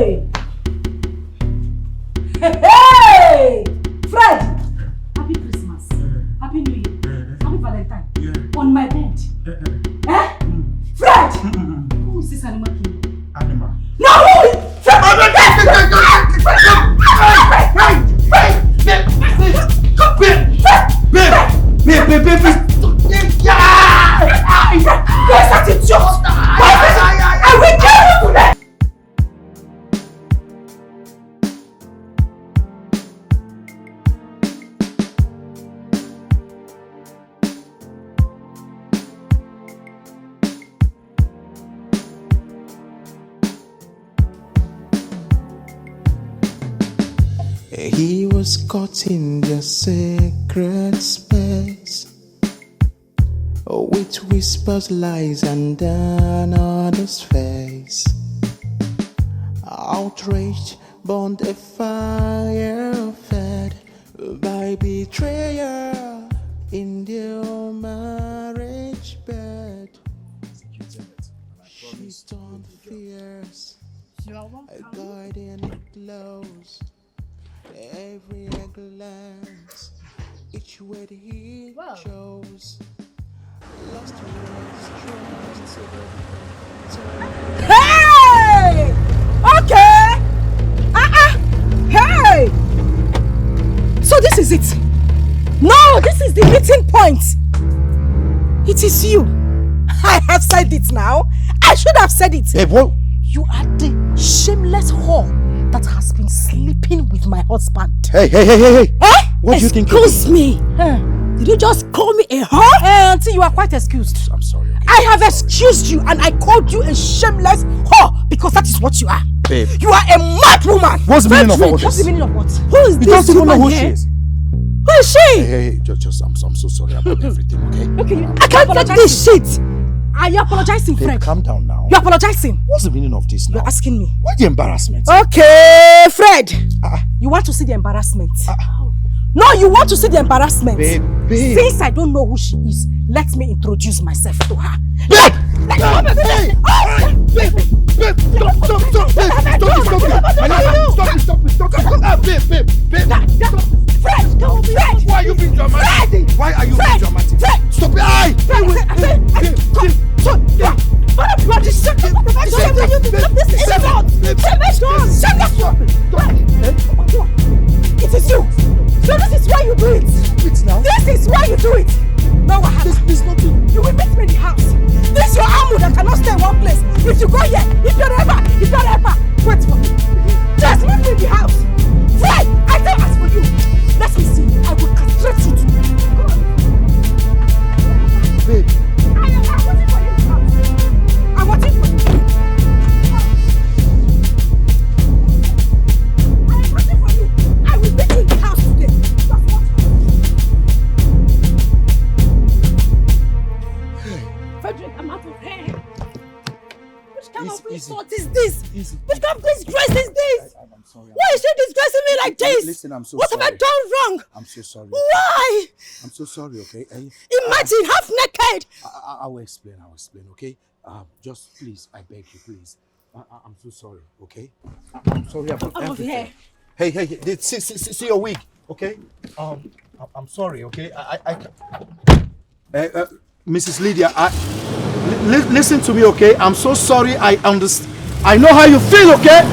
Hey! Hey! Fred! Happy Christmas. Happy New Year. Happy Valentine. On my bed. Fred! Who is this animal king? Animal? No! Who is... Fred! I will kill you today! He was caught in the sacred space, with whispers, lies, and another's face. Outraged, burned a fire fed by betrayal in their marriage bed. She turned fierce, a guardian glows. Every glance, each word he chose, lost trust. Hey! Okay! Hey! So this is it. No, this is the meeting point. It is you. I have said it now. I should have said it. Hey, what? You are the shameless whore that has been sleeping with my husband. Hey! What do you think? Excuse me. Did you just call me a whore? Auntie, you are quite excused. I'm sorry. Okay? I have excused you and I called you a shameless whore because that is what you are. Babe. You are a mad woman. What's the meaning of all this? What's the meaning of what? Who is You this don't even know woman who here? she is. Who is she? Hey, just I'm so sorry about everything, okay? Okay, I can't take this shit. Are you apologizing, Babe, Fred? calm down now. You're apologizing. What's the meaning of this now? You're asking me. Why the embarrassment? Okay, Fred. You want to see the embarrassment? No, you want to see the embarrassment. Babe. Since I don't know who she is, let me introduce myself to her. Babe! Babe! Stop! Fred! Why are you being dramatic? Why are you being dramatic? Stop it is you! So this is why you do it! This is why you do it! No, what happens? There's nothing. You will meet me in the house. This your armor that cannot stay in one place. If you go here, if you're ever, wait for me. Just meet me in the house. Fred, I don't ask for you. Let me see. I will castrate you too. Come on. Babe. I'm waiting for you in the house. I'm waiting for you. I'm waiting for you. I will meet you in the house today. Just watch. Frederick, I'm out of here. Which kind of insult is this? Which kind of disgrace is this? I'm sorry. Why is she disgracing me like this? Listen, I'm so what sorry. What have I done wrong? I'm so sorry. Why? I'm so sorry, okay? Imagine, half naked. I will explain, okay? Just please, I beg you, please. I'm so sorry, okay? I'm sorry about everything. Hey, see your wig, okay? I'm sorry, okay? Mrs. Lydia, listen to me, okay? I'm so sorry. I understand. I know how you feel, okay?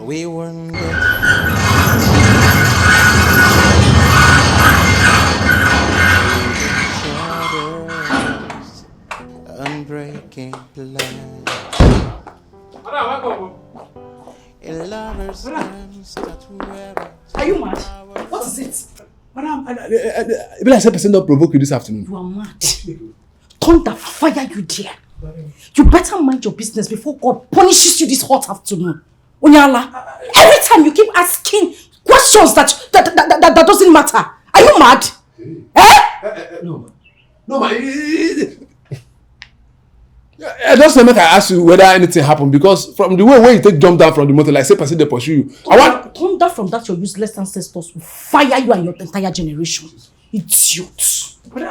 We weren't unbreaking love. In lovers' hands that wear. Are you mad? What is it? Madam, I said person don't provoke you this afternoon. You are mad. Thunder fire you dare. You better mind your business before God punishes you this hot afternoon. Onyala, every time you keep asking questions that doesn't matter. Are you mad? No, I just make I ask you whether anything happened because from the way you take jump down from the motor, like say person they pursue you. Come down from that, your useless ancestors will fire you and your entire generation. Idiots. Hey,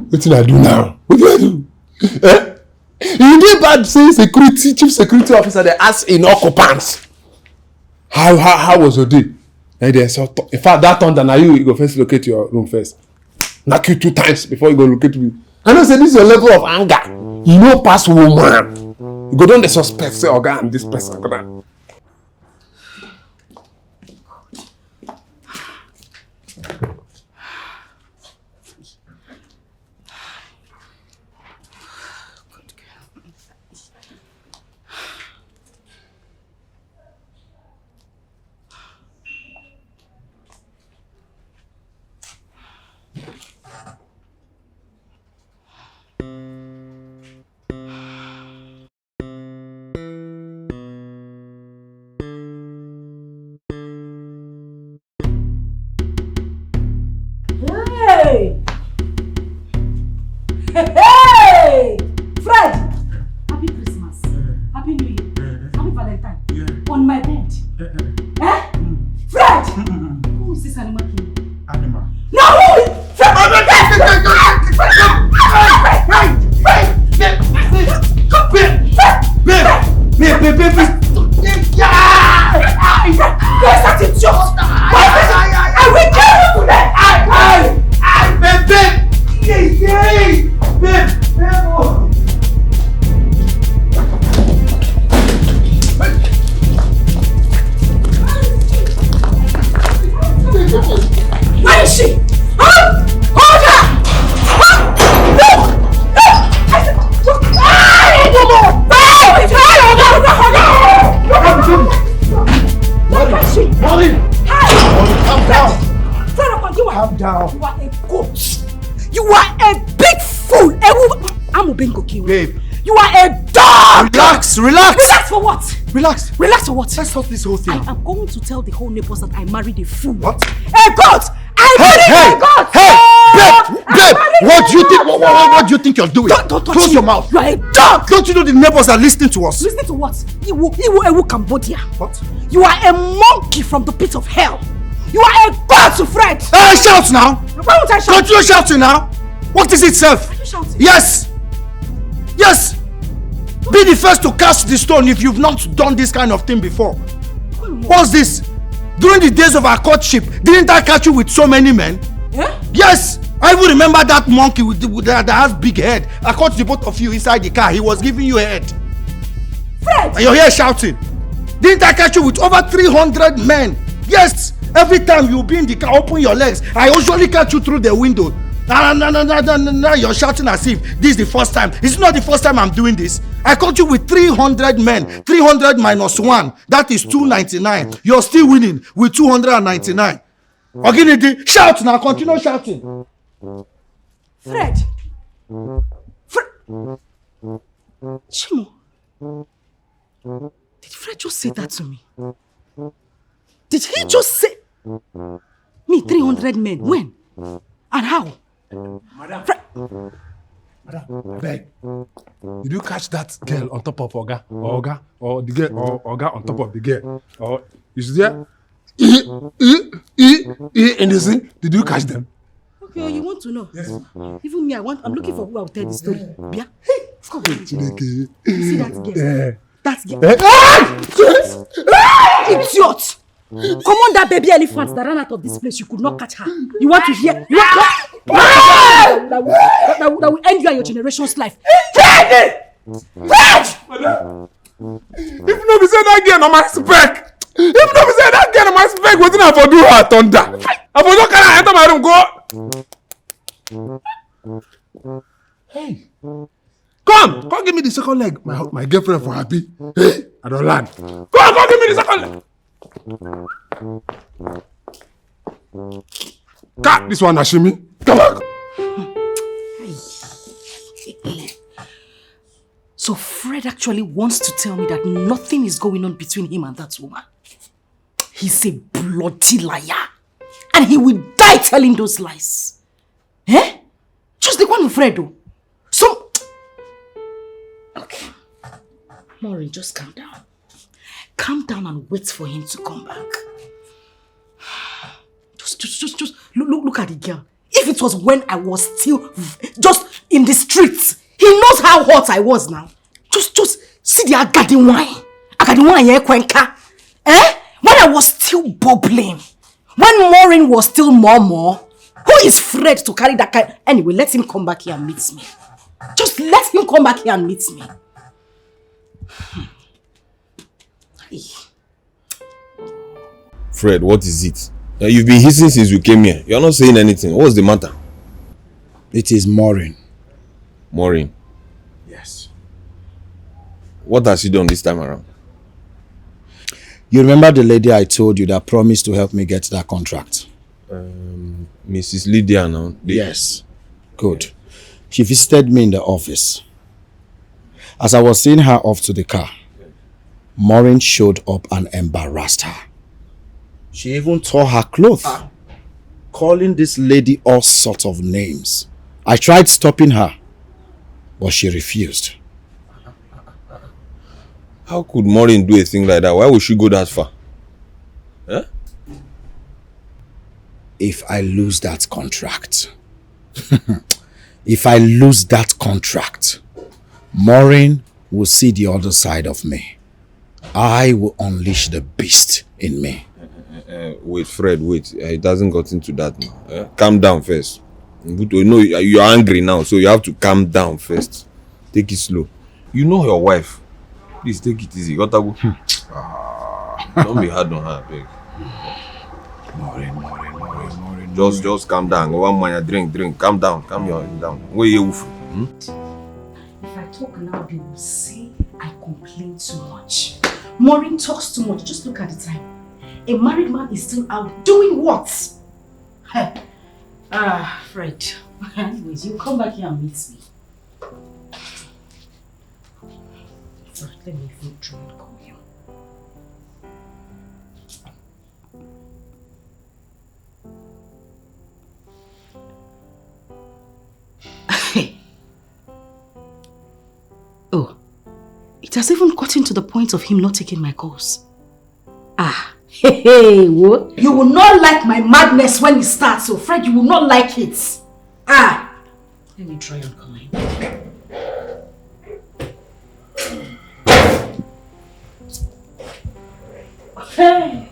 what did I do now? What did I do? You did bad say chief security officer they ask in occupants. How was your day? And they said, in fact, that thunder now you go first locate your room first. Knock you 2 times before you go locate me. I know say this is your level of anger. You know pass woman. You go down the suspect say Oga and this person. Hey! Fred! Happy Christmas. Happy New Year. Happy Valentine. On my bed. Fred! Who is this animal king? Animal. No! Who is... Fred! Where is she? Hold her! No! I said, where is she? Maureen! Calm down! Calm down. You are a goat. You are a big fool. I'm Ubengoki. Babe. You are a dog. Relax. Relax for what? Relax for what? Let's stop this whole thing. I am going to tell the whole neighbors that I married a fool. What? A goat! I married a goat! Babe! What do you think you're doing? Don't touch Close me. your mouth. You are a dog! Don't you know the neighbors are listening to us? Listening to what? Iwu Cambodia. What? You are a monkey from the pit of hell. You are a goat to Fred. Shout now! Why would I shout? Continue shouting now! What is it, self? Are you shouting? Yes! Be the first to cast the stone if you've not done this kind of thing before. What's this? During the days of our courtship, didn't I catch you with so many men? Yeah? Yes! I even remember that monkey that has big head. I caught the both of you inside the car. He was giving you a head. Fred! And you're here shouting. Didn't I catch you with over 300 men? Yes! Every time you be in the car, open your legs. I usually catch you through the window. Now you're shouting as if this is the first time. It's not the first time I'm doing this. I caught you with 300 men. 300 minus 1. That is 299. You're still winning with 299. Oginidi, shout now. Continue shouting. Fred! Chimo! Did Fred just say that to me? Did he just say... Me, 300 men. When? And how? Madam, beg. Did you catch that girl on top of Oga? Or the girl, or Oga on top of the girl? Or is there? In the scene? Did you catch them? Okay, you want to know? Yes. Even me, I'm looking for who I'll tell the story. Bia? You see that girl? Yeah. That girl. Idiot! Come on, that baby elephant that ran out of this place. You could not catch her. You want to hear? You want that will end you and your generation's life. If no be say that girl on my spec. If no be say that girl on my spec, wetin I for do her thunder? I for not carry her enter my room go. Hey. Come give me the second leg. My girlfriend for happy. Hey, I don't land. Come give me the second leg. Cut this one, Ashimi. Come on. So Fred actually wants to tell me that nothing is going on between him and that woman. He's a bloody liar. And he will die telling those lies. Eh? Just Just the one with Fredo. So... Okay. Maureen, just calm down. Calm down and wait for him to come back. Just look at the girl. If it was when I was still just in the streets, he knows how hot I was now. Just see the Agadi wine. Agadi wine here, Kwenka. When I was still bubbling. When Maureen was still more. Who is Fred to carry that kind? Anyway, let him come back here and meet me. Just let him come back here and meet me. Fred, what is it? You've been hissing since you came here. You're not saying anything. What's the matter? It is Maureen. Maureen? Yes. What has she done this time around? You remember the lady I told you that promised to help me get that contract? Mrs. Lydia now? Yes. Good. She visited me in the office. As I was seeing her off to the car, Maureen showed up and embarrassed her. She even tore her clothes, calling this lady all sorts of names. I tried stopping her, but she refused. How could Maureen do a thing like that? Why would she go that far? If I lose that contract, Maureen will see the other side of me. I will unleash the beast in me. Wait, Fred, wait. It hasn't gotten to that now. Calm down first. You know you're angry now, so you have to calm down first. Take it slow. You know your wife. Please take it easy. Don't be hard on her, beg. Maureen. Just calm down. Go one man, drink. Calm down. Calm down. Where you? If I talk now, they will say I complain too much. Maureen talks too much. Just look at the time. A married man is still out doing what? Fred. Anyways, you come back here and meet me. Fred, let me even try and call you. Oh, it has even gotten to the point of him not taking my calls. Hey, what? You will not like my madness when it starts, so Fred, you will not like it. Let me try and call him. Hey,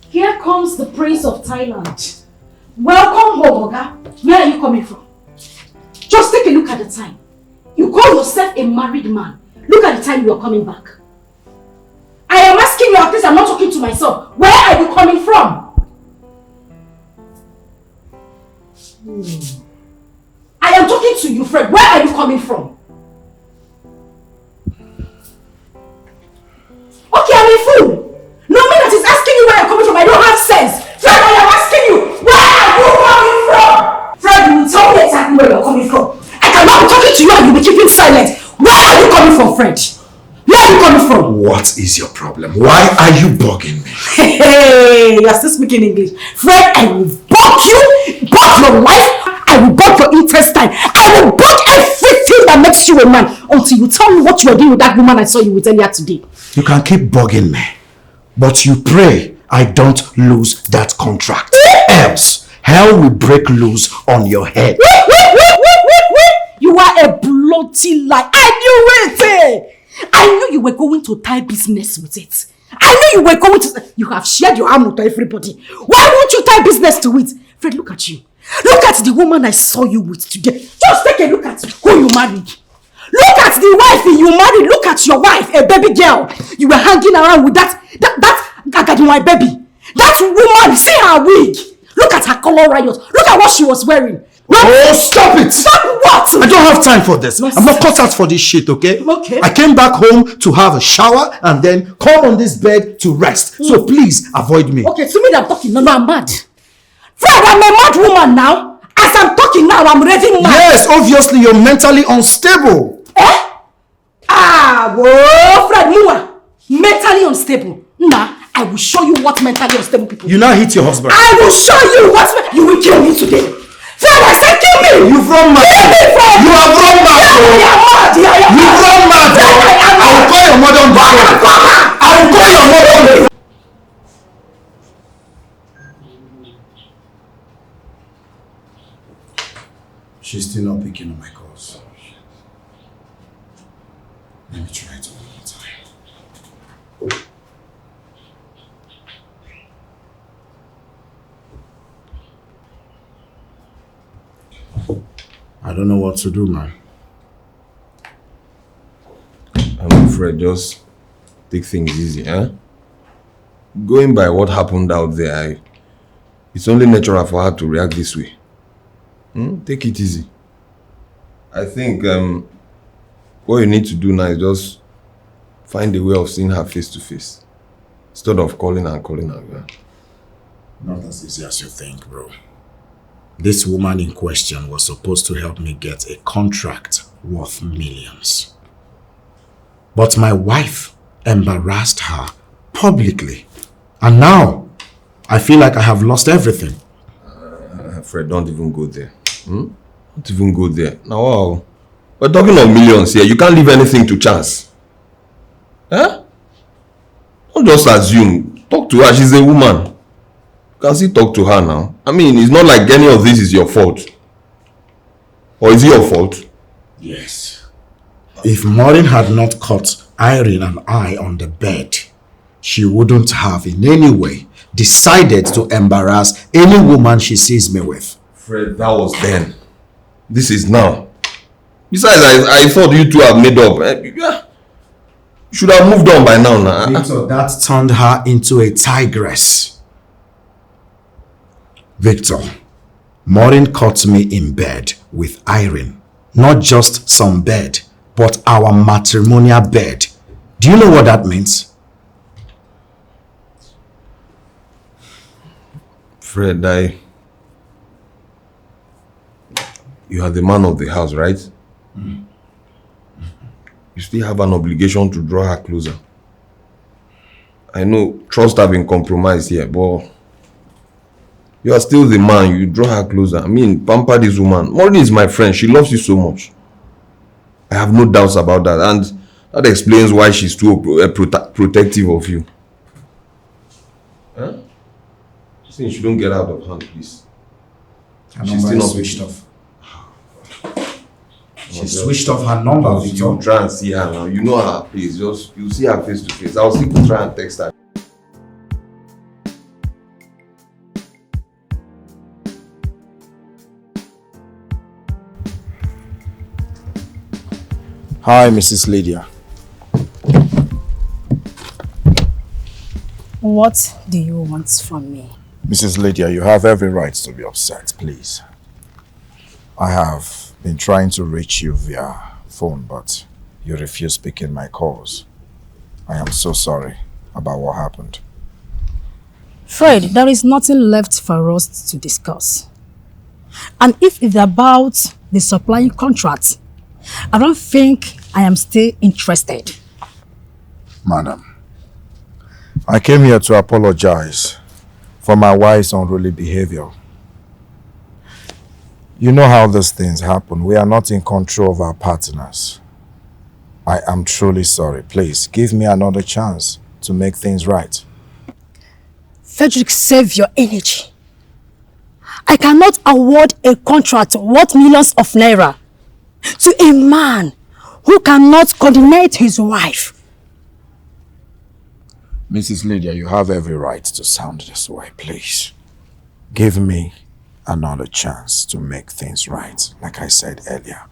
here comes the prince of Thailand. Welcome home, Oga. Where are you coming from? Just take a look at the time. You call yourself a married man. Look at the time you are coming back. I am asking you at least, I'm not talking to myself. Where are you coming from? I am talking to you, Fred. Where are you coming from? Okay, I'm a fool. No man that is asking you where you're coming from. I don't have sense. Fred, I am asking you, where are you coming from? Fred, you will tell me exactly where you're coming from. I cannot be talking to you and you'll be keeping silent. Where are you coming from, Fred? Where are you coming from? What is your problem? Why are you bugging me? Hey, you're still speaking English. Fred, I will bug you, bug your wife, I will bug your intestine, I will bug everything that makes you a man until you tell me what you are doing with that woman I saw you with earlier today. You can keep bugging me, but you pray I don't lose that contract. Else, hell will break loose on your head. You are a bloody lie. I knew it! I knew you were going to tie business with it. I knew you were going to... You have shared your arm with everybody. Why won't you tie business to it? Fred, look at you. Look at the woman I saw you with today. Just take a look at who you married. Look at the wife you married. Look at your wife, a baby girl. You were hanging around with that my baby. That woman, see her wig. Look at her color riot. Look at what she was wearing. Oh, stop it! Stop what? I don't have time for this. I'm not cut out for this shit, okay? Okay. I came back home to have a shower and then come on this bed to rest. So please avoid me. Okay, to me that I'm talking. No, I'm mad. Fred, I'm a mad woman now. As I'm talking now, I'm ready mad. Yes, obviously you're mentally unstable. Whoa, Fred, you are mentally unstable. Nah, I will show you what mentally unstable people do. You now hit your husband. I will show you what... You will kill me today. Fred, I said kill me! You from mad! Kill me, Fred! You are from mad! You are mad! You from mad! I will call your mother on the phone! I will call your mother on the phone! She's still not picking up my calls. Let me try it one more time. I don't know what to do, man. I'm afraid just take things easy, huh? Going by what happened out there, it's only natural for her to react this way. Take it easy. I think what you need to do now is just find a way of seeing her face to face instead of calling her. Yeah? Not as easy as you think, bro. This woman in question was supposed to help me get a contract worth millions. But my wife embarrassed her publicly. And now, I feel like I have lost everything. Fred, don't even go there. Don't even go there. Now, wow. We're talking of millions here. You can't leave anything to chance. Huh? Don't just assume. Talk to her. She's a woman. You can still talk to her now. I mean, it's not like any of this is your fault. Or is it your fault? Yes. If Maureen had not caught Irene and I on the bed, she wouldn't have in any way decided to embarrass any woman she sees me with. Fred, that was then. This is now. Besides, I thought you two have made up. Yeah. You should have moved on by now. Victor, that turned her into a tigress. Victor, Maureen caught me in bed with Irene. Not just some bed, but our matrimonial bed. Do you know what that means? Fred, you are the man of the house, right? You still have an obligation to draw her closer. I know trust has been compromised here, but you are still the man. You draw her closer. I mean, pamper this woman. Maureen is my friend. She loves you so much. I have no doubts about that. And that explains why she's too protective of you. Huh? Saying she don't get out of hand, please. She's still not switched off. She switched off her number, Victor. You try and see her now. You know her, please. Just you see her face to face. I'll see you try and text her. Hi, Mrs. Lydia. What do you want from me? Mrs. Lydia, you have every right to be upset, please. I have been trying to reach you via phone, but you refuse picking my calls. I am so sorry about what happened. Fred, there is nothing left for us to discuss. And if it's about the supplying contract, I don't think I am still interested. Madam, I came here to apologize for my wife's unruly behavior. You know how these things happen. We are not in control of our partners. I am truly sorry. Please, give me another chance to make things right. Frederick, save your energy. I cannot award a contract worth millions of naira to a man who cannot coordinate his wife. Mrs. Lydia, you have every right to sound this way, please. Give me another chance to make things right, like I said earlier.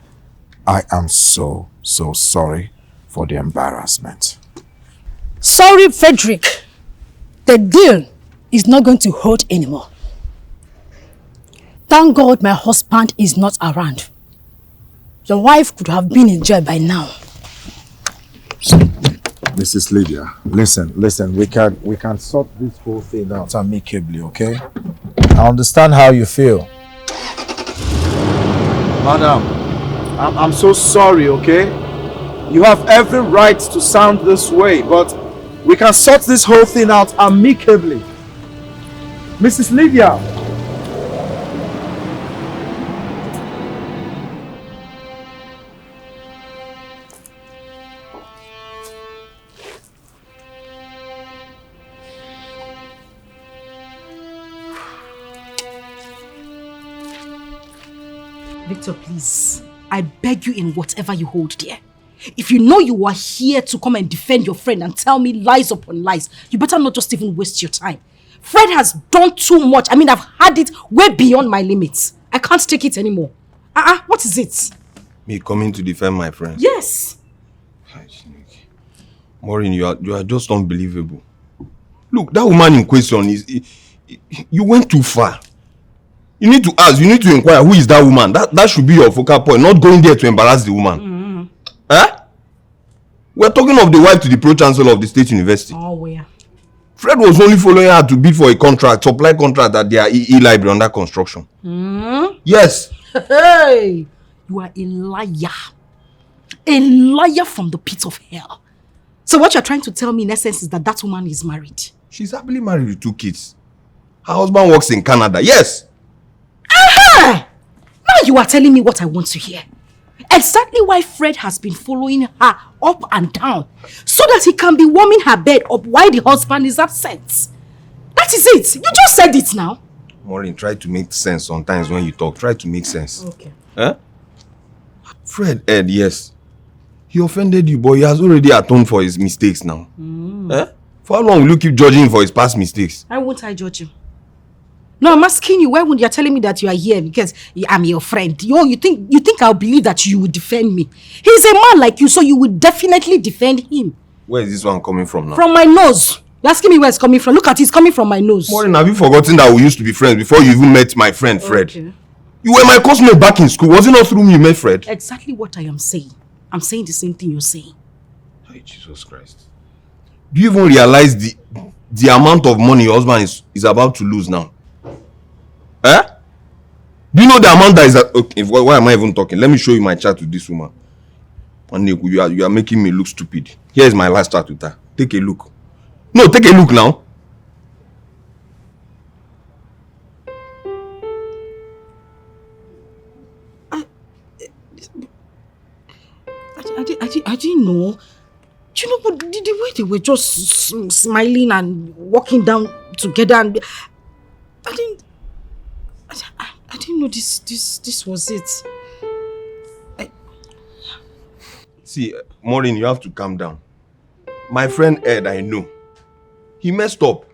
I am so sorry for the embarrassment. Sorry, Frederick. The deal is not going to hold anymore. Thank God my husband is not around. Your wife could have been in jail by now. Mrs. Lydia, listen, we can sort this whole thing out amicably, okay? I understand how you feel. Madam, I'm so sorry, okay? You have every right to sound this way, but we can sort this whole thing out amicably. Mrs. Lydia! Victor, please. I beg you in whatever you hold dear. If you know you are here to come and defend your friend and tell me lies upon lies, you better not just even waste your time. Fred has done too much. I mean, I've had it way beyond my limits. I can't take it anymore. What is it? Me coming to defend my friend? Yes. Maureen, you are just unbelievable. Look, that woman in question you went too far. You need to ask, you need to inquire who is that woman. That should be your focal point, not going there to embarrass the woman. We're talking of the wife to the pro-chancellor of the state university. Oh, where? Fred was only following her to bid for a contract, supply contract at their e-library under construction. Yes. Hey, you are a liar. A liar from the pit of hell. So what you're trying to tell me in essence is that woman is married? She's happily married with 2 kids. Her husband works in Canada. Yes. Aha! Now you are telling me what I want to hear. Exactly why Fred has been following her up and down, so that he can be warming her bed up while the husband is absent. That is it. You just said it now. Maureen, try to make sense sometimes when you talk. Try to make sense. Okay. Fred, Ed, yes. He offended you, but he has already atoned for his mistakes now. For how long will you keep judging him for his past mistakes? Why won't I judge him? No, I'm asking you, why would you telling me that you are here because I'm your friend? You think I'll believe that you would defend me? He's a man like you, so you would definitely defend him. Where is this one coming from now? From my nose. You're asking me where it's coming from. Look at it, it's coming from my nose. Maureen, have you forgotten that we used to be friends before you even met my friend Fred? Okay. You were my classmate back in school. Was it not through me you met Fred? Exactly what I am saying. I'm saying the same thing you're saying. Hey, Jesus Christ. Do you even realize the amount of money your husband is about to lose now? Do you know the amount that is okay, why am I even talking? Let me show you my chat with this woman. And you are making me look stupid. Here is my last chat with her. Take a look. No, take a look now. I didn't know. Do you know, but the way they were just smiling and walking down together, and I didn't know this was it. See, Maureen, you have to calm down. My friend Ed, I know. He messed up.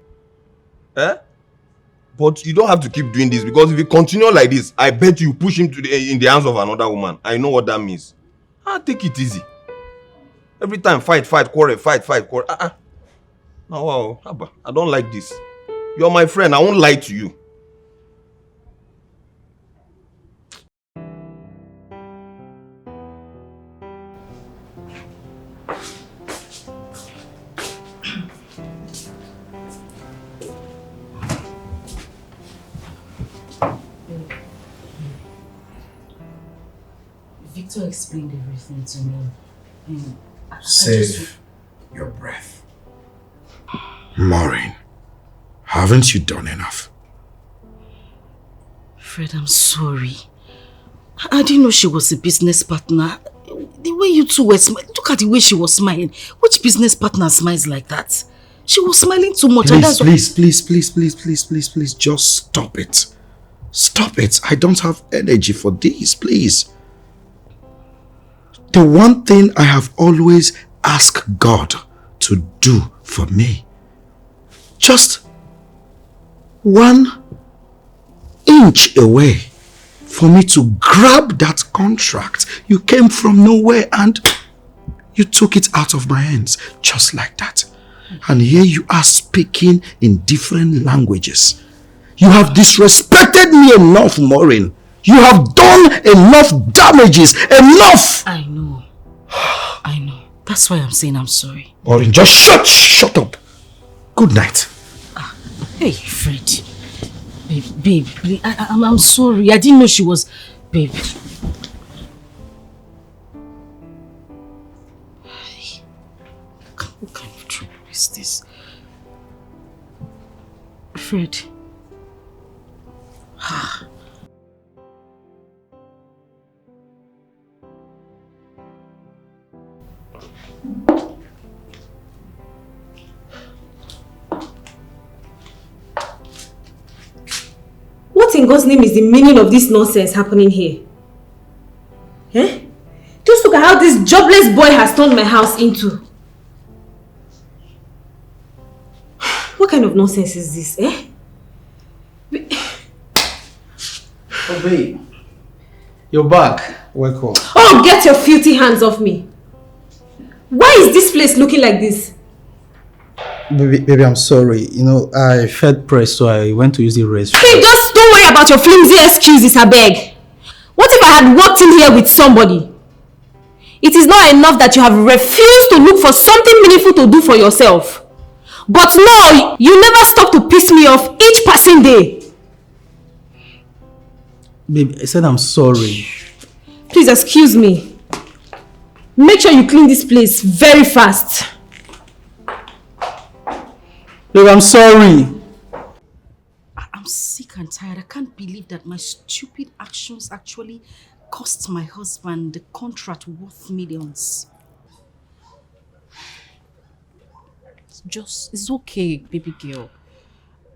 But you don't have to keep doing this, because if you continue like this, I bet you push him in the hands of another woman. I know what that means. Take it easy. Every time fight, quarrel, fight, quarrel. No, I don't like this. You're my friend. I won't lie to you. Victor explained everything to me. Save your breath. Maureen, haven't you done enough? Fred, I'm sorry. I didn't know she was a business partner. The way you two were smiling, look at the way she was smiling. Which business partner smiles like that? She was smiling too much. Please, just stop it. Stop it. I don't have energy for this, please. The one thing I have always asked God to do for me, just 1 inch away for me to grab that contract. You came from nowhere and you took it out of my hands just like that. And here you are speaking in different languages. You have disrespected me enough, Maureen. You have done enough damages. Enough! I know. That's why I'm saying I'm sorry. Maureen, just shut up. Good night. Hey, Fred. Babe, I'm sorry. I didn't know she was... Babe. What kind of trouble is this? Fred. What in God's name is the meaning of this nonsense happening here? this jobless boy has turned my house into? What kind of nonsense is this, eh? Oh, babe. You're back. Welcome. Oh, get your filthy hands off me. Why is this place looking like this? Baby, I'm sorry. You know, I felt pressed, so I went to use the restroom. Hey, just don't worry about your flimsy excuses, I beg. What if I had walked in here with somebody? It is not enough that you have refused to look for something meaningful to do for yourself. But no, you never stop to piss me off each passing day. Baby, I said I'm sorry. Please excuse me. Make sure you clean this place very fast. Baby, I'm sorry. I'm sick and tired. I can't believe that my stupid actions actually cost my husband the contract worth millions. It's okay, baby girl.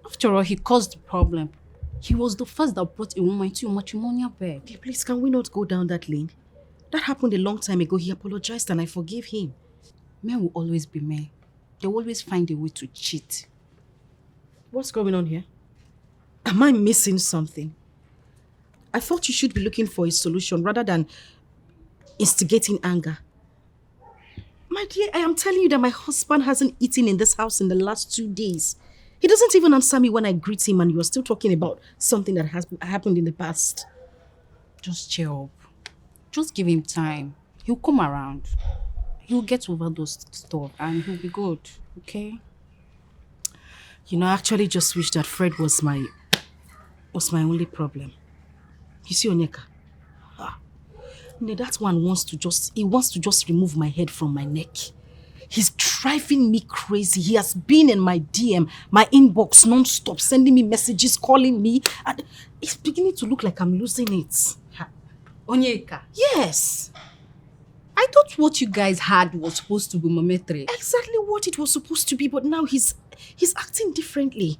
After all, he caused the problem. He was the first that brought a woman into your matrimonial bed. Okay, please, can we not go down that lane? That happened a long time ago. He apologized and I forgave him. Men will always be men. They will always find a way to cheat. What's going on here? Am I missing something? I thought you should be looking for a solution rather than instigating anger. My dear, I am telling you that my husband hasn't eaten in this house in the last 2 days. He doesn't even answer me when I greet him and you are still talking about something that has happened in the past. Just cheer up. Just give him time. He'll come around. He'll get over those stuff and he'll be good, okay? You know, I actually just wish that Fred was my only problem. You see, Onyeka? That one wants to just remove my head from my neck. He's driving me crazy. He has been in my DM, my inbox non-stop, sending me messages, calling me. And it's beginning to look like I'm losing it. Onyeka? Yes. I thought what you guys had was supposed to be momentary. Exactly what it was supposed to be, but now he's acting differently.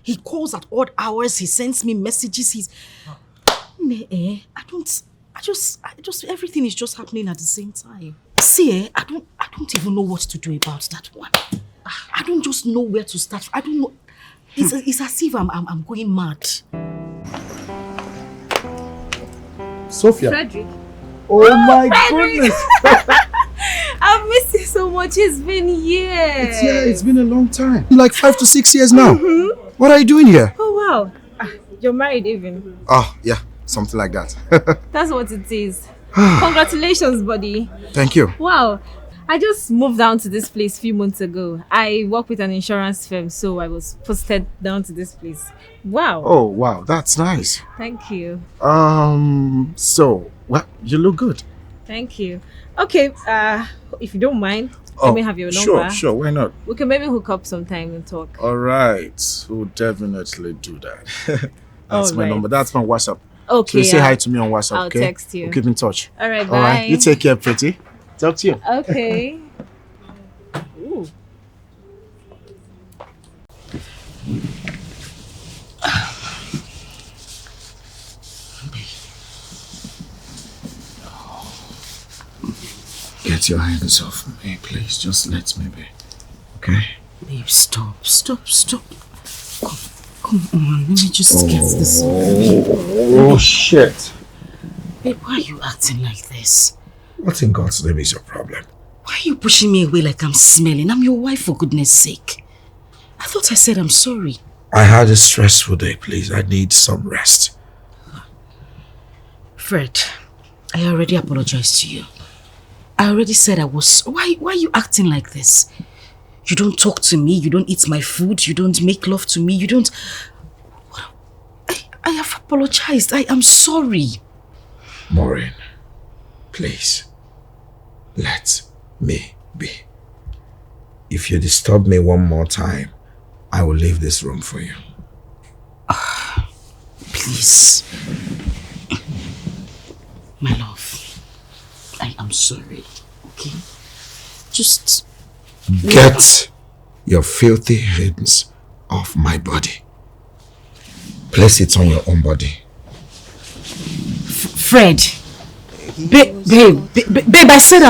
He calls at odd hours, he sends me messages, everything is just happening at the same time. See, I don't even know what to do about that one. I don't just know where to start. I don't know. It's as if I'm going mad. Sophia. Frederick. Oh my Frederick. goodness. I've missed you so much. It's been years. It's been a long time. Like 5 to 6 years now. What are you doing here? Oh, wow. You're married even. Oh, yeah. Something like that. That's what it is. Congratulations, buddy. Thank you. Wow. I just moved down to this place a few months ago. I work with an insurance firm, so I was posted down to this place. Wow. Oh, wow. That's nice. Thank you. So, well, you look good. Thank you. Okay, if you don't mind, let me have your number. Sure. Why not? We can maybe hook up sometime and talk. All right. We'll definitely do that. That's my Alright. number. That's my WhatsApp. Okay. So say hi to me on WhatsApp, I'll okay? text you. We'll keep in touch. All right, bye. All right. You take care, pretty. Talk to you. Okay. Ooh. Get your hands off me, please. Just let me be. Okay? Babe, stop. Come on, let me just get this over. Oh, shit. Babe, why are you acting like this? What in God's name is your problem? Why are you pushing me away like I'm smelling? I'm your wife, for goodness sake. I thought I said I'm sorry. I had a stressful day, please. I need some rest. Fred, I already apologized to you. I already said I was... Why are you acting like this? You don't talk to me, you don't eat my food, you don't make love to me, you don't... I have apologized. I am sorry. Maureen, please, let me be. If you disturb me one more time, I will leave this room for you. Please. My love, I am sorry, okay? Just... Get your filthy hands off my body. Place it on your own body. Fred. Babe, I said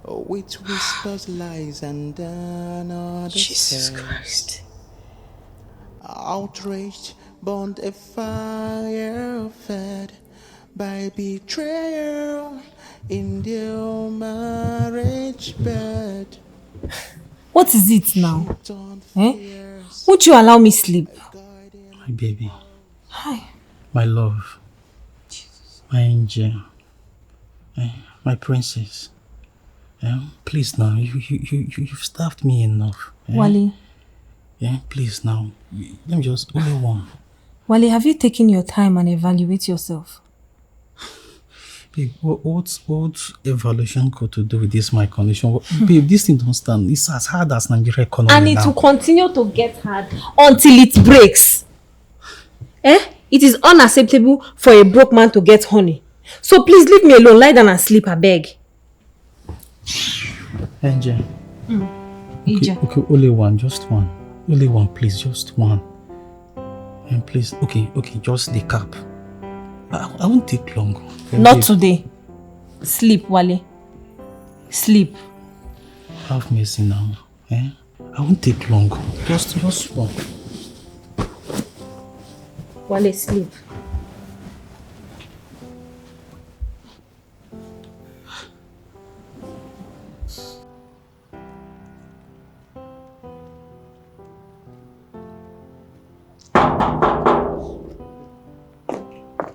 With whispers, lies, and another Jesus Christ. Outraged, burned a fire fed by betrayal in their marriage bed. What is it now? Won't you allow me sleep? My baby. Hi. My love. My angel. My princess. Please now, you've starved me enough. Wale. Yeah, please now. Let me just only one. Wale, have you taken your time and evaluate yourself? Babe, what evaluation got to do with this my condition? Babe, this thing don't stand. It's as hard as Nigeria economy And it now. will continue to get hard until it breaks. It is unacceptable for a broke man to get honey. So please leave me alone. Lie down and sleep, I beg. Angel. Okay, only one, just one. Only one, please, just one. And please, okay, just the cap. I won't take long. Not today. Sleep, Wale. Sleep. Have mercy now. I won't take long. Just one. Wale, sleep.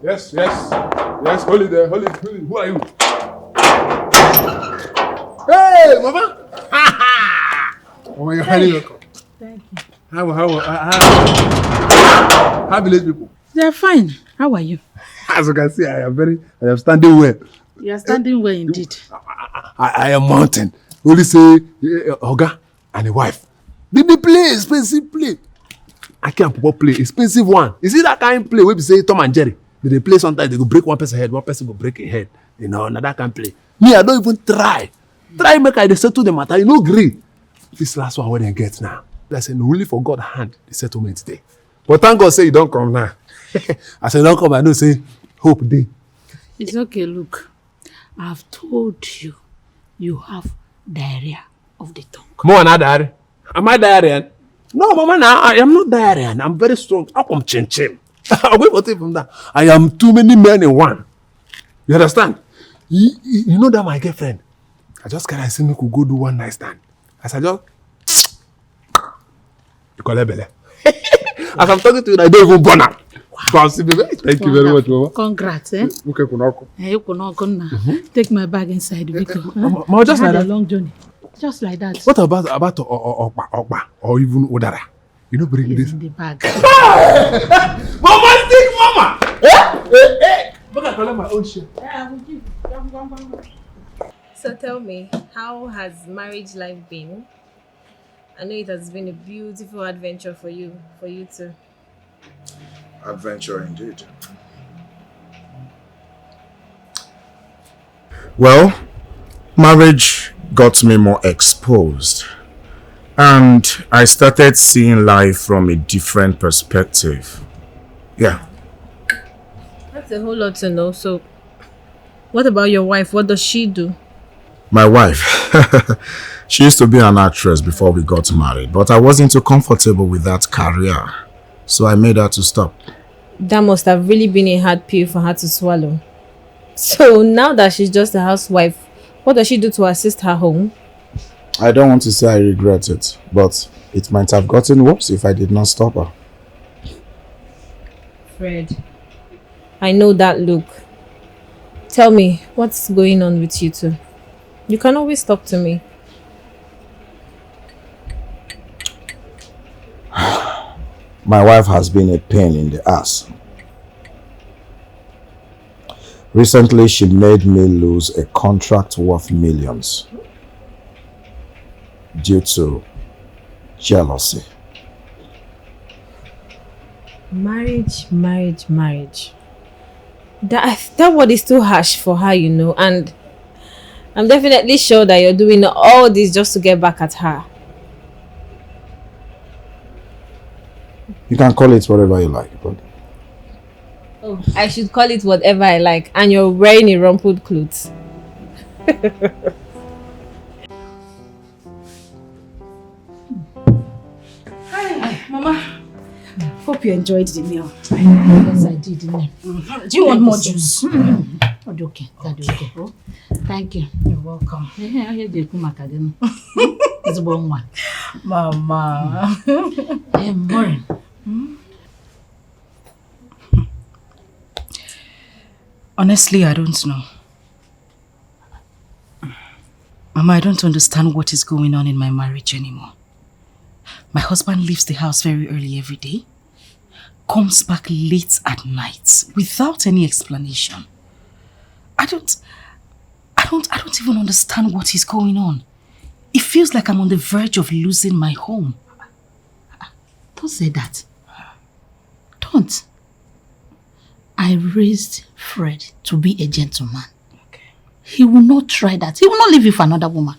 Yes, hold it there, hold it. Who are you? Hey, Mama! Oh my God, highly welcome. Thank you. How village people? They are fine. How are you? As you can see, I am standing well. You are standing well indeed. I am mountain. Only say Oga and a wife. Did they play expensive play? I can't play expensive one. Is it that kind of play where we say Tom and Jerry? They play sometimes, they go break one person's head, one person go break a head. You know, now that can play. Me, I don't even try. Try make I settle the matter, you know, agree. This last one when they get now. I said, no, really for God hand the settlement today. But thank God say you don't come now. I said, don't come, I know say hope day. It's okay, look. I've told you, you have diarrhea of the tongue. More than diarrhea. Am I diarrhea? No, Mama, now I am not diarrhea. I'm very strong. How come chin? I'll wait for from that. I am too many men in one. You understand? You know that my girlfriend. I just can't say me could go do one night stand. As I just you call her Bele. As I'm talking to you, I don't even burn her. Thank you very much, Mama. Congrats, Okay, Kunoko. Take my bag inside, Vito. Mama, just like that. A long journey. Just like that. What about Okpa or even Odara? You know, bring this in the bag. Mama, stick, Mama! Hey! Look at my own shit. Yeah, I will give you. So tell me, how has marriage life been? I know it has been a beautiful adventure for you too. Adventure indeed. Well, marriage got me more exposed. And I started seeing life from a different perspective. Yeah. That's a whole lot to know. So, what about your wife? What does she do? My wife, she used to be an actress before we got married, but I wasn't too comfortable with that career. So I made her to stop. That must have really been a hard pill for her to swallow. So now that she's just a housewife, what does she do to assist her home? I don't want to say I regret it, but it might have gotten worse if I did not stop her. Fred, I know that look. Tell me, what's going on with you two? You can always talk to me. My wife has been a pain in the ass. Recently, she made me lose a contract worth millions due to jealousy. Marriage. That word is too harsh for her, you know, and I'm definitely sure that you're doing all this just to get back at her. You can call it whatever you like, but Oh, I should call it whatever I like, and you're wearing a rumpled clothes. Hi, Mama. Hope you enjoyed the meal. Yes, I did. Do you want more juice? Okay, that's okay. Thank you. You're welcome. It's a bon one. Mama. Maureen. Honestly, I don't know. Mama, I don't understand what is going on in my marriage anymore. My husband leaves the house very early every day, comes back late at night without any explanation. I don't even understand what is going on. It feels like I'm on the verge of losing my home. Don't say that. Don't. I raised Fred to be a gentleman. Okay. He will not try that. He will not leave you for another woman.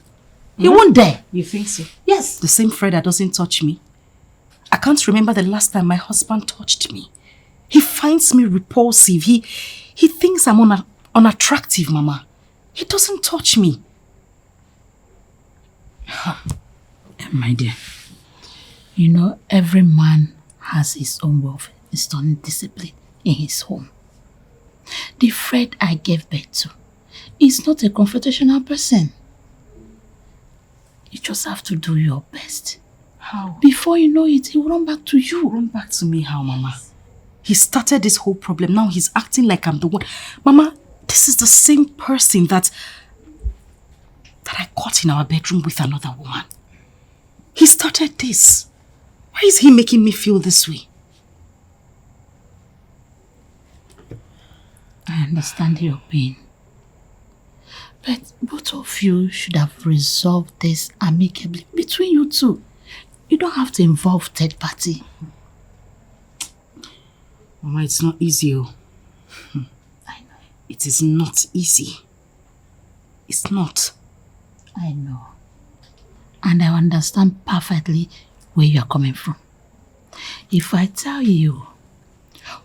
He won't dare. You think so? Yes. The same Fred that doesn't touch me. I can't remember the last time my husband touched me. He finds me repulsive. He thinks I'm unattractive, Mama. He doesn't touch me. My dear, you know every man has his own way of installing discipline in his home. The Fred I gave birth to is not a confrontational person. You just have to do your best. How? Before you know it, he will run back to you. Run back to me how, Mama? He started this whole problem. Now he's acting like I'm the one. Mama, this is the same person that I caught in our bedroom with another woman. He started this. Why is he making me feel this way? I understand your pain. But both of you should have resolved this amicably between you two. You don't have to involve third party. Mama, it's not easy. I know. It is not easy. It's not. I know. And I understand perfectly where you are coming from. If I tell you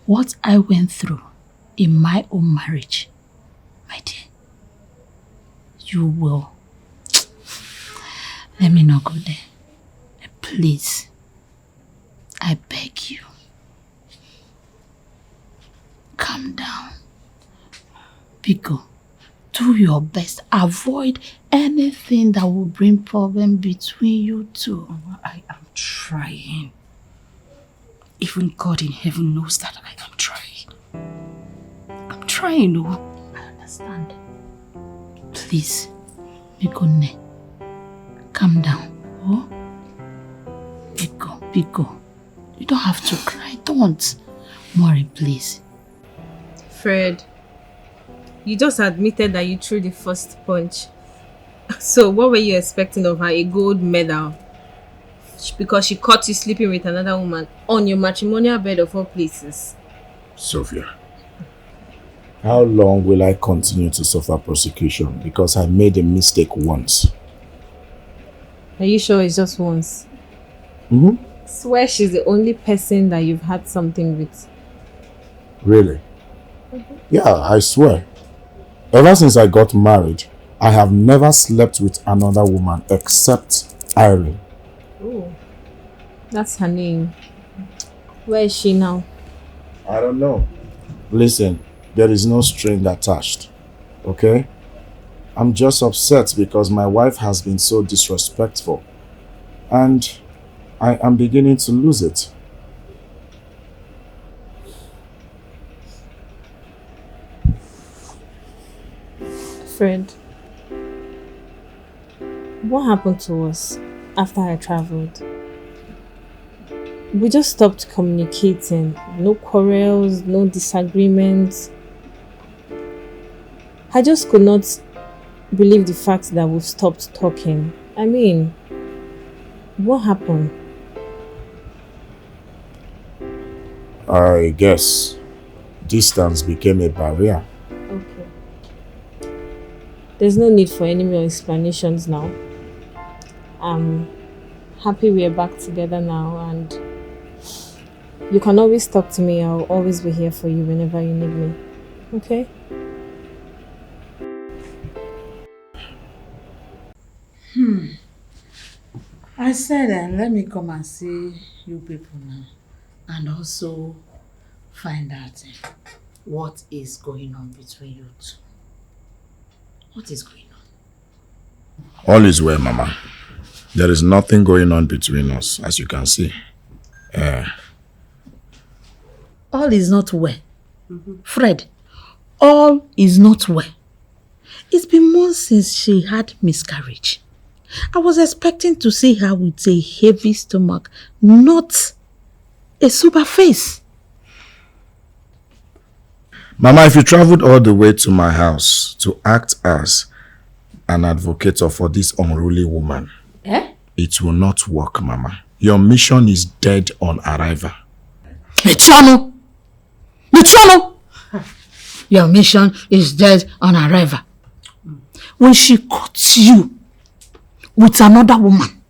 what I went through in my own marriage, my dear, you will. Let me not go there. Please. I beg you. Calm down. Biko, do your best. Avoid anything that will bring problem between you two. Mama, I am trying. Even God in heaven knows that I am trying. I'm trying, oh. I understand. Please, Biko, calm down. Oh? Biko. You don't have to cry. Don't. Maureen, please. Fred, you just admitted that you threw the first punch. So what were you expecting of her? A gold medal? Because she caught you sleeping with another woman on your matrimonial bed of all places. Sophia, how long will I continue to suffer persecution because I made a mistake once? Are you sure it's just once? Mm-hmm. Swear she's the only person that you've had something with. Really? Yeah, I swear. Ever since I got married, I have never slept with another woman except Irene. Oh, that's her name. Where is she now? I don't know. Listen, there is no string attached, okay? I'm just upset because my wife has been so disrespectful and I am beginning to lose it. Fred, what happened to us after I traveled? We just stopped communicating. No quarrels, no disagreements. I just could not believe the fact that we've stopped talking. I mean, what happened? I guess distance became a barrier. Okay. There's no need for any more explanations now. I'm happy we're back together now and You can always talk to me. I'll always be here for you whenever you need me. Okay? I said let me come and see you people now. And also find out what is going on between you two. What is going on? All is well, Mama. There is nothing going on between us, as you can see. All is not well. Fred, all is not well. It's been months since she had miscarriage. I was expecting to see her with a heavy stomach, not a sober face. Mama, if you traveled all the way to my house to act as an advocate for this unruly woman, it will not work, Mama. Your mission is dead on arrival. Michono! Your mission is dead on arrival. When she caught you with another woman,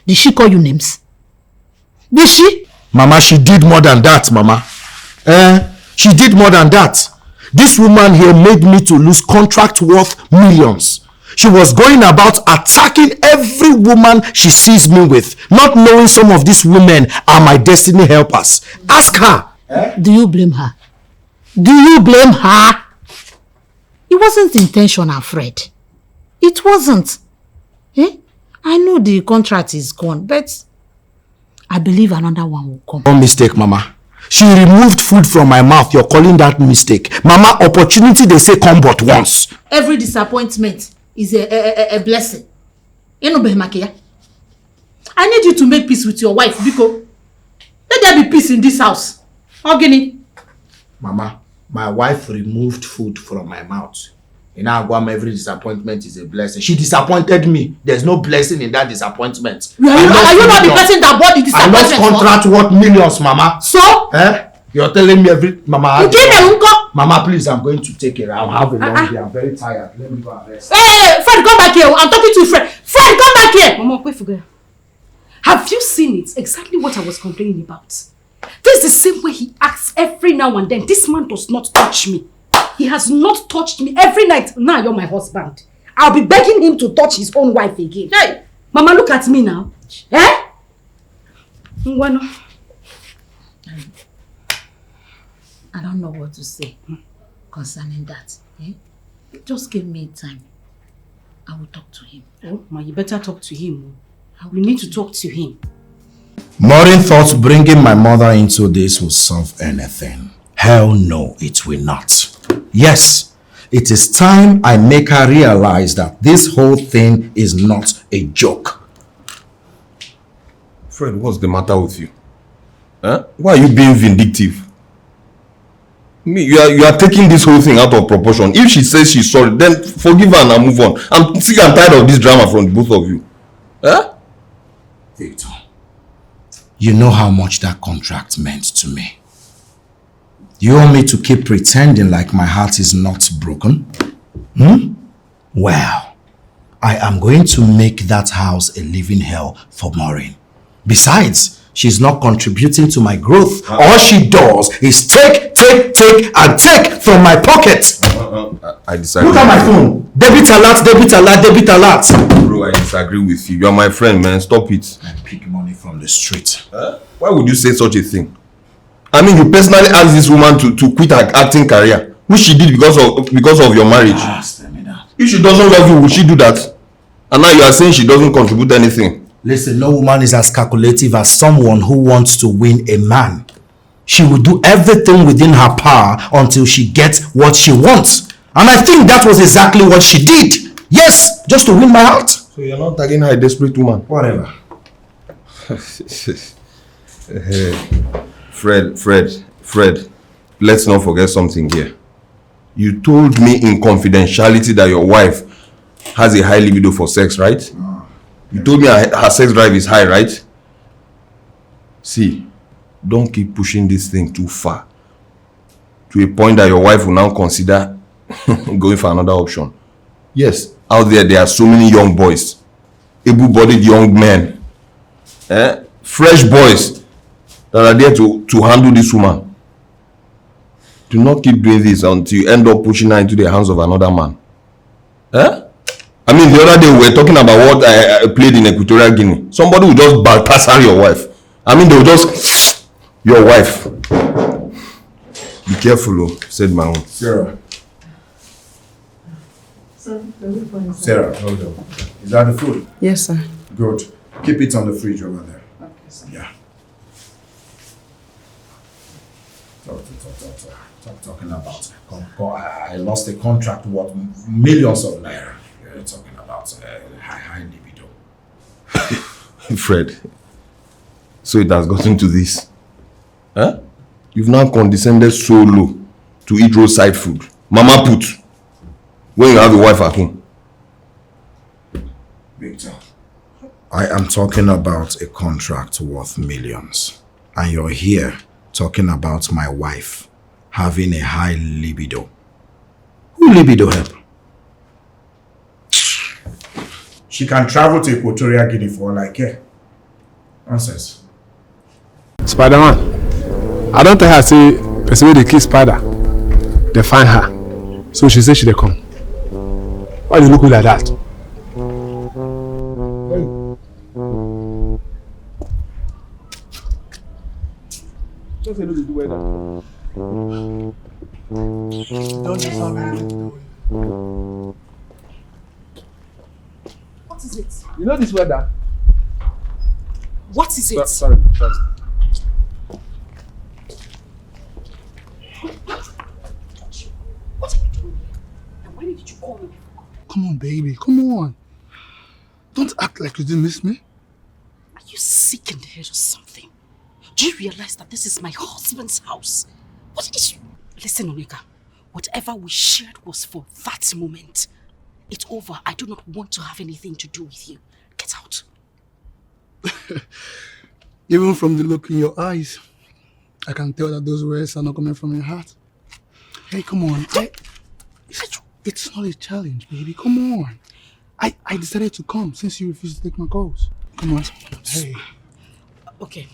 did she call you names? Did she? Mama, she did more than that, Mama. She did more than that. This woman here made me to lose contract worth millions. She was going about attacking every woman she sees me with, not knowing some of these women are my destiny helpers. Ask her. Do you blame her? Do you blame her? It wasn't intentional, Fred. It wasn't. I know the contract is gone, but I believe another one will come. No mistake, Mama. She removed food from my mouth. You're calling that mistake. Mama, opportunity they say come but once. Every disappointment is a blessing. I need you to make peace with your wife, because let there be peace in this house. Ogini. Mama, my wife removed food from my mouth. In Agwam, every disappointment is a blessing. She disappointed me. There's no blessing in that disappointment. Are you not the person that bought the disappointment? I lost contract worth millions, Mama. So? You're telling me every... Mama, you give me uncle. Mama, please, I'm going to take it. I'll have a long day. I'm very tired. Let me go and rest. Hey, Fred, come back here. I'm talking to you, Fred. Fred, come back here. Mama, wait for girl. Have you seen it? Exactly what I was complaining about. This is the same way he acts every now and then. This man does not touch me. He has not touched me every night. Now you're my husband. I'll be begging him to touch his own wife again. Hey, Mama, look at me now. Ngwano. I don't know what to say concerning that. Just give me time. I will talk to him. Oh, Ma, you better talk to him. We need to talk to him. Maureen thought bringing my mother into this will solve anything. Hell no, it will not. Yes, it is time I make her realize that this whole thing is not a joke. Fred, what's the matter with you? Why are you being vindictive? You are taking this whole thing out of proportion. If she says she's sorry, then forgive her and move on. I'm sick and tired of this drama from both of you. Victor, you know how much that contract meant to me. You want me to keep pretending like my heart is not broken? Well, I am going to make that house a living hell for Maureen. Besides, she's not contributing to my growth. All she does is take and take from my pocket. I disagree. Look at my phone. Debit alert, debit alert, debit alert. Bro, I disagree with you. You are my friend, man. Stop it. I pick money from the street. Why would you say such a thing? I mean, you personally asked this woman to quit her acting career, which she did because of your marriage. Tell me that. If she doesn't love you, would she do that? And now you are saying she doesn't contribute anything. Listen, no woman is as calculative as someone who wants to win a man. She will do everything within her power until she gets what she wants. And I think that was exactly what she did. Yes, just to win my heart. So you're not tagging her a desperate woman? Whatever. Fred, let's not forget something here. You told me in confidentiality that your wife has a high libido for sex, right? You told me her sex drive is high, right? See, don't keep pushing this thing too far to a point that your wife will now consider going for another option. Yes, out there are so many young boys, able-bodied young men, fresh boys, that are there to handle this woman. Do not keep doing this until you end up pushing her into the hands of another man. Eh? I mean, the other day we were talking about what I played in Equatorial Guinea. Somebody will just bypass your wife. I mean, they will just... Your wife. Be careful, oh, said my own. Sarah. Sarah, hold on. Is that the food? Yes, sir. Good. Keep it on the fridge over there. Okay, sir. Yeah. Talking about... I lost a contract worth millions of naira. You're talking about high libido. Fred, so it has gotten to this. Huh? You've now condescended so low to eat roadside food. Mama put. When you have a wife at home. Victor, I am talking about a contract worth millions. And you're here talking about my wife having a high libido. Who libido help? She can travel to Equatorial Guinea for all I care. Nonsense. Spider-Man, I don't tell her say person wey dey kill spider, they find her. So she say she dey come. Why you look like that? Just say no dey do weather. Don't just have anything. What is it? You know this weather? What is it? Sorry. What are you doing? And why did you call me? Come on, baby. Come on. Don't act like you didn't miss me. Are you sick in the head or something? Do you realize that this is my husband's house? What is... Listen, Onika. Whatever we shared was for that moment. It's over. I do not want to have anything to do with you. Get out. Even from the look in your eyes, I can tell that those words are not coming from your heart. Hey, come on. It's not a challenge, baby. Come on. I decided to come since you refused to take my calls. Come on. Hey. Okay.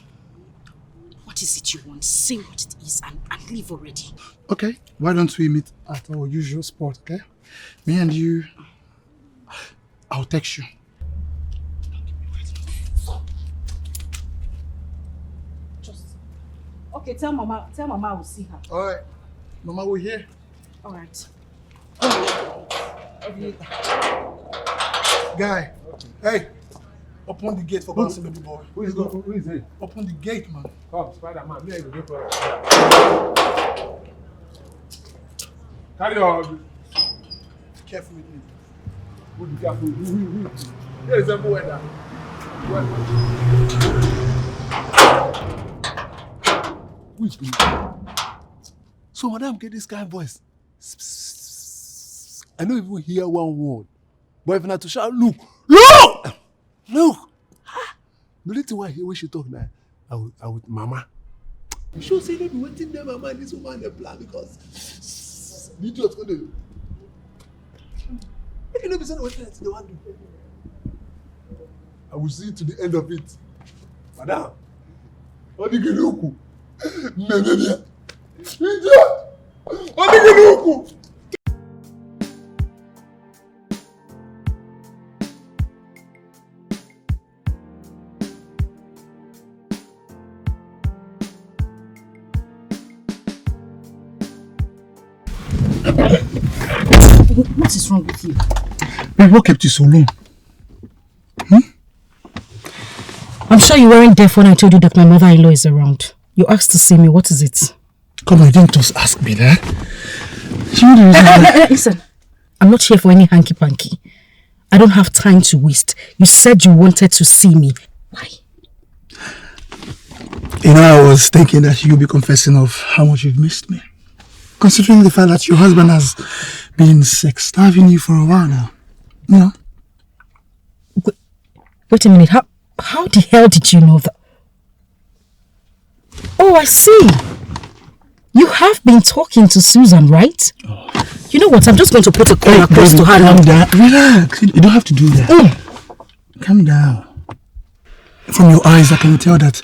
What is it you want? Say what it is and leave already. Okay. Why don't we meet at our usual spot, okay? Me and you... I'll text you. Okay, tell Mama I will see her. Alright. Mama, we're here. Alright. Guy, hey, open the gate for God's sake, baby boy. Who is he? Open the gate, man. Come, Spider-Man. Me, I go for it. Carry on. Careful with me. Who be careful? Who? Here is the weather. Which me? So, madam, get this kind of voice. I don't even hear one word. But if not to shout, look! Look! Look! The little while here when she talk now, I would mama. You sure say they be waiting there, mama, this woman the plan because the idiot's gonna do. If you know be saying what they want to do. I will see to the end of it. Madam, what do you do? Idiot! What do you do? What is wrong with you? Babe, what kept you so long? I'm sure you weren't deaf when I told you that my mother-in-law is around. You asked to see me. What is it? Come on, you didn't just ask me that. Listen, I'm not here for any hanky-panky. I don't have time to waste. You said you wanted to see me. Why? You know, I was thinking that you'll be confessing of how much you've missed me. Considering the fact that your husband has been sex-starving you for a while now. You know? Wait a minute. How the hell did you know that? Oh, I see. You have been talking to Susan, right? Oh. You know what? I'm just going to put a call across to her. Calm down. Relax. You don't have to do that. Calm down. From your eyes, I can tell that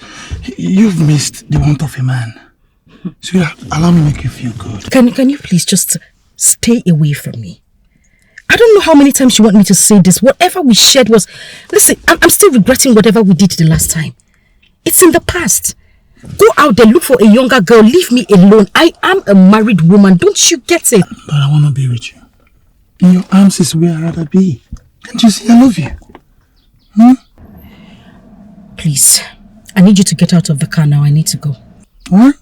you've missed the warmth of a man. So allow me to make you feel good. Can you please just stay away from me? I don't know how many times you want me to say this. Whatever we shared was... Listen, I'm still regretting whatever we did the last time. It's in the past. Go out there, look for a younger girl. Leave me alone. I am a married woman. Don't you get it? But I want to be with you. In your arms is where I'd rather be. Can't you see I love you? Please, I need you to get out of the car now. I need to go. What?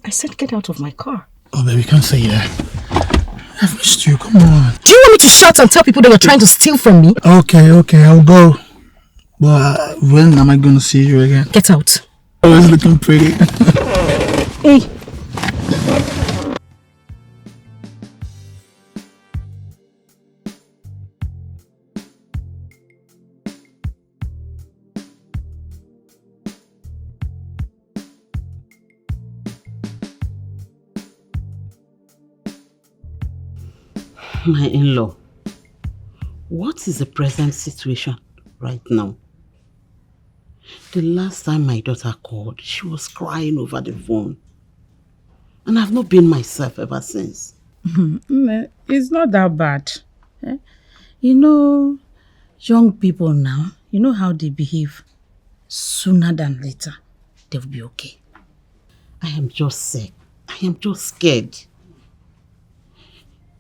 I said get out of my car. Oh, baby, can't say that. I've missed you. Come on. Do you want me to shout and tell people that you're trying to steal from me? Okay, I'll go. But when am I going to see you again? Get out. Always looking pretty. Hey. My in-law, what is the present situation right now? The last time my daughter called, she was crying over the phone. And I've not been myself ever since. It's not that bad. You know, young people now, you know how they behave. Sooner than later, they'll be okay. I am just sick. I am just scared.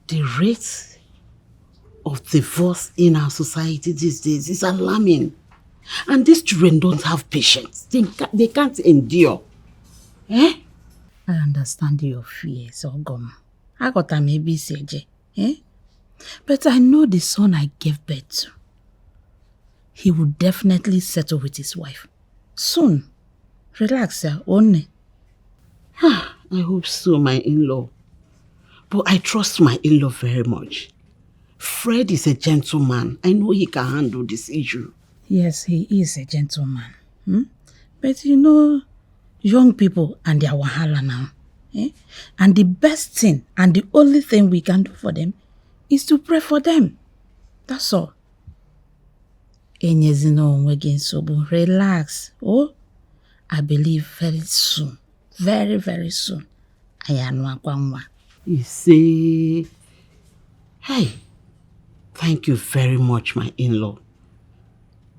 The rate of divorce in our society these days is alarming. And these children don't have patience. They can't endure. I understand your fears, Ogom. I got a maybe Seje. But I know the son I gave birth to. He will definitely settle with his wife. Soon. Relax, only. I hope so, my in-law. But I trust my in-law very much. Fred is a gentleman. I know he can handle this issue. Yes, he is a gentleman. But you know, young people and their wahala now. And the best thing and the only thing we can do for them is to pray for them. That's all. Relax. Oh, I believe very soon, very, very soon, I am. You say, hey, thank you very much, my in-law.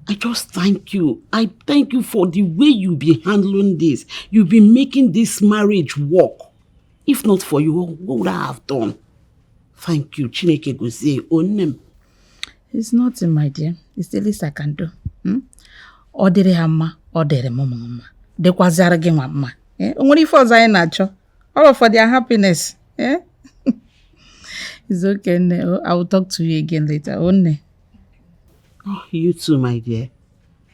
I just thank you. I thank you for the way you've been handling this. You've been making this marriage work. If not for you, what would I have done? Thank you. Chineke gozie onem. It's nothing, my dear. It's the least I can do. Odere hamma, odere mama. De kwazara ge mama. Only for Zainacho. All for their happiness. It's okay. I will talk to you again later. Only. Oh, you too, my dear.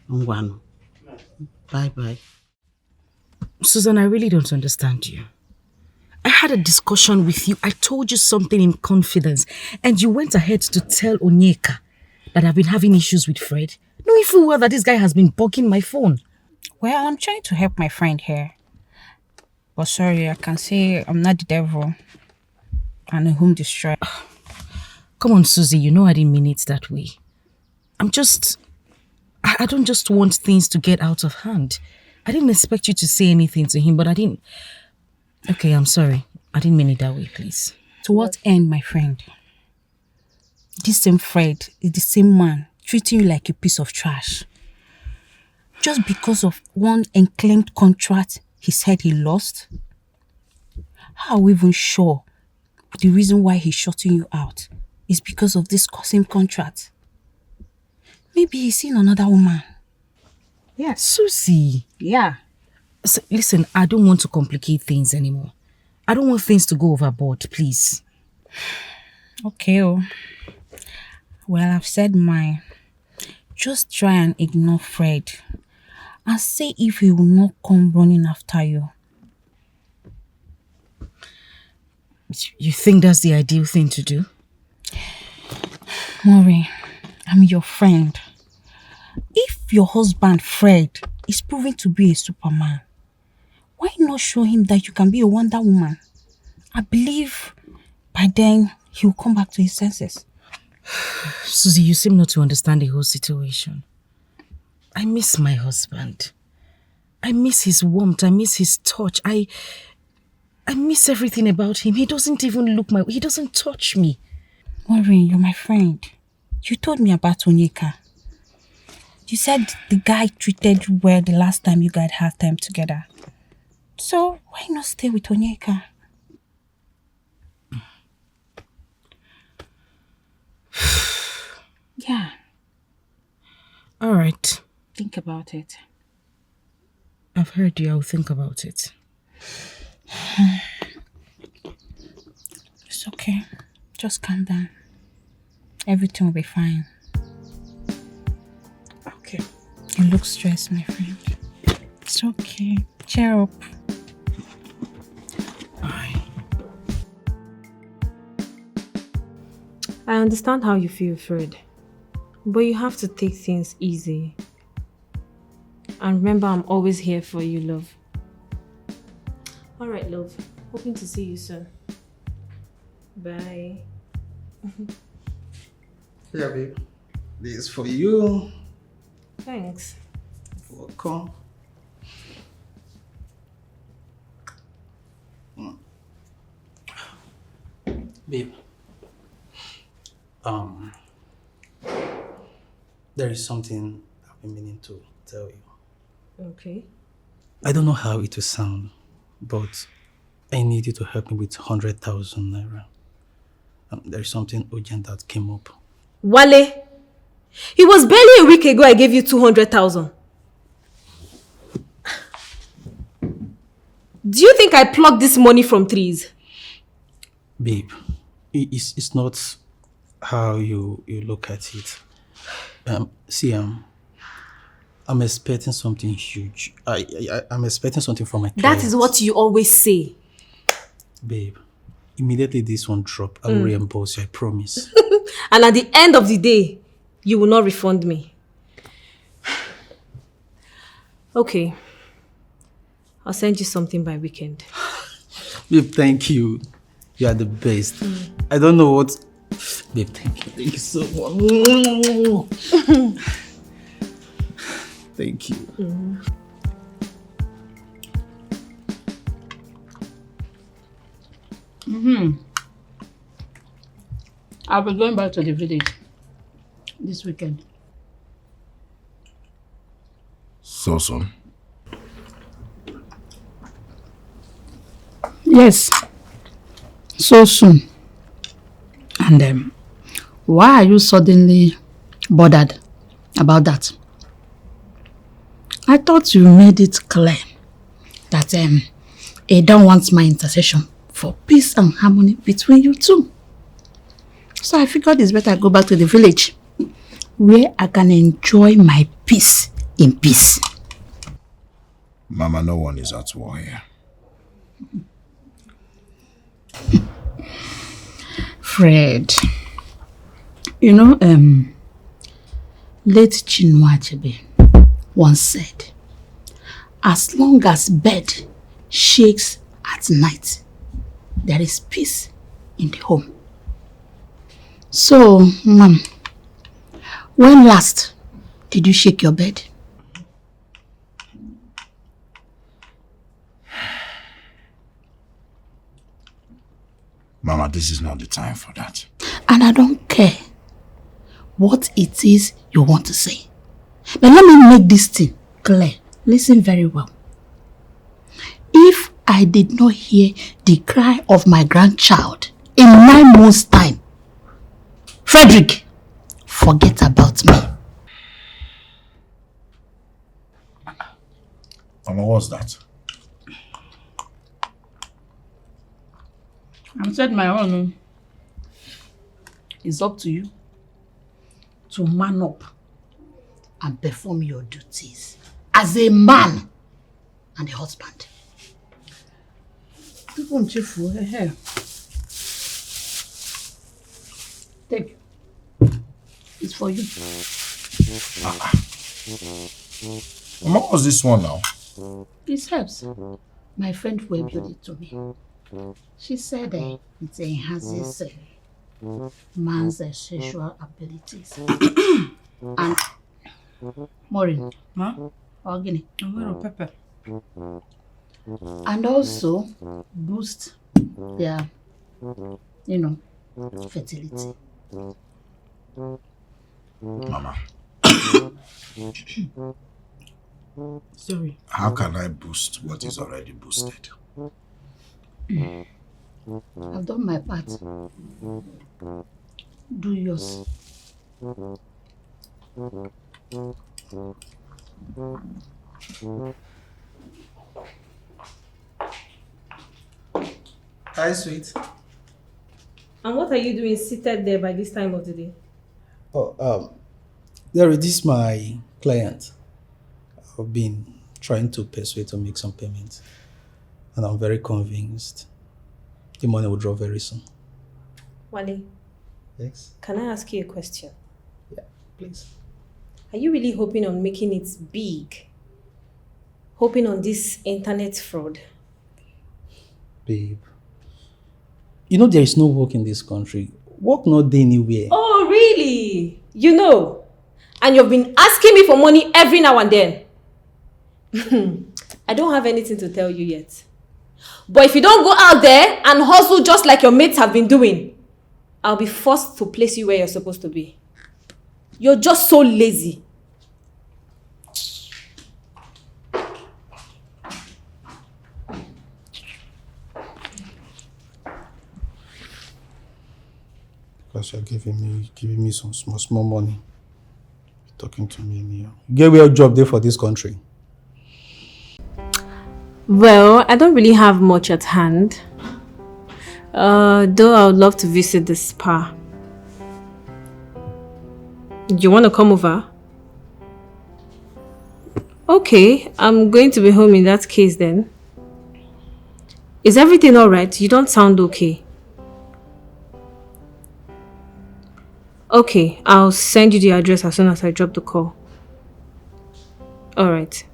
Bye bye. Susan, I really don't understand you. I had a discussion with you. I told you something in confidence, and you went ahead to tell Onyeka that I've been having issues with Fred, knowing full well that this guy has been bugging my phone. Well, I'm trying to help my friend here. But sorry, I can say I'm not the devil and a home destroyer. Come on, Susie, you know I didn't mean it that way. I don't just want things to get out of hand. I didn't expect you to say anything to him, but I didn't... Okay, I'm sorry. I didn't mean it that way, please. To what end, my friend? This same Fred is the same man treating you like a piece of trash. Just because of one unclaimed contract he said he lost? How are we even sure the reason why he's shutting you out is because of this same contract? Maybe he's seen another woman. Yeah, Susie. Yeah. So, listen, I don't want to complicate things anymore. I don't want things to go overboard, please. Okay. Well, I've said mine. Just try and ignore Fred and see if he will not come running after you. You think that's the ideal thing to do? Maureen, I'm your friend. If your husband, Fred, is proving to be a superman, why not show him that you can be a Wonder Woman? I believe by then he'll come back to his senses. Susie, you seem not to understand the whole situation. I miss my husband. I miss his warmth. I miss his touch. I miss everything about him. He doesn't even look he doesn't touch me. Maureen, you're my friend. You told me about Onyeka. You said the guy treated you well the last time you guys had time together. So, why not stay with Onyeka? Yeah. All right. Think about it. I've heard you. I'll think about it. It's okay. Just calm down. Everything will be fine. Okay. You look stressed, my friend. It's okay. Cheer up. I understand how you feel, Fred. But you have to take things easy. And remember, I'm always here for you, love. Alright, love. Hoping to see you soon. Bye. Yeah, babe. This is for you. Thanks. Welcome. Babe. There is something I've been meaning to tell you. Okay. I don't know how it will sound, but I need you to help me with 100,000 naira. There is something urgent that came up. Wale! It was barely a week ago I gave you 200,000. Do you think I plucked this money from trees? Babe, it's not how you look at it. See, I'm expecting something huge. I'm expecting something from my client. That is what you always say. Babe, immediately this one drop, I will reimburse you, I promise. And at the end of the day, you will not refund me. Okay. I'll send you something by weekend. Babe, thank you. You are the best. I don't know what... Babe, thank you. Thank you so much. Thank you. I'll be going back to the village this weekend. So soon? Yes, so soon. And why are you suddenly bothered about that? I thought you made it clear that Adam wants my intercession for peace and harmony between you two. So I figured it's better I go back to the village where I can enjoy my peace in peace. Mama, no one is at war here. Fred, you know, late Chinua Achebe once said, as long as bed shakes at night, there is peace in the home. So, Mom, when last did you shake your bed? Mama, this is not the time for that. And I don't care what it is you want to say. But let me make this thing clear. Listen very well. If I did not hear the cry of my grandchild in 9 months' time, Frederick, forget about me. Mama, what's that? I said my own. It's up to you to man up and perform your duties as a man and a husband. Take. It's for you. Mama, what's this one now? It helps. My friend will build it to me. She said it enhances man's sexual abilities. And Maureen. Huh? Organic. I'm going to pepper. And also boost their, fertility. Mama. Sorry. How can I boost what is already boosted? I've done my part. Do yours. Hi, sweet. And what are you doing seated there by this time of the day? Oh, Derry, this is my client. I've been trying to persuade to make some payments, and I'm very convinced the money will drop very soon. Wale, Yes? can I ask you a question? Yeah, please. Are you really hoping on making it big? Hoping on this internet fraud? Babe, you know there is no work in this country. Work not there anywhere. Oh, really? You know? And you've been asking me for money every now and then. I don't have anything to tell you yet. But if you don't go out there and hustle just like your mates have been doing, I'll be forced to place you where you're supposed to be. You're just so lazy. Because you're giving me some small money. You're talking to me anyhow. Get where job there for this country. Well, I don't really have much at hand. Though I would love to visit the spa. Do you want to come over? Okay, I'm going to be home in that case then. Is everything alright? You don't sound okay. Okay, I'll send you the address as soon as I drop the call. Alright.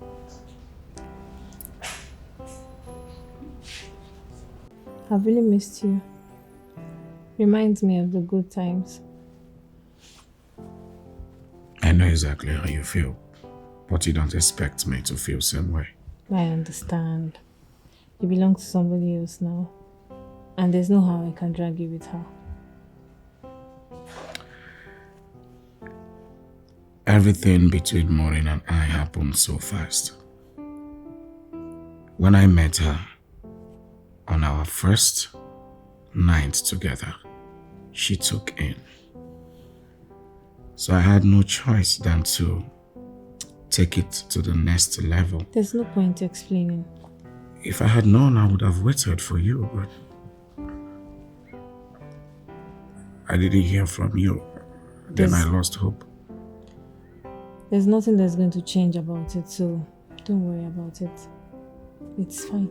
I've really missed you. Reminds me of the good times. I know exactly how you feel, but you don't expect me to feel the same way. I understand. You belong to somebody else now. And there's no how I can drag you with her. Everything between Maureen and I happened so fast. When I met her on our first night together, she took in. So I had no choice than to take it to the next level. There's no point explaining. If I had known, I would have waited for you, but I didn't hear from you. Then I lost hope. There's nothing that's going to change about it, so don't worry about it. It's fine.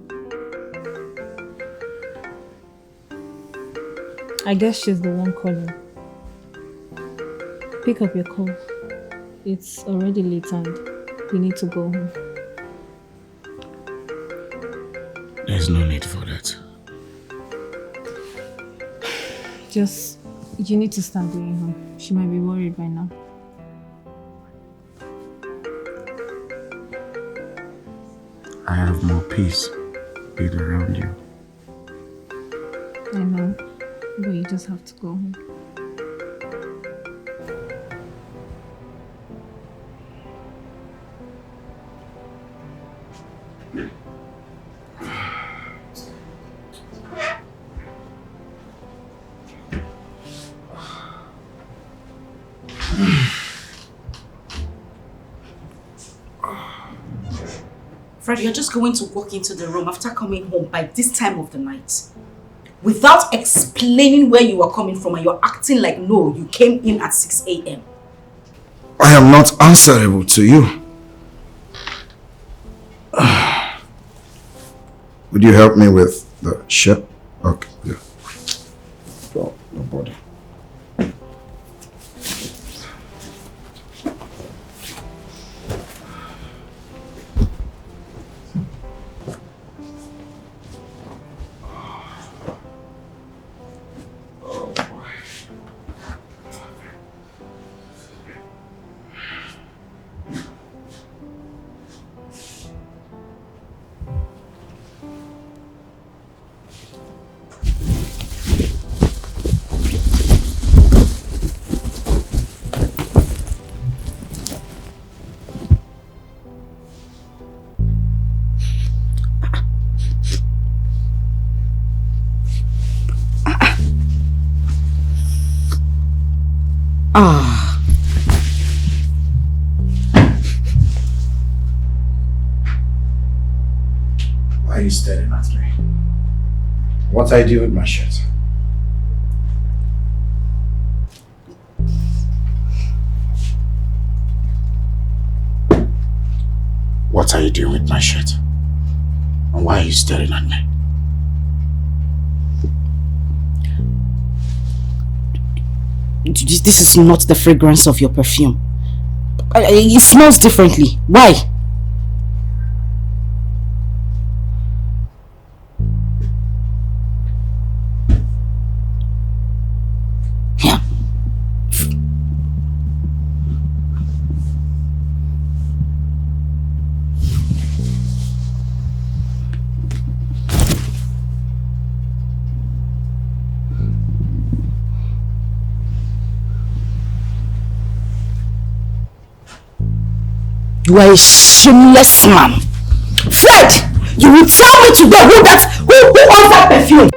I guess she's the one calling. Pick up your call. It's already late and we need to go home. There's no need for that. You need to start going home. She might be worried by now. I have more peace being around you. I know, but you just have to go home. Fred, you're just going to walk into the room after coming home by this time of the night without explaining where you were coming from, and you're acting like no, you came in at 6 a.m. I am not answerable to you. Would you help me with the shirt? Okay, yeah. Oh, no body. Ah. Why are you staring at me? What I do with my shirt? What are you doing with my shirt? And why are you staring at me? This is not the fragrance of your perfume. It smells differently. Why? Yeah. You are a shameless man. Fred! You will tell me today who owns that perfume?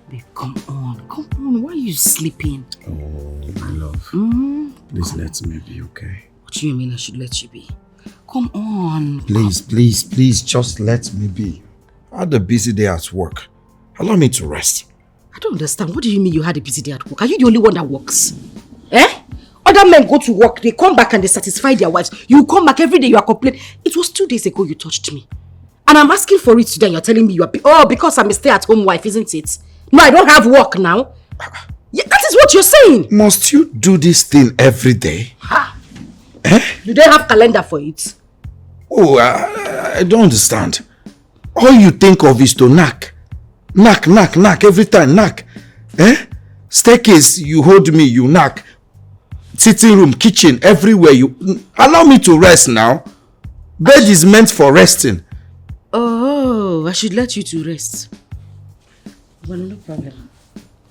Babe, come on. Why are you sleeping? Oh, my love. Please let me be, okay? What do you mean I should let you be? Come on. Please, just let me be. I had a busy day at work. Allow me to rest. I don't understand. What do you mean you had a busy day at work? Are you the only one that works? Eh? Other men go to work, they come back and they satisfy their wives. You come back every day, you are complaining. It was 2 days ago you touched me. And I'm asking for it today and you're telling me you are... because I'm a stay-at-home wife, isn't it? No, I don't have work now. Yeah, that is what you're saying. Must you do this thing every day? Ha! Eh? You don't have calendar for it. Oh, I don't understand. All you think of is to knock. Knock, every time, knock. Eh? Staircase, you hold me, you knock. Sitting room, kitchen, everywhere, you... Allow me to rest now. Bed is meant for resting. Oh, I should let you to rest. Well, no problem.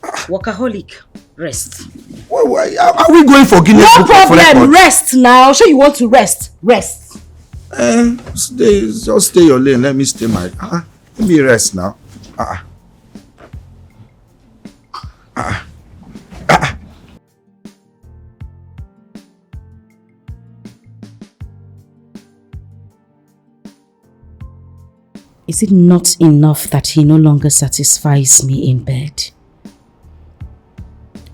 Workaholic, rest. Why, are we going for Guinness Book of Records? No problem, rest now. Sure you want to rest? Rest. Just stay your lane. Let me stay my... let me rest now. Is it not enough that he no longer satisfies me in bed?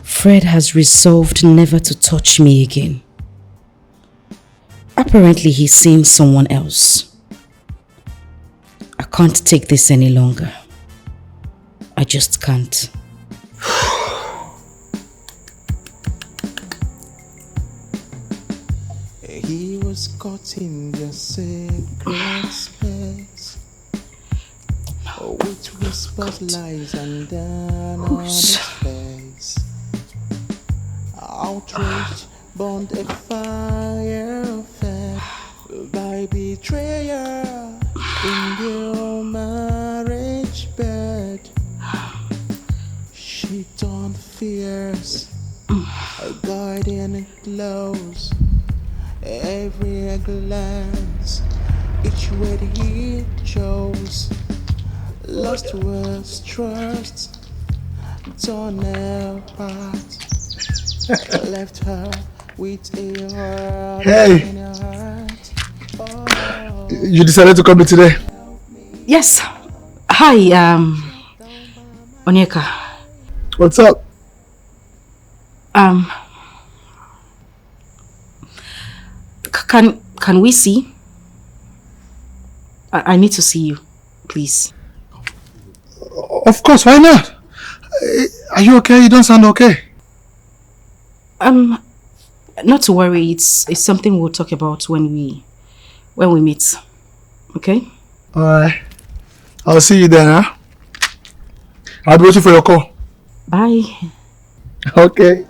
Fred has resolved never to touch me again. Apparently he's seeing someone else. I can't take this any longer. I just can't. He was caught in the sacred space, with whispers, lies, and then on his face. Outrage burned a fire fed by betrayal in your marriage bed. She turned fierce, a guardian glows. Every glance, each word he chose. Lost was trust, torn apart. Left her with a heart in her heart. Oh. You decided to come in today? Yes. Hi, Onyeka. What's up? Can we see? I need to see you, please. Of course, why not? Are you okay? You don't sound okay. Not to worry. It's something we'll talk about when we meet. Okay? Alright. I'll see you then, huh? I'll be waiting for your call. Bye. Who Okay.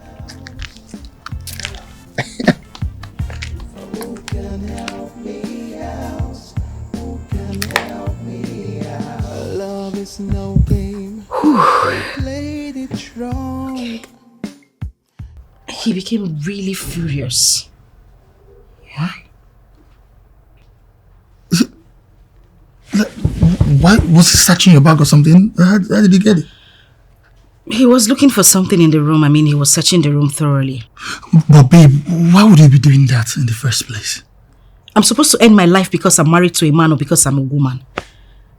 can help me out? Who can help me out? Love is no game. Played it wrong. He became really furious. What? Why was he searching your bag or something? How did he get it? He was looking for something in the room. I mean, he was searching the room thoroughly. But babe, why would he be doing that in the first place? I'm supposed to end my life because I'm married to a man or because I'm a woman.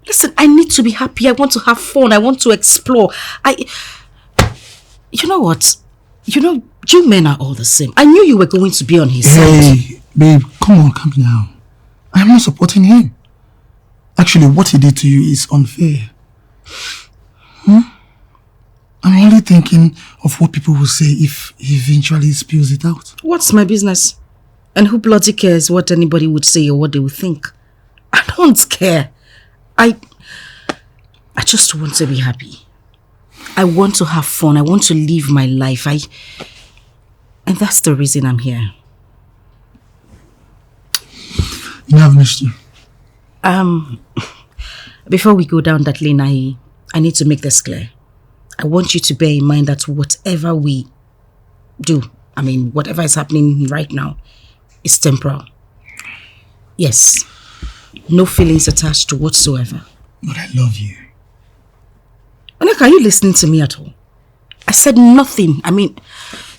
Listen, I need to be happy. I want to have fun. I want to explore. You know what? You men are all the same. I knew you were going to be on his side. Hey, babe, come on, calm down. I am not supporting him. Actually, what he did to you is unfair. I'm only thinking of what people will say if he eventually spills it out. What's my business? And who bloody cares what anybody would say or what they would think? I don't care. I just want to be happy. I want to have fun. I want to live my life. And that's the reason I'm here. You know, I've missed you. Before we go down that lane, I need to make this clear. I want you to bear in mind that whatever we do, I mean, whatever is happening right now, is temporal. Yes. No feelings attached to whatsoever. But I love you. Onek, are you listening to me at all? I said nothing. I mean,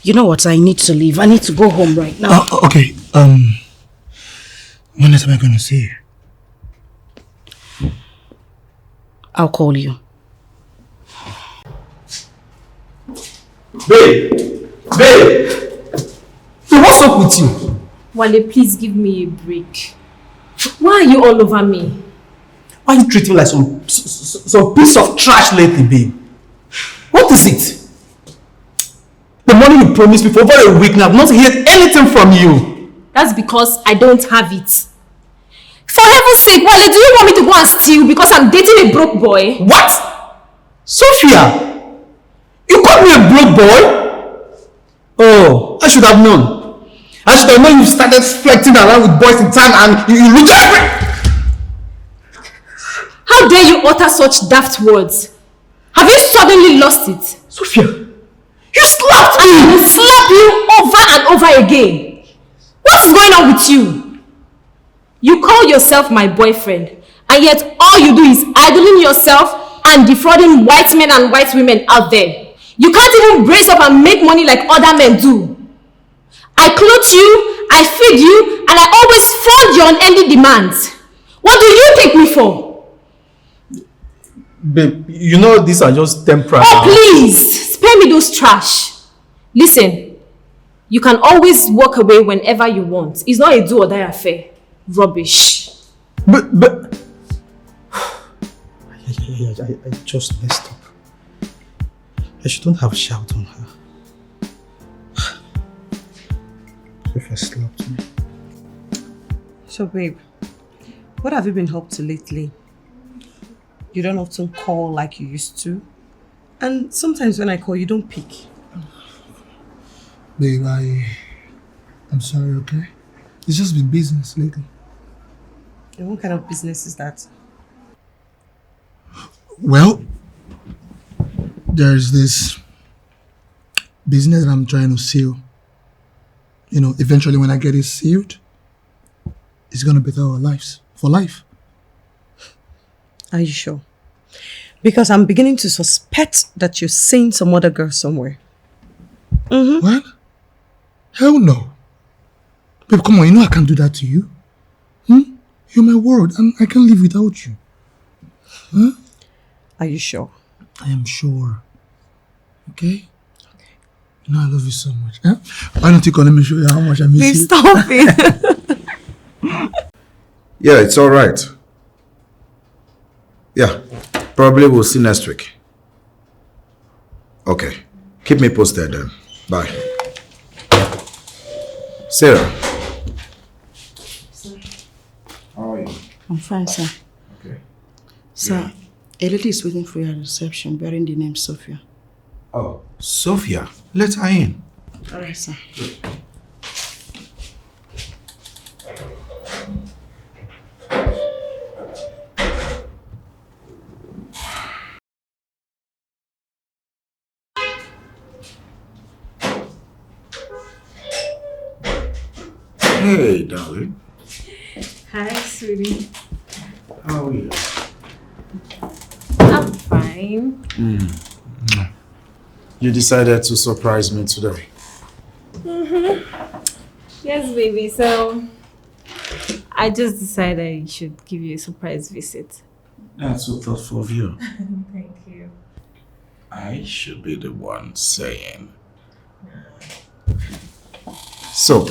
you know what? I need to leave. I need to go home right now. Okay. When am I going to see you? I'll call you. Babe! So what's up with you? Wale, please give me a break. Why are you all over me? Why are you treating me like some piece of trash lately, babe? What is it? The money you promised me for over a week now, I've not heard anything from you. That's because I don't have it. For heaven's sake, Wale, do you want me to go and steal because I'm dating a broke boy? What? Sophia! You called me a broke boy? Oh, I should have known. I should have known you started flirting around with boys in town and you look every... How dare you utter such daft words? Have you suddenly lost it? Sophia, you slapped me! I will slap you over and over again. What is going on with you? You call yourself my boyfriend, and yet all you do is idling yourself and defrauding white men and white women out there. You can't even brace up and make money like other men do. I clothe you, I feed you, and I always fund your unending demands. What do you take me for? Babe, you know these are just temporary. Oh, please! Spare me those trash. Listen, you can always walk away whenever you want. It's not a do or die affair. Rubbish. But... I just messed up. I shouldn't have shouted on her. Sophia slapped me. So babe, what have you been up to lately? You don't often call like you used to. And sometimes when I call, you don't pick. Babe, I'm sorry, okay? It's just been business lately. And what kind of business is that? Well, there's this business that I'm trying to seal. You know, eventually when I get it sealed, it's gonna better our lives, for life. Are you sure? Because I'm beginning to suspect that you're seeing some other girl somewhere. What? Hell no. Babe, come on, you know I can't do that to you. You're my world, and I can't live without you. Huh? Are you sure? I am sure. Okay? You know I love you so much. Huh? Why don't you come let me show you how much I miss Please you? stop it. Yeah, it's all right. Yeah, probably we'll see next week. Okay, keep me posted then. Bye. Sarah. How are you? I'm fine, sir. Okay. Sir, a lady is waiting for you at the reception bearing the name Sophia. Oh, Sophia. Let her in. All right, sir. Hey, darling. Hi, sweetie. How are you? fine. You decided to surprise me today. Yes, baby. So I just decided I should give you a surprise visit. That's so thoughtful of you. Thank you. I should be the one saying. So,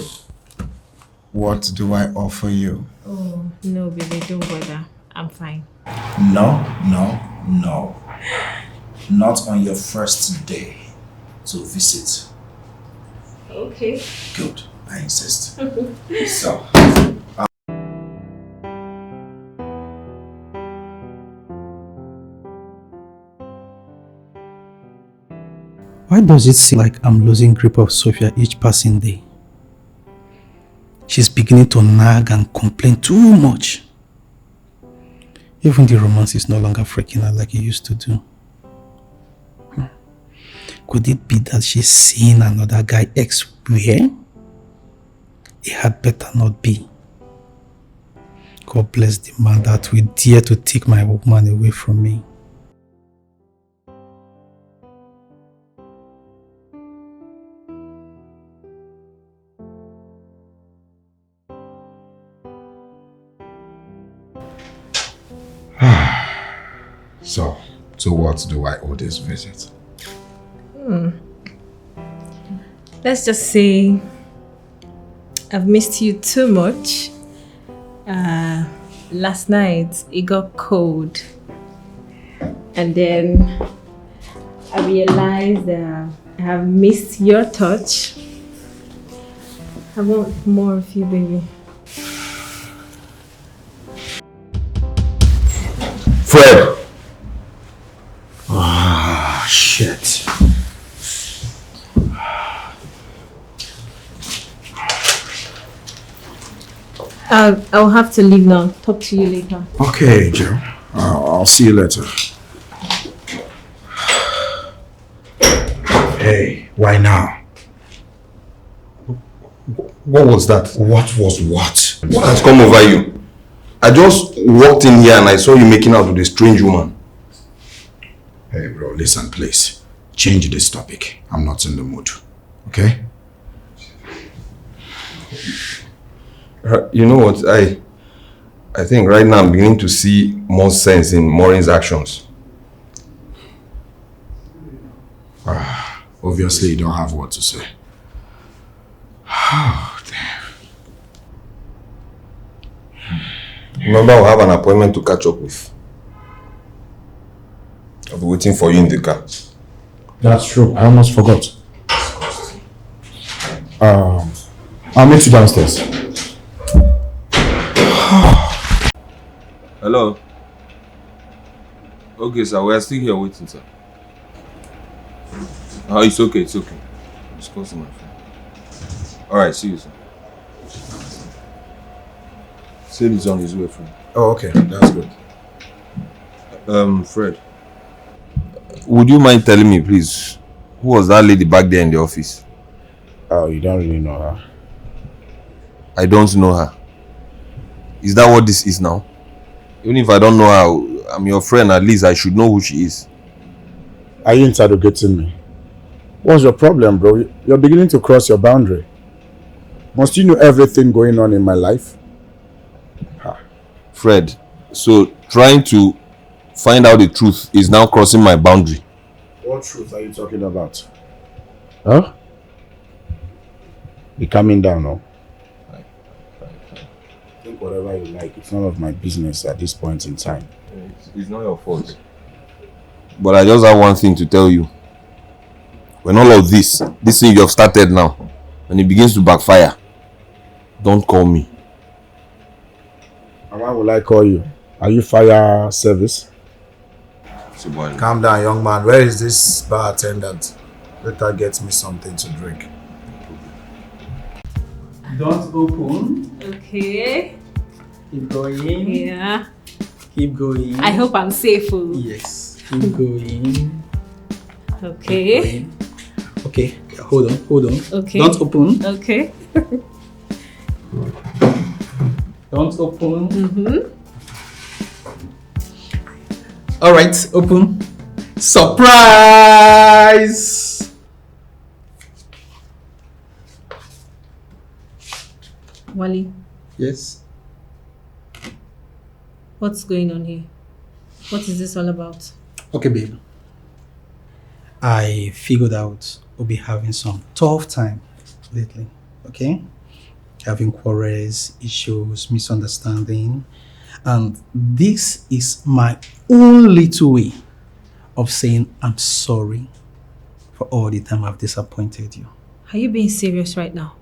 what do I offer you? Oh, no, baby, don't bother. I'm fine. No. Not on your first day to visit. Okay. Good, I insist. So, Why does it seem like I'm losing grip of Sophia each passing day? She's beginning to nag and complain too much. Even the romance is no longer freaking out like it used to do. Could it be that she's seeing another guy elsewhere? It had better not be. God bless the man that will dare to take my woman away from me. So what do I owe this visit? Let's just say I've missed you too much. Last night it got cold, and then I realized that I have missed your touch. I want more of you, baby. Fred! Shit. I'll have to leave now. Talk to you later. Okay, Joe. I'll see you later. Hey, why now? What was that? What was what? What has come over you? I just walked in here and I saw you making out with a strange woman. Hey bro, listen please. Change this topic. I'm not in the mood. Okay? You know what? I think right now I'm beginning to see more sense in Maureen's actions. Obviously you don't have what to say. Oh, damn. Remember, I'll have an appointment to catch up with. I'll be waiting for you in the car. That's true. I almost forgot. I'll meet you downstairs. Hello? Okay, sir. We are still here waiting, sir. Oh, it's okay. It's okay. I'm discussing my friend. Alright, see you, sir. Said he's on his way, friend. Oh, okay. That's good. Fred. Would you mind telling me, please, who was that lady back there in the office? Oh, you don't really know her? I don't know her. Is that what this is now? Even if I don't know her, I'm your friend, at least I should know who she is. Are you interrogating me? What's your problem, bro? You're beginning to cross your boundary. Must you know everything going on in my life? Fred, so trying to find out the truth is now crossing my boundary. What truth are you talking about? Huh? Be calming down, no? Think whatever you like. It's none of my business at this point in time. It's not your fault. But I just have one thing to tell you. When all of this thing you have started now, when it begins to backfire, don't call me. And why will I call you? Are you fire service? Calm down, young man. Where is this bar attendant? Let her get me something to drink. Don't open. Okay. Keep going. Yeah. Keep going. I hope I'm safe. Yes. Keep going. Okay. Keep going. Okay. Hold on. Okay. Don't open. Okay. Don't open. Mm-hmm. All right. Open. Surprise! Wally, Yes. what's going on here? What is this all about? Okay, babe. I figured out we'll be having some tough time lately, okay? Having quarrels, issues, misunderstanding. And this is my own little way of saying I'm sorry for all the time I've disappointed you. Are you being serious right now?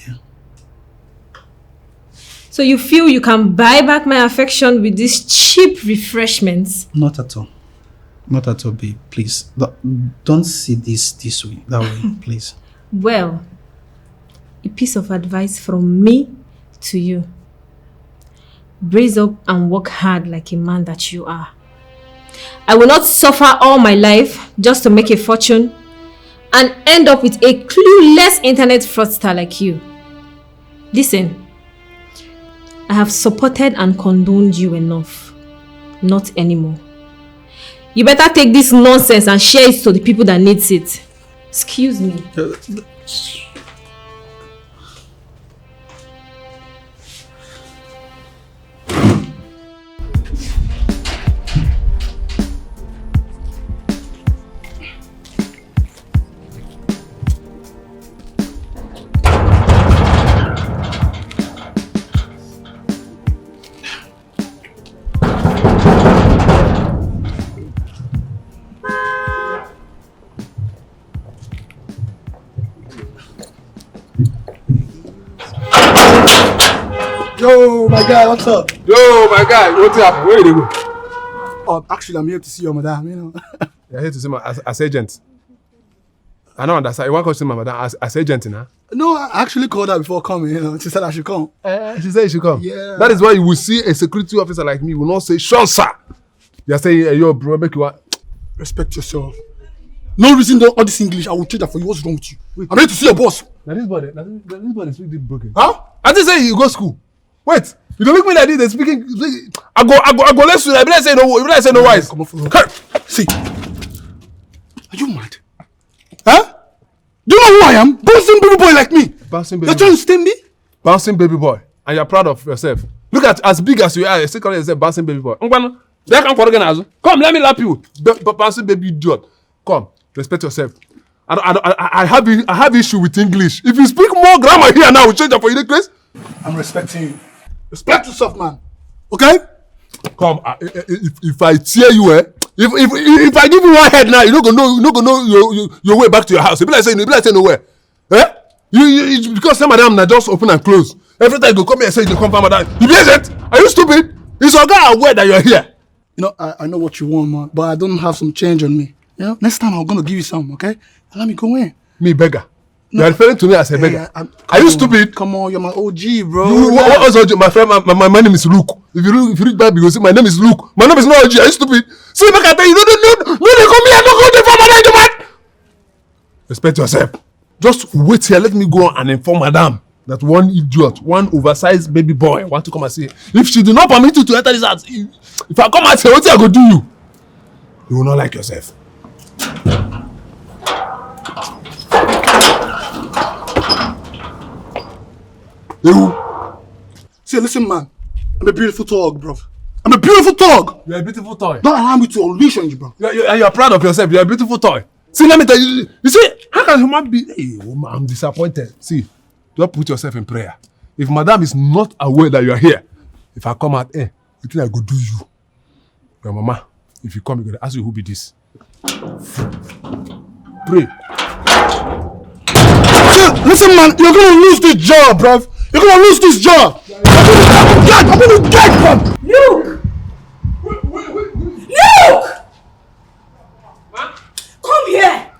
Yeah. So you feel you can buy back my affection with these cheap refreshments? Not at all. Not at all, babe. Please. Don't see this way. That way, please. Well, a piece of advice from me to you. Brace up and work hard like a man that you are. I will not suffer all my life just to make a fortune and end up with a clueless internet fraudster like you. Listen, I have supported and condoned you enough. Not anymore. You better take this nonsense and share it to the people that needs it. Excuse me. Yo, my guy, what's up? Yo, my guy, what's happening? Where did you go? Oh, actually, I'm here to see your madam, you know. You're here to see my as agent. I don't understand. You want to see my madam as agent, huh? No, I actually called her before coming, you know. She said I should come. She said you should come. Yeah. That is why you will see a security officer like me will not say, "Sure, sir." You're saying, "Yo, bro, make you want." Respect yourself. No reason all this English. I will change that for you. What's wrong with you? Wait. I'm here to see your boss. Now this body speak deep broken. Huh? I just say you go school. Wait, you don't make me like this. They speaking. I go. Let's do that. If I say no, wise. Come on, see. Are you mad? Huh? Do you know who I am? Bouncing baby boy like me. Bouncing baby. You're trying to stain me? Bouncing baby boy, and you're proud of yourself. Look at as big as you are. You still call yourself bouncing baby boy. Come, let me lap you. Bouncing baby idiot. Come, respect yourself. I have issue with English. If you speak more grammar here now, we'll change that for you, Chris. I'm respecting you. Respect yourself, man. Okay? Come, if I tear you, if I give you one head now, you don't go know your way back to your house. You be like saying nowhere. You because some of them are just open and close. Every time you go come here and say you come from madam. You be agent? Are you stupid? Is your guy aware that you're here? You know, I know what you want, man, but I don't have some change on me. You know, next time I'm gonna give you some, okay? And let me go in. Me beggar. No. You're referring to me as a beggar. Are you stupid? Come on, you're my OG, bro. What's OG? My friend, my name is Luke. If you read back, you will see my name is Luke. My name is not OG. Are you stupid? See, make I tell you, no, they come here, don't go there for madam, man. Respect yourself. Just wait here. Let me go and inform madam that one idiot, one oversized baby boy want to come and see. If she do not permit you to enter this house, if I come out here, what I go do you? You will not like yourself. You. See, listen, man. I'm a beautiful dog, bro. I'm a beautiful dog. You're a beautiful toy. Don't allow me to unleash on you, bro. You're proud of yourself. You're a beautiful toy. See, let me tell you. You see, how can a human be? Hey, woman, I'm disappointed. See, don't put yourself in prayer. If madam is not aware that you are here, if I come out, you think I go do you? Your mama, if you come, you're gonna ask you who be this. Pray. Listen, man, you're gonna lose this job, bro. You're gonna lose this job. I'm gonna get, bro. Luke! Luke! Come here!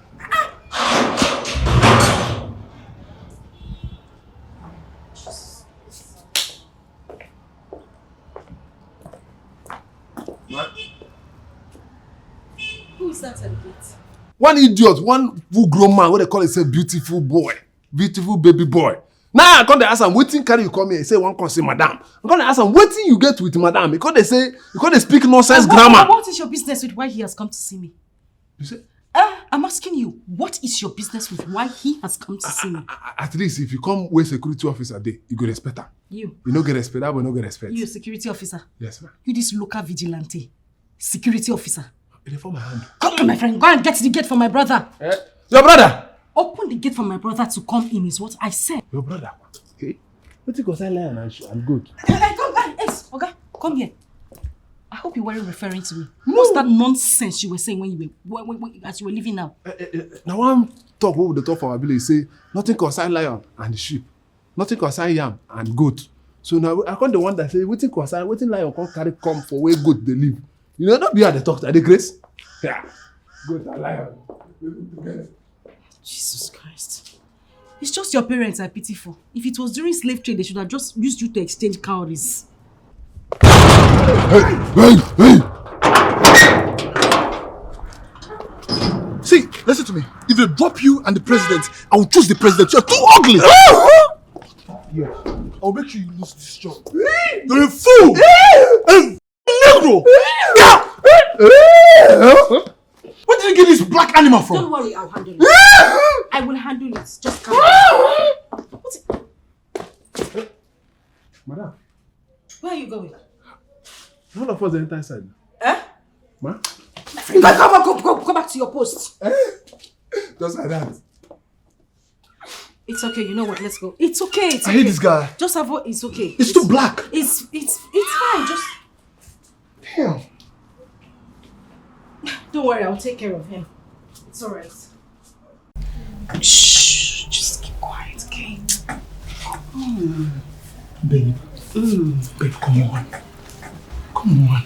Who is that at the gate? One idiot, one full-grown man, what they call it, say beautiful boy, beautiful baby boy. Now I come to ask him, waiting carry you come here, say one come see madam. I'm gonna ask him, waiting you get with madam, because they say, because they speak nonsense grammar. What is your business with why he has come to see me? You say? I'm asking you, what is your business with why he has come to see me? At least if you come with security officer there, you go respect her. You no get respect, that will not get respect. You a security officer? Yes, ma'am. You this local vigilante. Security officer. It for my hand. Come on, my friend. Go and get the gate for my brother. Your brother? Open the gate for my brother to come in is what I said. Your brother? Okay. What you cause I lion and good? Okay, come here. I hope you weren't referring to me. What's that nonsense you were saying when you were as you were leaving now? Now one talk over the top of our village say nothing concern lion and the sheep, nothing concern yam and goat. So now I come the one that say waiting lion come for where goat they live. You know not be at the talk, are they grace? Yeah, goat and lion. Jesus Christ. It's just your parents I pity for. If it was during slave trade, they should have just used you to exchange cowries. Hey! See, listen to me. If they drop you and the president, I will choose the president. You're too ugly! Yeah. I'll make sure you lose this job. You're a fool! A negro! Where did you get this black animal from? Don't worry, I'll handle it. I will handle it. Just come on. Madam. Where are you going? None of us enter inside. Ma? Go back to your post. Just like that. It's okay, you know what? Let's go. It's okay. It's I okay. hate this guy. Just have what? It's okay. It's too black. It's fine. Just Damn. don't worry. I'll take care of him. It's alright. Shh. Just keep quiet, okay? Babe. Babe, come on. Come on.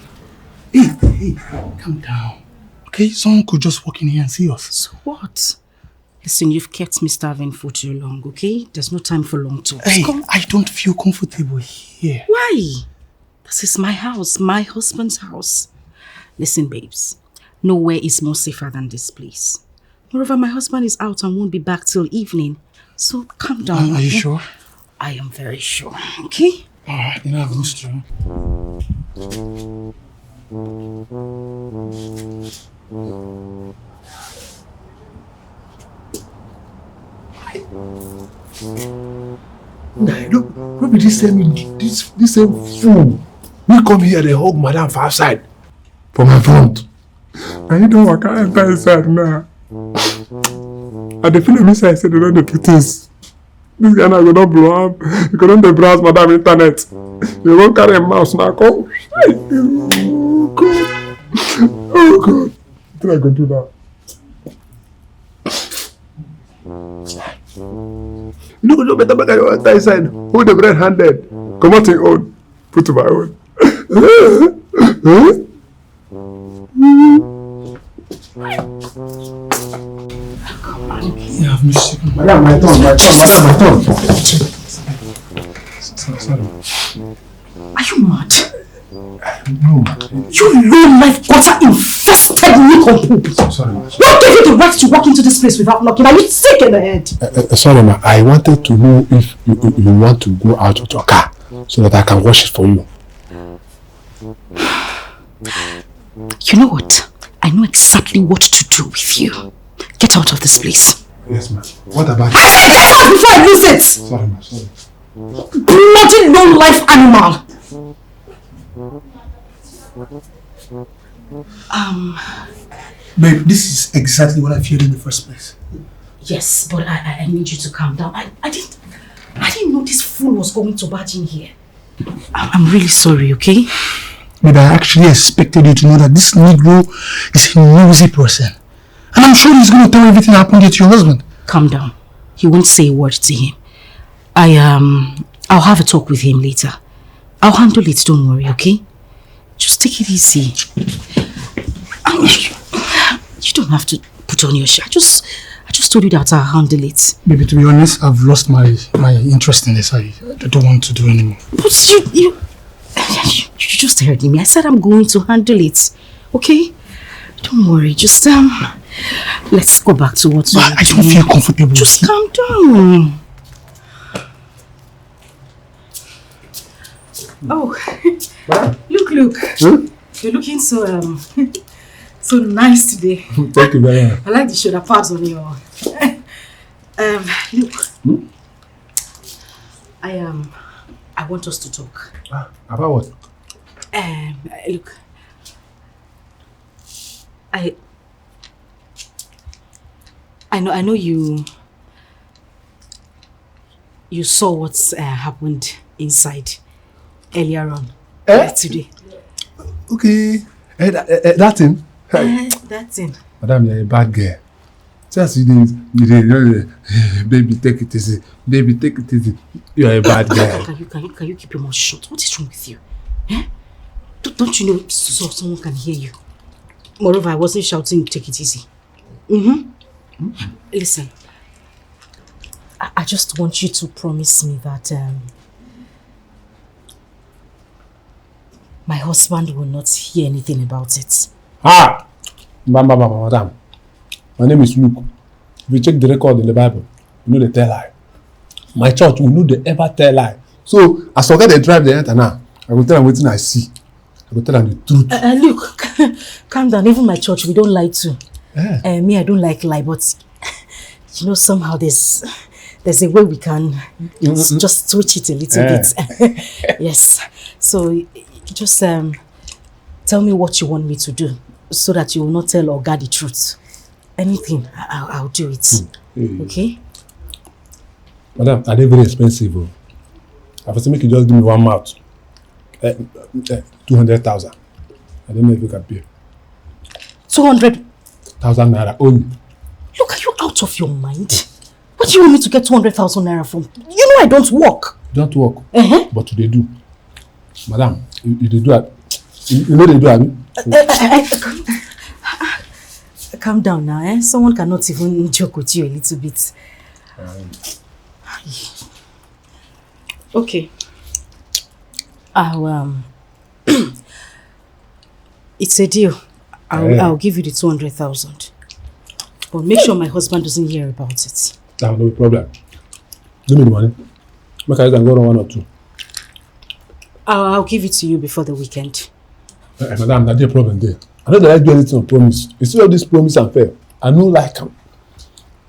Hey, calm down. Okay, someone could just walk in here and see us. So what? Listen, you've kept me starving for too long, okay? There's no time for long talks. Hey, I don't feel comfortable here. Why? This is my house, my husband's house. Listen, babes, nowhere is more safer than this place. Moreover, my husband is out and won't be back till evening. So calm down. Are you sure? I am very sure, okay? Alright, you know I've missed you. Look, this same fool. We come here, they hug madam for outside. For my front. And you know I can't enter inside now. And the film inside said they don't do things. This guy now go don't blow up. You go don't browse madam internet. You won't carry a mouse now. Come. Oh God. Oh God. What did I go do now? You know, no better back at your other side. Hold the bread handed. Come out your own. Put to my own. Yeah, I've missed you. Madam, my turn. Sorry. Are you mad? No. You low-life gutter-infested nincompoop! Sorry. What gave you the right to walk into this place without knocking? Are you sick in the head? Sorry, ma. I wanted to know if you want to go out with your car so that I can wash it for you. You know what? I know exactly what to do with you. Get out of this place. Yes, ma'am. What about I said get out before I lose it! Sorry, ma'am. Sorry. Bloody low-life animal! Babe, this is exactly what I feared in the first place. Yes, but I need you to calm down. I didn't know this fool was going to barge in here. I'm really sorry, okay? But I actually expected you to know that this Negro is a nosy person. And I'm sure he's going to tell everything that happened here to your husband. Calm down. He won't say a word to him. I'll have a talk with him later. I'll handle it, don't worry, okay? Just take it easy. You don't have to put on your shirt. I just told you that I'll handle it. Baby, to be honest, I've lost my interest in this. I don't want to do anymore. But you just heard me. I said I'm going to handle it. Okay? Don't worry. Just let's go back to what we're doing. I don't feel comfortable. Just calm down. Oh, look. Huh? You're looking so so nice today. Thank you very much. I like the shoulder pads on your... look. I want us to talk. About what? Look. I know you saw what's happened inside earlier on today. Okay. That thing? That thing. Madam, you're a bad girl. Just you baby, take it easy. Baby, take it easy. You're a bad girl. Can you keep your mouth shut? What is wrong with you? Eh? Don't you know so someone can hear you? Moreover, I wasn't shouting, take it easy. Listen, I just want you to promise me that my husband will not hear anything about it. Madam. My name is Luke. If you check the record in the Bible, you know they tell lie. My church, we know they ever tell lie. So, as long as they drive the enter now, I will tell them what I see. I will tell them the truth. Look, calm down. Even my church, we don't lie too. Me, I don't like lie, but you know, somehow there's a way we can just switch it a little bit. Yes. So, just tell me what you want me to do so that you will not tell Oga the truth. Anything, I'll do it. Okay? Madam, are they very expensive? I was make you just give me one mouth. 200,000. I don't know if you can pay. 200,000 naira only. Look, are you out of your mind? What do you want me to get 200,000 naira from? You know I don't work. Don't work. But they do. Madam, you do that. You know they do, I calm down now, eh? Someone cannot even joke with you a little bit. Okay. It's a deal. I'll give you the 200,000. But make sure my husband doesn't hear about it. No problem. Give me the money. Make I can go on 1 or 2. I'll give it to you before the weekend. Madam, that's the problem there. I don't like doing anything on promise. You see all this promise and fail. I don't like them.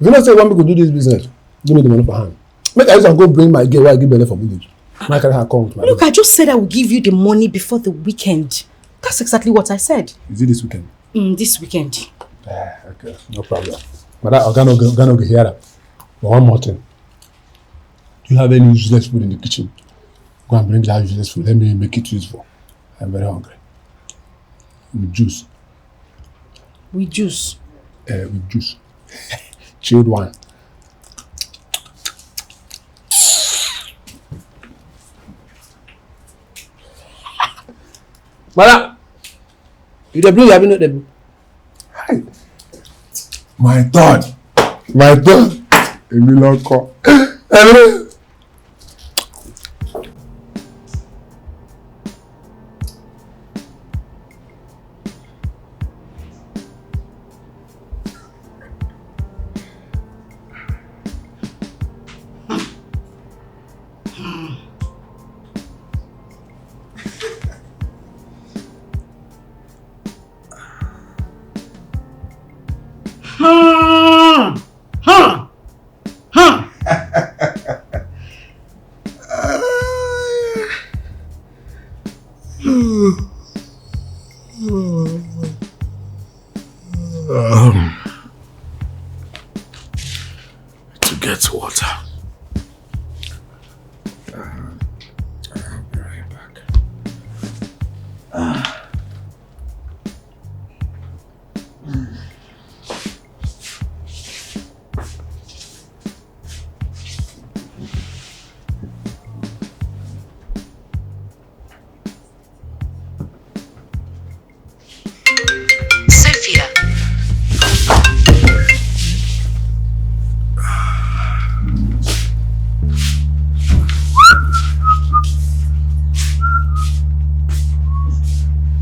If you don't say one people do this business, give me the money for hand. Make I go bring my girl while I give belly for village. Look, I just said I will give you the money before the weekend. That's exactly what I said. Is it this weekend? This weekend. Okay, no problem. But I'm gonna go here. But one more thing. Do you have any useless food in the kitchen? Go and bring that useless food. Let me make it useful. I'm very hungry. With juice. With juice? With juice. Chilled wine. Madam, you the blue, have you not the blue? Hi. My thought. Emiloko. Hello. To get water. I'll be right back. Sophia.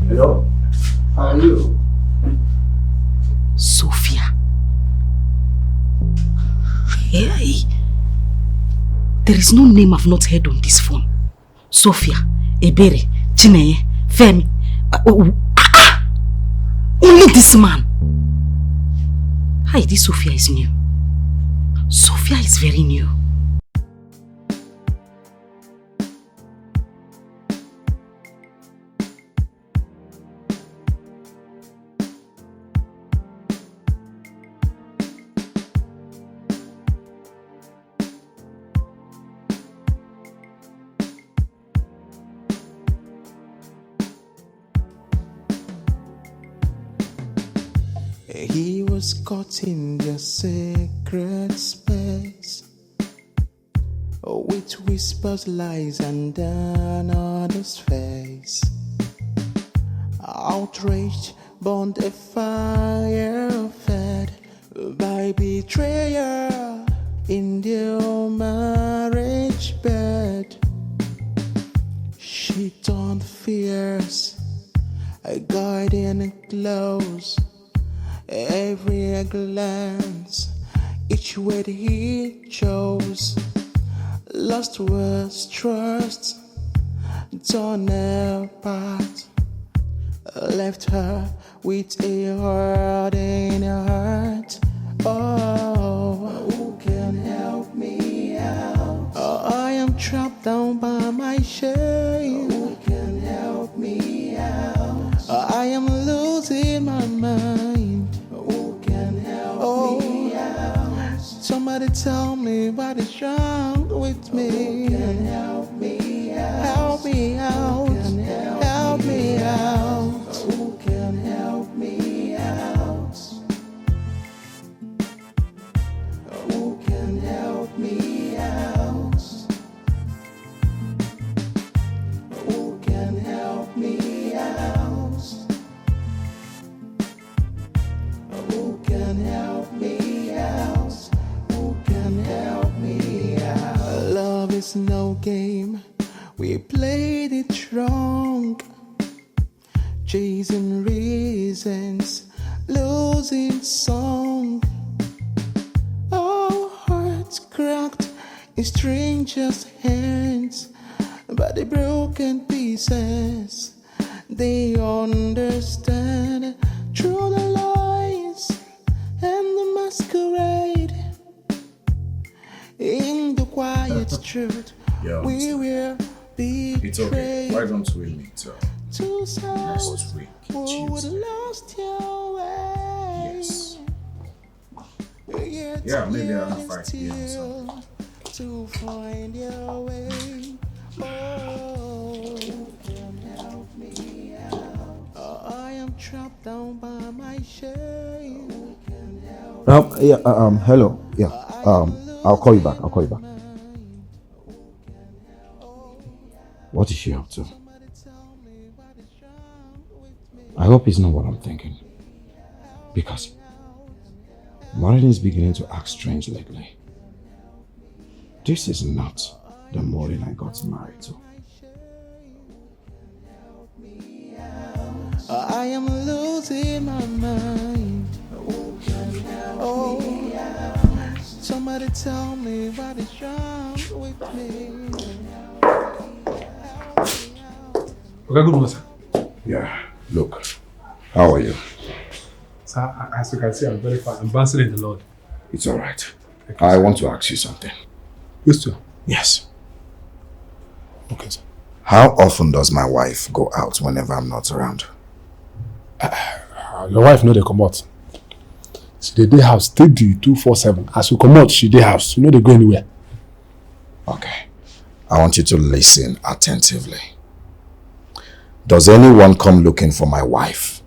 Hello? How are you? Sophia. Hey. There is no name I've not heard on this phone. Sophia, Ebere, Chineye, Femi. Only this man. Hi, this Sophia is new. Sophia is very new. He was caught in their sacred space, with whispers, lies, and another's face. Outraged, burned a fire fed by betrayal in their marriage bed. She turned fierce, guiding close. Every glance, each word he chose, lost was trust, torn apart, left her with a heart in her heart. Oh, who can help me out? Oh, I am trapped down by my shame. Who can help me out? Oh, I am losing my mind. Somebody tell me what is wrong with me. Who can help me out? Help me out. Help me out. Who can help me out? Who can help me out? Who can help me out? Who can help me out? Help me out. Love is no game. We played it wrong. Chasing reasons, losing song. Our hearts cracked in strangers' hands, but the broken pieces they understand through the lies and the masquerade. In the quiet truth, we will be It's okay. Why don't we meet next week, Tuesday? Yes. Yeah, maybe around 5 p.m. something. To find your way. Oh, can help me out. Oh, I am trapped down by my shame. Hello. Yeah. I'll call you back. What is she up to? I hope it's not what I'm thinking. Because Maureen is beginning to act strange lately. This is not the Maureen I got married to. I am losing my mind. Oh, somebody tell me what is wrong with me. Okay, good morning, sir. Yeah, look. How are you? Sir, as you can see, I'm very fine. I'm basking in the Lord. It's all right. I want to ask you something. Yes, sir. Yes. Okay, sir. How often does my wife go out whenever I'm not around? Your wife know they come out. She dey house, take the 247. As you come out, she dey house. You know they go anywhere. Okay. I want you to listen attentively. Does anyone come looking for my wife,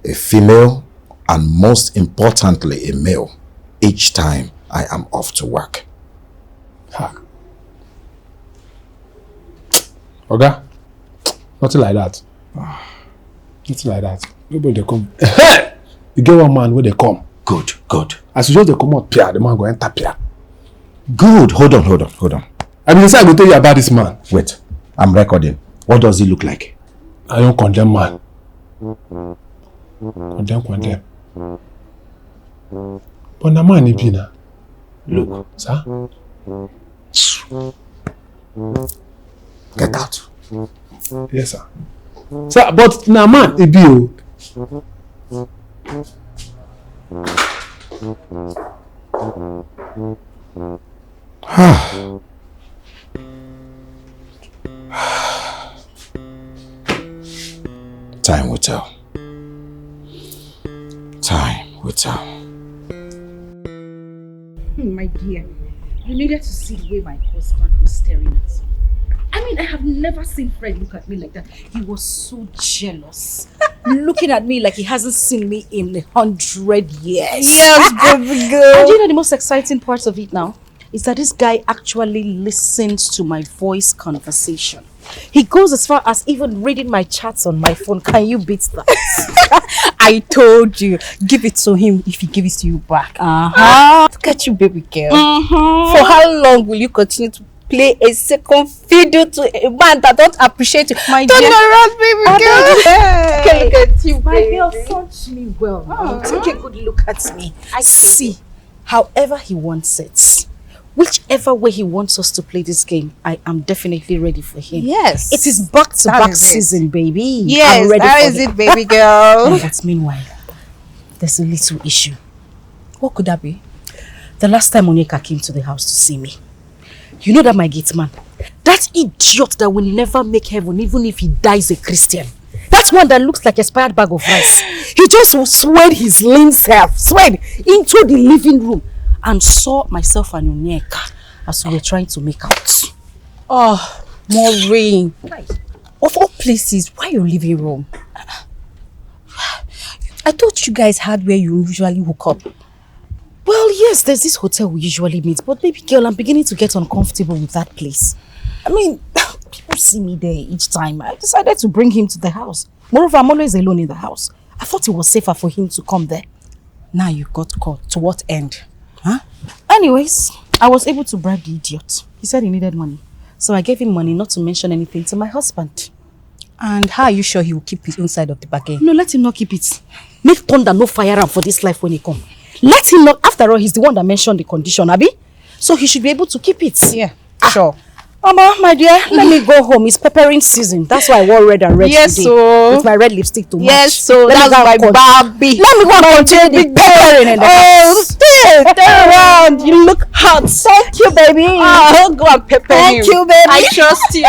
a female, and most importantly, a male, each time I am off to work? Ha. Oga, nothing like that. Nothing like that. Nobody they come. You get one man where they come. Good. As you just they come out, Pia, the man go enter Pia. Good. Hold on. I mean, I will tell you about this man. Wait, I'm recording. What does he look like? I don't condemn man. Condemn. But the man he be na. Look. Sir? Get out. Yes, sir. Sir, but na man he be o. Time will tell. Time will tell. My dear, you needed to see the way my husband was staring at me. I mean, I have never seen Fred look at me like that. He was so jealous. Looking at me like he hasn't seen me in 100 years. Yes, baby girl. And you know the most exciting part of it now? Is that this guy actually listens to my voice conversation. He goes as far as even reading my chats on my phone. Can you beat that? I told you, give it to him if he gives it to you back. Look at you, baby girl. For how long will you continue to play a second fiddle to a man that don't appreciate you? My Turn dear. around, baby girl. Hey. Look at you, My baby. girl touch me well. Take a good look at me. See, however he wants it, whichever way he wants us to play this game, I am definitely ready for him. Yes. It is back-to-back is it. season, baby. Yes, I'm ready that for is him. it, baby girl. But meanwhile, there's a little issue. What could that be? The last time Onyeka came to the house to see me, you know that my gate man, that idiot that will never make heaven even if he dies a Christian, that one that looks like a expired bag of rice, he just swayed his lean self, into the living room and saw myself and Onyeka as we were trying to make out. Oh, Maureen, of all places, why your living room? I thought you guys had where you usually hook up. Well, yes, there's this hotel we usually meet, but baby girl, I'm beginning to get uncomfortable with that place. I mean, people see me there each time. I decided to bring him to the house. Moreover, I'm always alone in the house. I thought it was safer for him to come there. Now you got caught. To what end? Huh? Anyways, I was able to bribe the idiot. He said he needed money. So I gave him money not to mention anything to my husband. And how are you sure he will keep his own side of the bargain? No, let him not keep it. Make thunder no fire am for this life when he come. Let him not. After all, he's the one that mentioned the condition, Abi. So he should be able to keep it. Yeah, sure. Mama, my dear, let me go home. It's peppering season. That's why I wore red and red today. So With my red lipstick to match. yes, so Let me that's go my and Barbie. Let me go and continue the peppering in the house. Stay, turn around. You look hot. Thank you, baby. I'll go and pepper Thank you. you, baby. I trust you.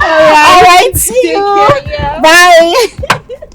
All right, see Take you. care, yeah. Bye.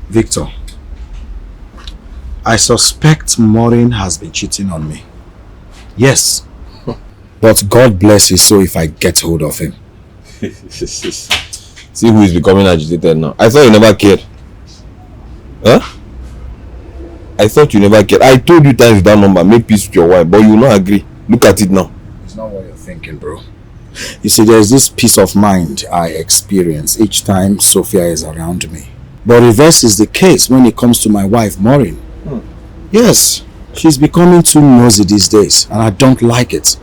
Victor, I suspect Maureen has been cheating on me. Yes. But God bless his soul if I get hold of him. See who is becoming agitated now. I thought you never cared. Huh? I thought you never cared. I told you times with that number, make peace with your wife, but you will not agree. Look at it now. It's not what you're thinking, bro. You see, there's this peace of mind I experience each time Sophia is around me. But reverse is the case when it comes to my wife, Maureen. Yes, she's becoming too nosy these days, and I don't like it.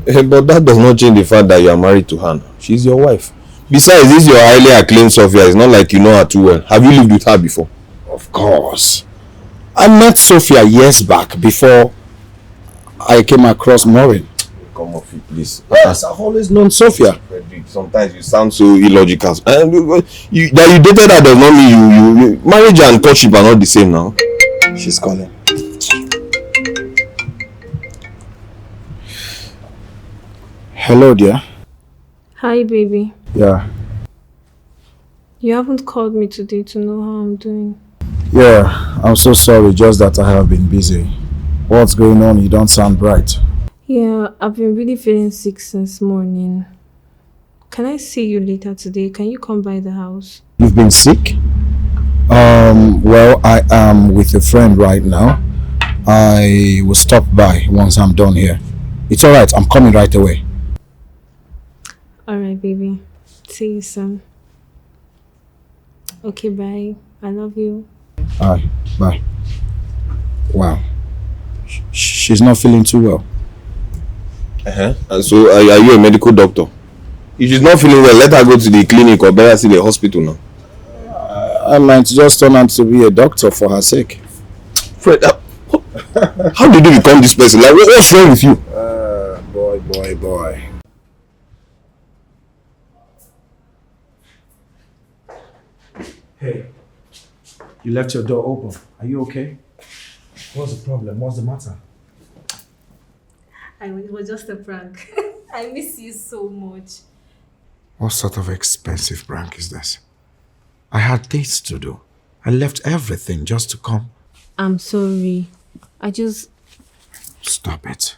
But that does not change the fact that you are married to her. She's your wife. Besides, this is your highly acclaimed Sophia. It's not like you know her too well. Have you lived with her before? Of course. I met Sophia years back before I came across Maureen. Come off it, please. Yes, I've always known Sophia. Sometimes you sound so illogical. That you dated her does not mean you marriage and courtship are not the same now. She's calling. Hello, dear. Hi, baby. Yeah. You haven't called me today to know how I'm doing. Yeah, I'm so sorry, just that I have been busy. What's going on? You don't sound bright. Yeah, I've been really feeling sick since morning. Can I see you later today? Can you come by the house? You've been sick? Well, I am with a friend right now. I will stop by once I'm done here. It's alright, I'm coming right away. Alright, baby. See you soon. Okay, bye. I love you. Alright, bye. Wow. She's not feeling too well. And so, are you a medical doctor? If she's not feeling well, let her go to the clinic or better see the hospital now. I might just turn out to be a doctor for her sake. Fred, how did you become this person? Like, what's wrong with you? Boy. Hey, you left your door open. Are you okay? What's the problem? What's the matter? It was just a prank. I miss you so much. What sort of expensive prank is this? I had dates to do. I left everything just to come. I'm sorry. Stop it.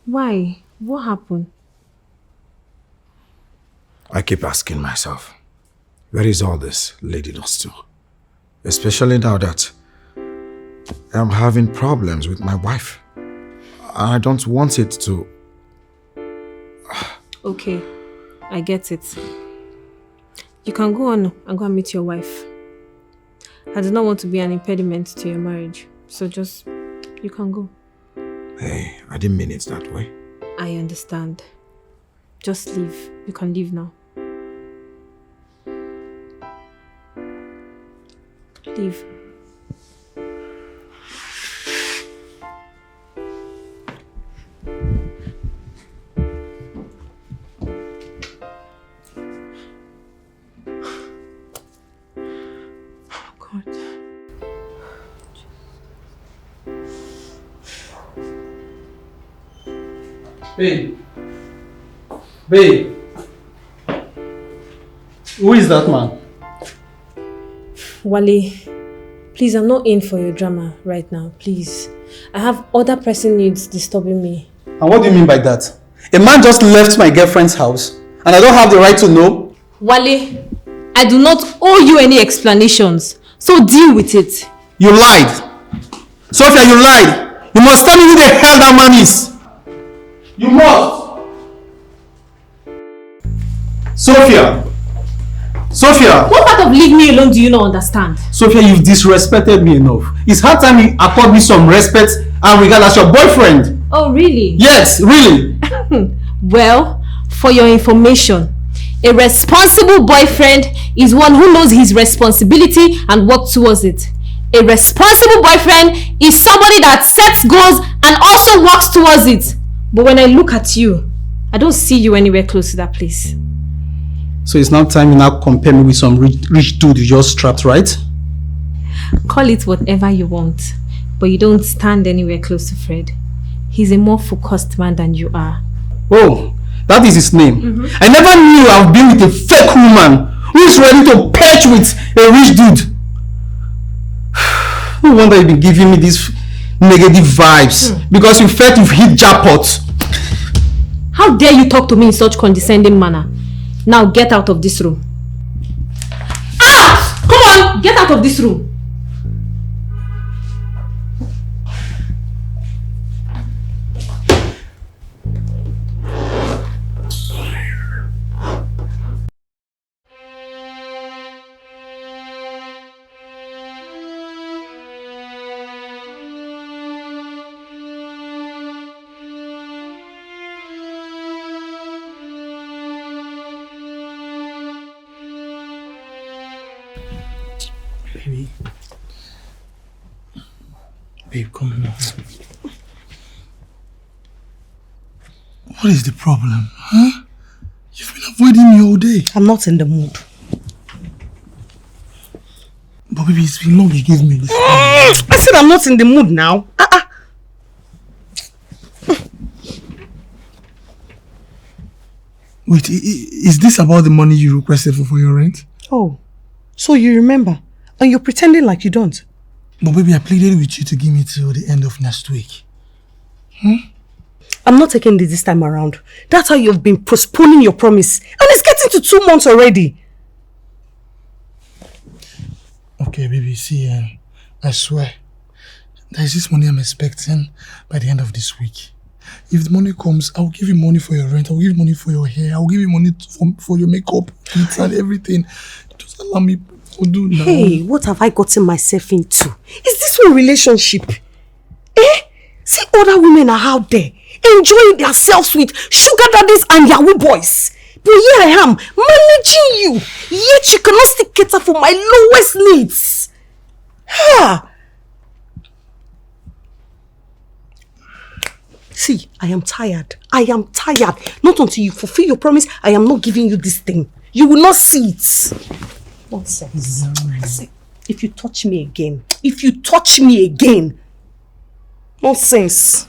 Why? What happened? I keep asking myself, where is all this leading us to? Especially now that I'm having problems with my wife. I don't want it to... Okay, I get it. You can go on and go and meet your wife. I do not want to be an impediment to your marriage. So you can go. Hey, I didn't mean it that way. I understand. Just leave. You can leave now. Leave. Babe, who is that man? Wale, please, I'm not in for your drama right now, please. I have other pressing needs disturbing me. And what do you mean by that? A man just left my girlfriend's house and I don't have the right to know? Wale, I do not owe you any explanations, so deal with it. You lied. Sophia, you lied. You must tell me who the hell that man is. You must! Sophia! What part of leave me alone do you not understand? Sophia, you've disrespected me enough. It's hard time you accord me some respect and regard as your boyfriend. Oh, really? Yes, really. Well, for your information, a responsible boyfriend is one who knows his responsibility and works towards it. A responsible boyfriend is somebody that sets goals and also works towards it. But when I look at you, I don't see you anywhere close to that place. So it's now time you now compare me with some rich dude you just strapped, right? Call it whatever you want, but you don't stand anywhere close to Fred. He's a more focused man than you are. Oh, that is his name. I never knew I've been with a fake woman who is ready to perch with a rich dude. No wonder you've been giving me these negative vibes because you felt you've hit jackpot. How dare you talk to me in such condescending manner? Now get out of this room. Out! Come on, get out of this room. Babe, come on. What is the problem, huh? You've been avoiding me all day. I'm not in the mood. But baby, it's been long you gave me this. I said I'm not in the mood now. Wait, is this about the money you requested for your rent? Oh, so you remember? And you're pretending like you don't. But baby, I pleaded with you to give me till the end of next week. I'm not taking this time around. That's how you've been postponing your promise. And it's getting to 2 months already. Okay, baby, see, I swear, there is this money I'm expecting by the end of this week. If the money comes, I'll give you money for your rent, I'll give you money for your hair, I'll give you money for your makeup, kids and everything. Just allow me to do now. Hey, what have I gotten myself into? Is this one relationship? See, other women are out there enjoying themselves with sugar daddies and Yahoo boys. But here I am, managing you, yet you cannot still cater for my lowest needs. See, I am tired. I am tired. Not until you fulfill your promise, I am not giving you this thing. You will not see it. Nonsense. See, if you touch me again, nonsense.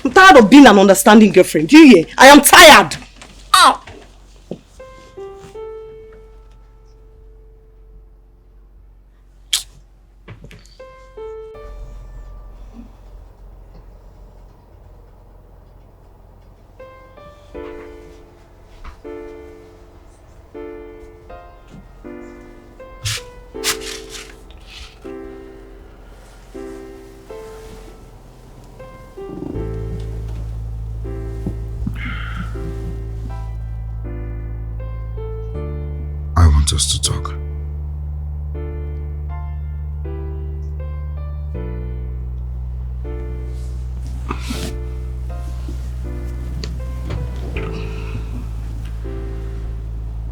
I'm tired of being an understanding girlfriend. Do you hear? I am tired. Ow. Us to talk.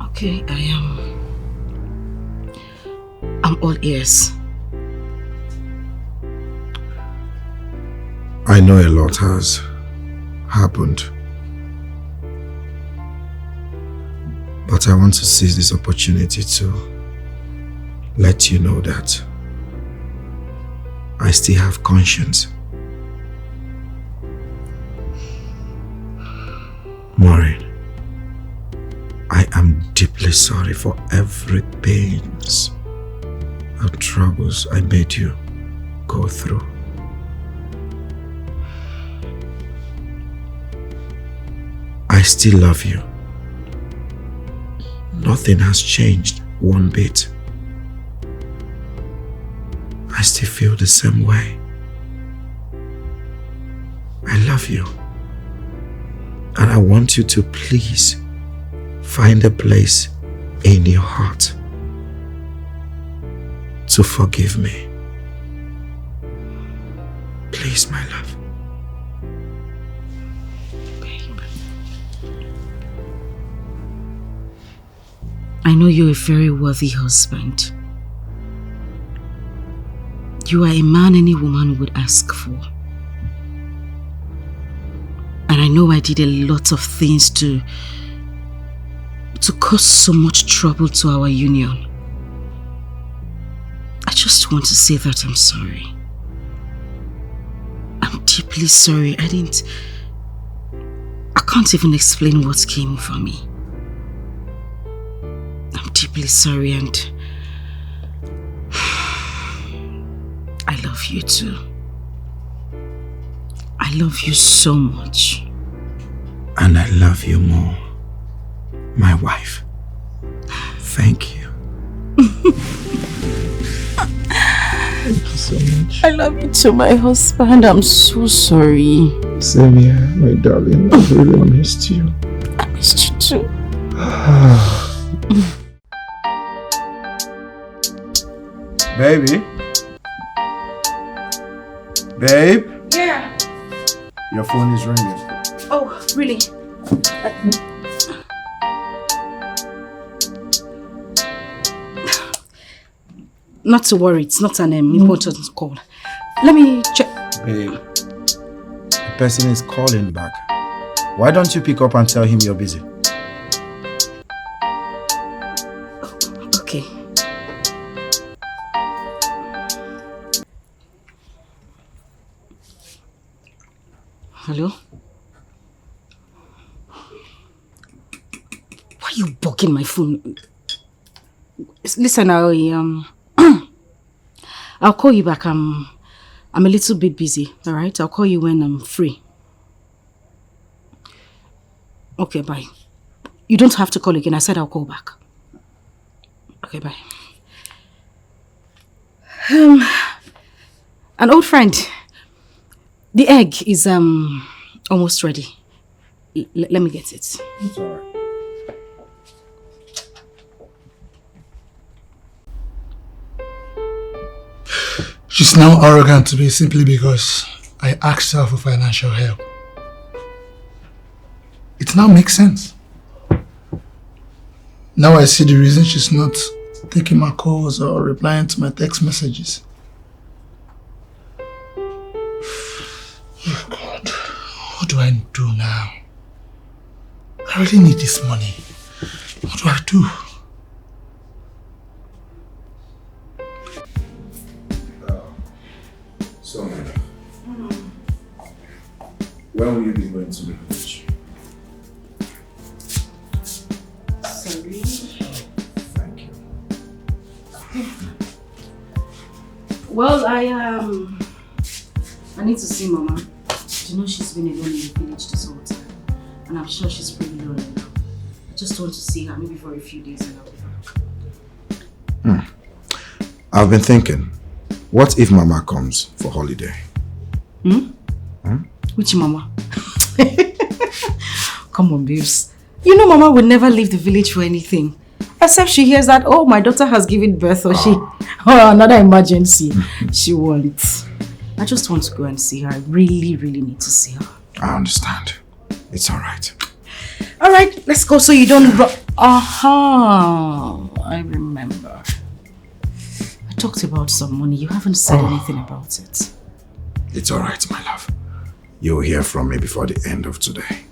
Okay, I'm all ears. I know a lot has happened. But I want to seize this opportunity to let you know that I still have conscience. Maureen, I am deeply sorry for every pains and troubles I made you go through. I still love you. Nothing has changed one bit. I still feel the same way. I love you. And I want you to please find a place in your heart to forgive me. Please, my love. I know you're a very worthy husband. You are a man any woman would ask for. And I know I did a lot of things to cause so much trouble to our union. I just want to say that I'm sorry. I'm deeply sorry. I can't even explain what came over me. I'm deeply sorry and I love you too. I love you so much. And I love you more, my wife. Thank you. Thank you so much. I love you too, my husband. I'm so sorry. Same here, my darling. I really missed you. I missed you too. Baby? Babe? Yeah. Your phone is ringing. Oh, really? Not to worry, it's not an important call. Let me check. Babe, the person is calling back. Why don't you pick up and tell him you're busy? Okay. Hello? Why are you blocking my phone? Listen, I'll call you back. I'm a little bit busy, alright? I'll call you when I'm free. Okay, bye. You don't have to call again. I said I'll call back. Okay, bye. An old friend. The egg is almost ready. Let me get it. It's alright. She's now arrogant to me simply because I asked her for financial help. It now makes sense. Now I see the reason she's not taking my calls or replying to my text messages. Oh God, what do I do now? I really need this money. What do I do? So, when will you be going to the village? Sorry. Thank you. Well, I need to see Mama. You know she's been alone in the village this whole time. And I'm sure she's pretty lonely now. I just want to see her maybe for a few days and I'll be back. I've been thinking, what if Mama comes for holiday? Which Mama? Come on, babes. You know Mama would never leave the village for anything. Except she hears that, oh, my daughter has given birth or another emergency. She won't. I just want to go and see her. I really, really need to see her. I understand. It's alright. Alright, let's go so you don't I remember. I talked about some money. You haven't said anything about it. It's alright, my love. You'll hear from me before the end of today.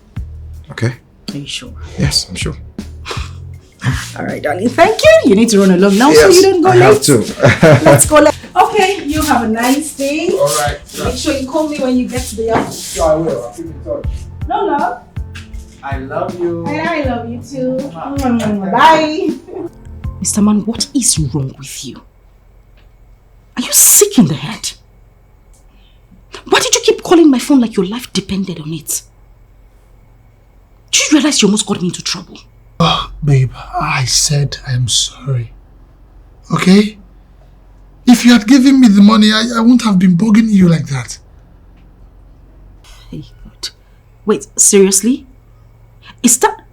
Okay? Are you sure? Yes, I'm sure. Alright, darling. Thank you. You need to run along now so you don't go I late. have to. Let's go. Okay, you have a nice day. Alright. Make sure you call me when you get to the office. Sure, I will. I'll keep in touch. No, love. I love you. And I love you too. Bye. Mr. Man, what is wrong with you? Are you sick in the head? Why did you keep calling my phone like your life depended on it? Do you realize you almost got me into trouble? Oh, babe, I said I'm sorry. Okay? If you had given me the money, I wouldn't have been bugging you like that. Hey, God. Wait, seriously? Is that...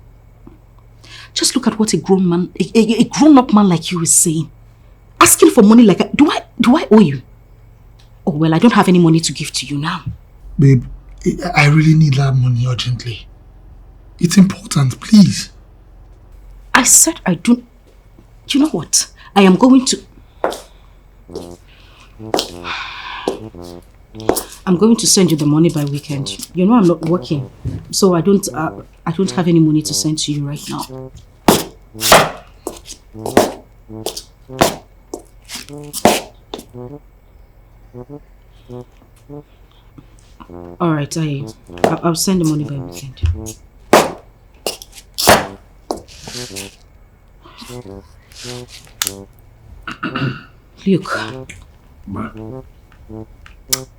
Just look at what a grown man, a grown-up man like you is saying. Asking for money like that. Do I owe you? Oh, well, I don't have any money to give to you now. Babe, I really need that money urgently. It's important, please. I said I don't... You know what? I am going to... I'm going to send you the money by weekend. You know I'm not working. So I don't have any money to send to you right now. Alright, I'll send the money by weekend. Luke,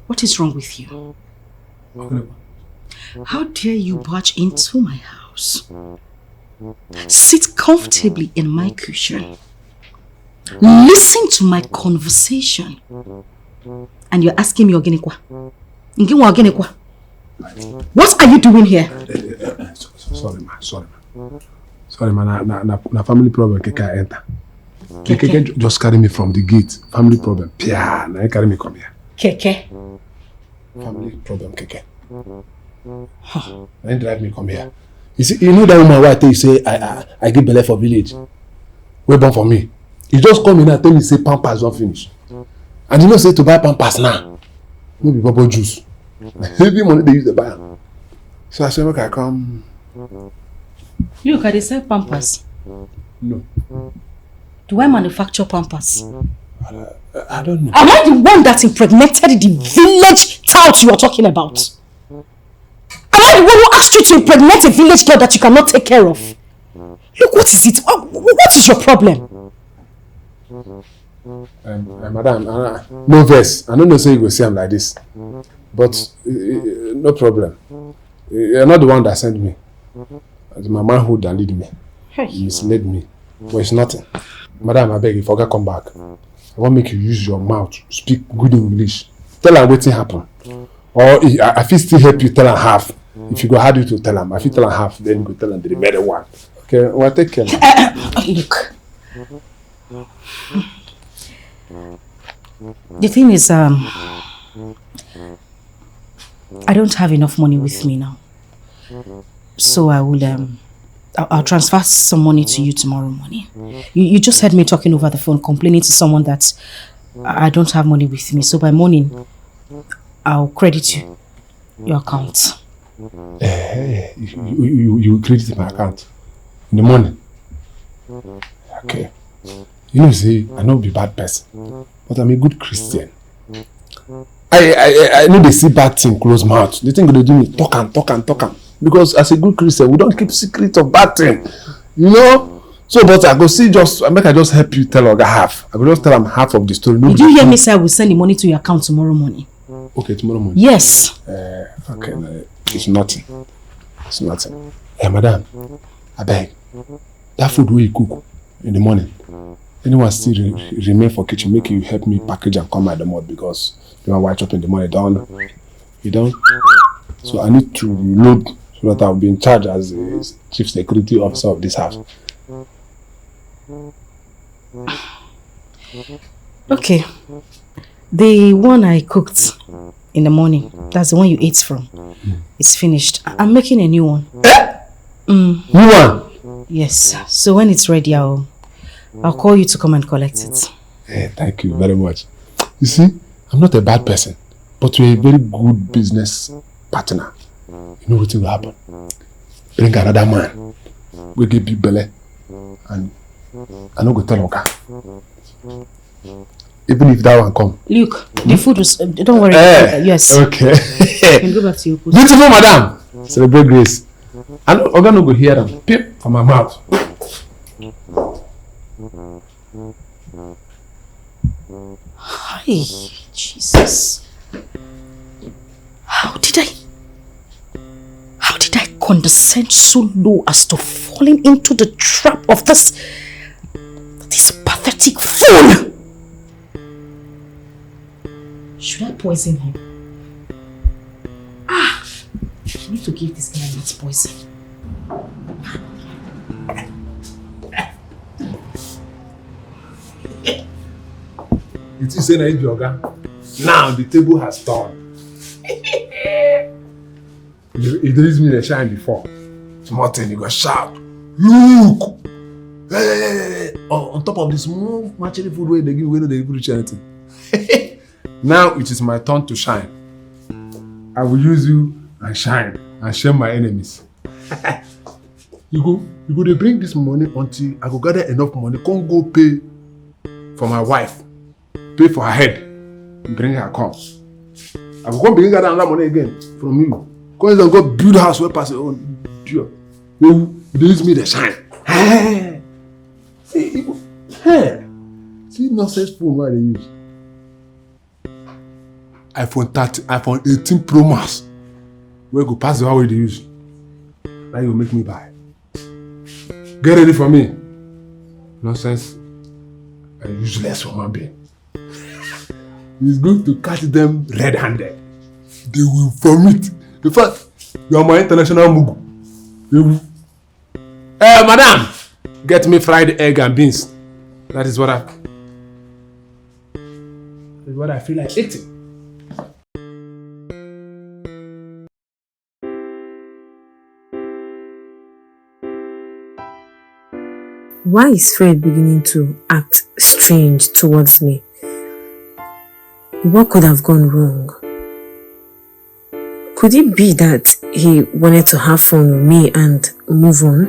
what is wrong with you? How dare you barge into my house? Sit comfortably in my cushion. Listen to my conversation. And you're asking me Ogenekwa. What are you doing here? Sorry, ma. Sorry, ma. Na family problem Keke enter. Keke just carry me from the gate. Family problem. Pia, na carry me come here. Keke? Family problem Keke. Then drive me come here. You see, you know that woman where I tell you say I give belle for village. Wait born for me. You just come in and tell me say Pampers don't finish. And you know say to buy Pampers now. No be bubble juice. Every money they use to buy am. So I said, okay, I come. Look, I sell Pampers. No. Do I manufacture Pampers? I don't know. Am I the one that impregnated the village tout you are talking about? Am I the one who asked you to impregnate a village girl that you cannot take care of? Look, what is it? What is your problem? Madam, no verse. I don't know say you go see him like this. But no problem. You're not the one that sent me. It's my manhood that lead me. You misled me. But it's nothing. Madam, I beg you, forget come back. I want to make you use your mouth to speak good English. Tell her what happen. Or I feel still help you tell her half. If you go hard you to tell him. If you tell her half, then you go tell her the remaining one. Okay, well take care. Look. The thing is, I don't have enough money with me now. So I will I'll transfer some money to you tomorrow morning. You just heard me talking over the phone, complaining to someone that I don't have money with me. So by morning, I'll credit you your account. You credit my account in the morning. Okay. You know, see, I know be bad person, but I'm a good Christian. I know they see bad thing close mouth. They think they do me talk and. Because as a good Christian, we don't keep secret of bad thing. You know? So, but I go see I just help you tell Oga half. I go just tell him half of the story. Did you hear me say I will send the money to your account tomorrow morning? Okay, tomorrow morning? Yes. Okay, no, it's nothing. It's nothing. Hey, madam, I beg. That food where you cook in the morning, anyone still remain for kitchen, make you help me package and come at the mouth because you want white up in the morning. You don't? So I need to load so that I'll be in charge as the chief security officer of this house. Okay. The one I cooked in the morning, that's the one you ate from. It's finished. I'm making a new one. New one? Yes. So when it's ready, I'll call you to come and collect it. Hey, thank you very much. You see, I'm not a bad person, but you're a very good business partner. You know what will happen? Bring another man. We give big belly. And I don't go tell Oga. Even if that one come. Luke, the food was... don't worry. Yes. Okay. You can go back to your post. Beautiful madam. Celebrate grace. And Oga no go hear them. Pip from my mouth. Hi, Jesus. How did I condescend so low as to falling into the trap of this pathetic fool? Should I poison him? I need to give this guy its poison. It is saying that Oga. Now the table has turned. It didn't mean the shine before. Tomorrow you go shout, look! Hey. On top of this small matching food where they give away, they give you anything. Now it is my turn to shine. I will use you and shine and shame my enemies. You go to bring this money until I go gather enough money. Can't go pay for my wife. Pay for her head. Bring her come. I will come bring that money again from you. Because I go build a house where pass your own. You use me the shine. Hey. See nonsense phone why they use. iPhone 30, iPhone 18 Pro Max. Where go pass the way they use. Now you make me buy. Get ready for me. Nonsense. And useless human being. It's going to catch them red-handed. They will vomit. In fact, you are my international mugu. Madam, get me fried egg and beans. That is what I feel like eating. Why is Fred beginning to act strange towards me? What could have gone wrong? Could it be that he wanted to have fun with me and move on.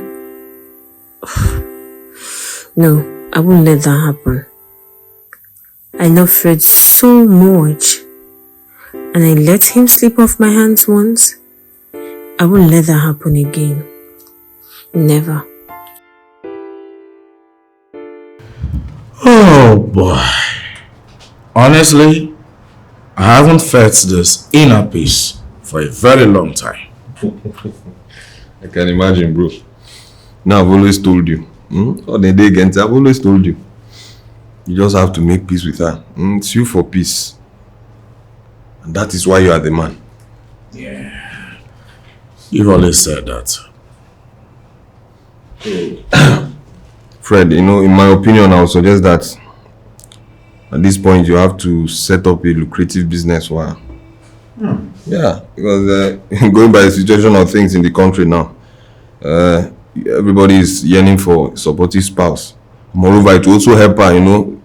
No, I won't let that happen. I love Fred so much, and I let him slip off my hands once. I won't let that happen again. Never. Oh boy. Honestly, I haven't felt this inner peace for a very long time. I can imagine, bro. Now, I've always told you. On the day again, I've always told you. You just have to make peace with her. It's you for peace. And that is why you are the man. Yeah. You've always said that. Fred, in my opinion, I would suggest that at this point you have to set up a lucrative business. Wow. Yeah, because going by the situation of things in the country now, everybody is yearning for a supportive spouse. Moreover, it will also help her,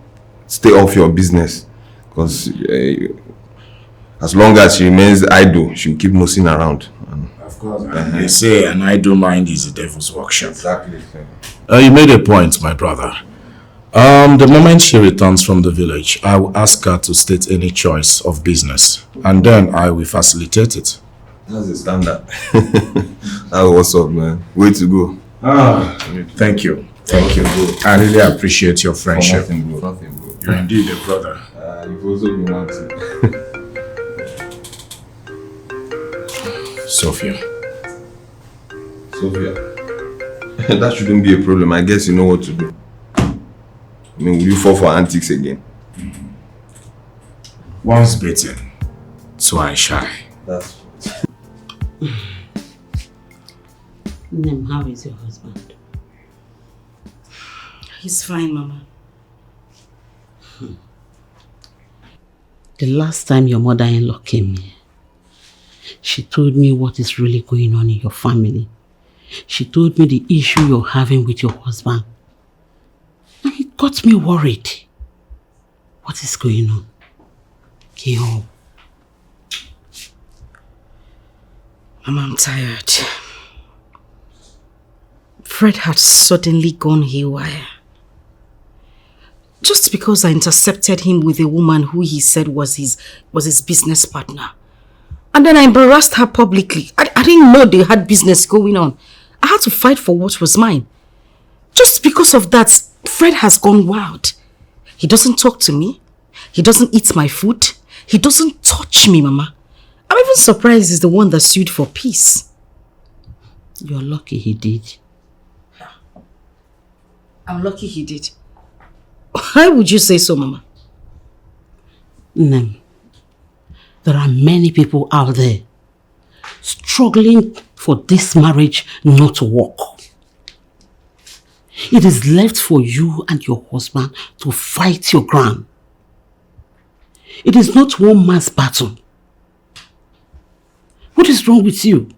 stay off your business. Because as long as she remains idle, she'll keep nosing around. Of course. They say an idle mind is the devil's workshop. Exactly. You made a point, my brother. The moment she returns from the village, I will ask her to state any choice of business, and then I will facilitate it. That's the standard. That's what's up, man. Way to go. Thank you. Thank you. I really appreciate your friendship. Nothing, bro. You're indeed a brother. You've also been one too. Sophia. That shouldn't be a problem. I guess you know what to do. I mean, will you fall for antics again? Once bitten, twice shy. That's Nem, how is your husband? He's fine, Mama. The last time your mother-in-law came here, she told me what is really going on in your family. She told me the issue you're having with your husband. And it got me worried. What is going on? Kyo. Mama, I'm tired. Fred had suddenly gone haywire. Just because I intercepted him with a woman who he said was his business partner. And then I embarrassed her publicly. I didn't know they had business going on. I had to fight for what was mine. Just because of that, Fred has gone wild. He doesn't talk to me. He doesn't eat my food. He doesn't touch me, Mama. I'm even surprised he's the one that sued for peace. You're lucky he did. I'm lucky he did. Why would you say so, Mama? Nem, there are many people out there struggling for this marriage not to work. It is left for you and your husband to fight your ground. It is not one man's battle. What is wrong with you?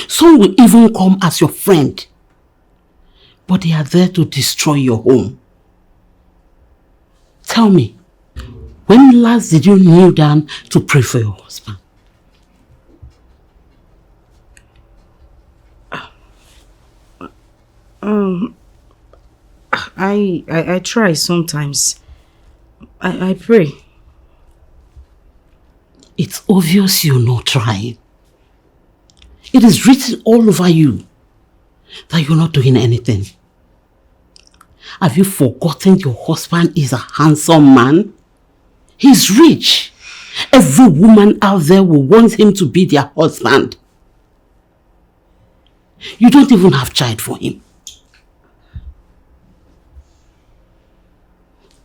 Some will even come as your friend, but they are there to destroy your home. Tell me, when last did you kneel down to pray for your husband? I try sometimes. I pray. It's obvious you're not trying. It is written all over you that you're not doing anything. Have you forgotten your husband is a handsome man? He's rich. Every woman out there will want him to be their husband. You don't even have child for him.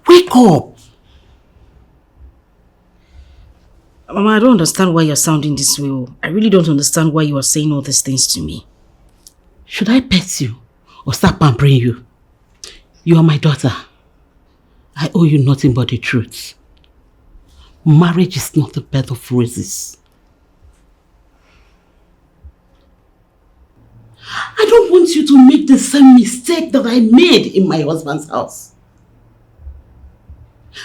Wake up! Mama, I don't understand why you're sounding this way. I really don't understand why you are saying all these things to me. Should I pet you or start pampering you? You are my daughter. I owe you nothing but the truth. Marriage is not a bed of roses. I don't want you to make the same mistake that I made in my husband's house.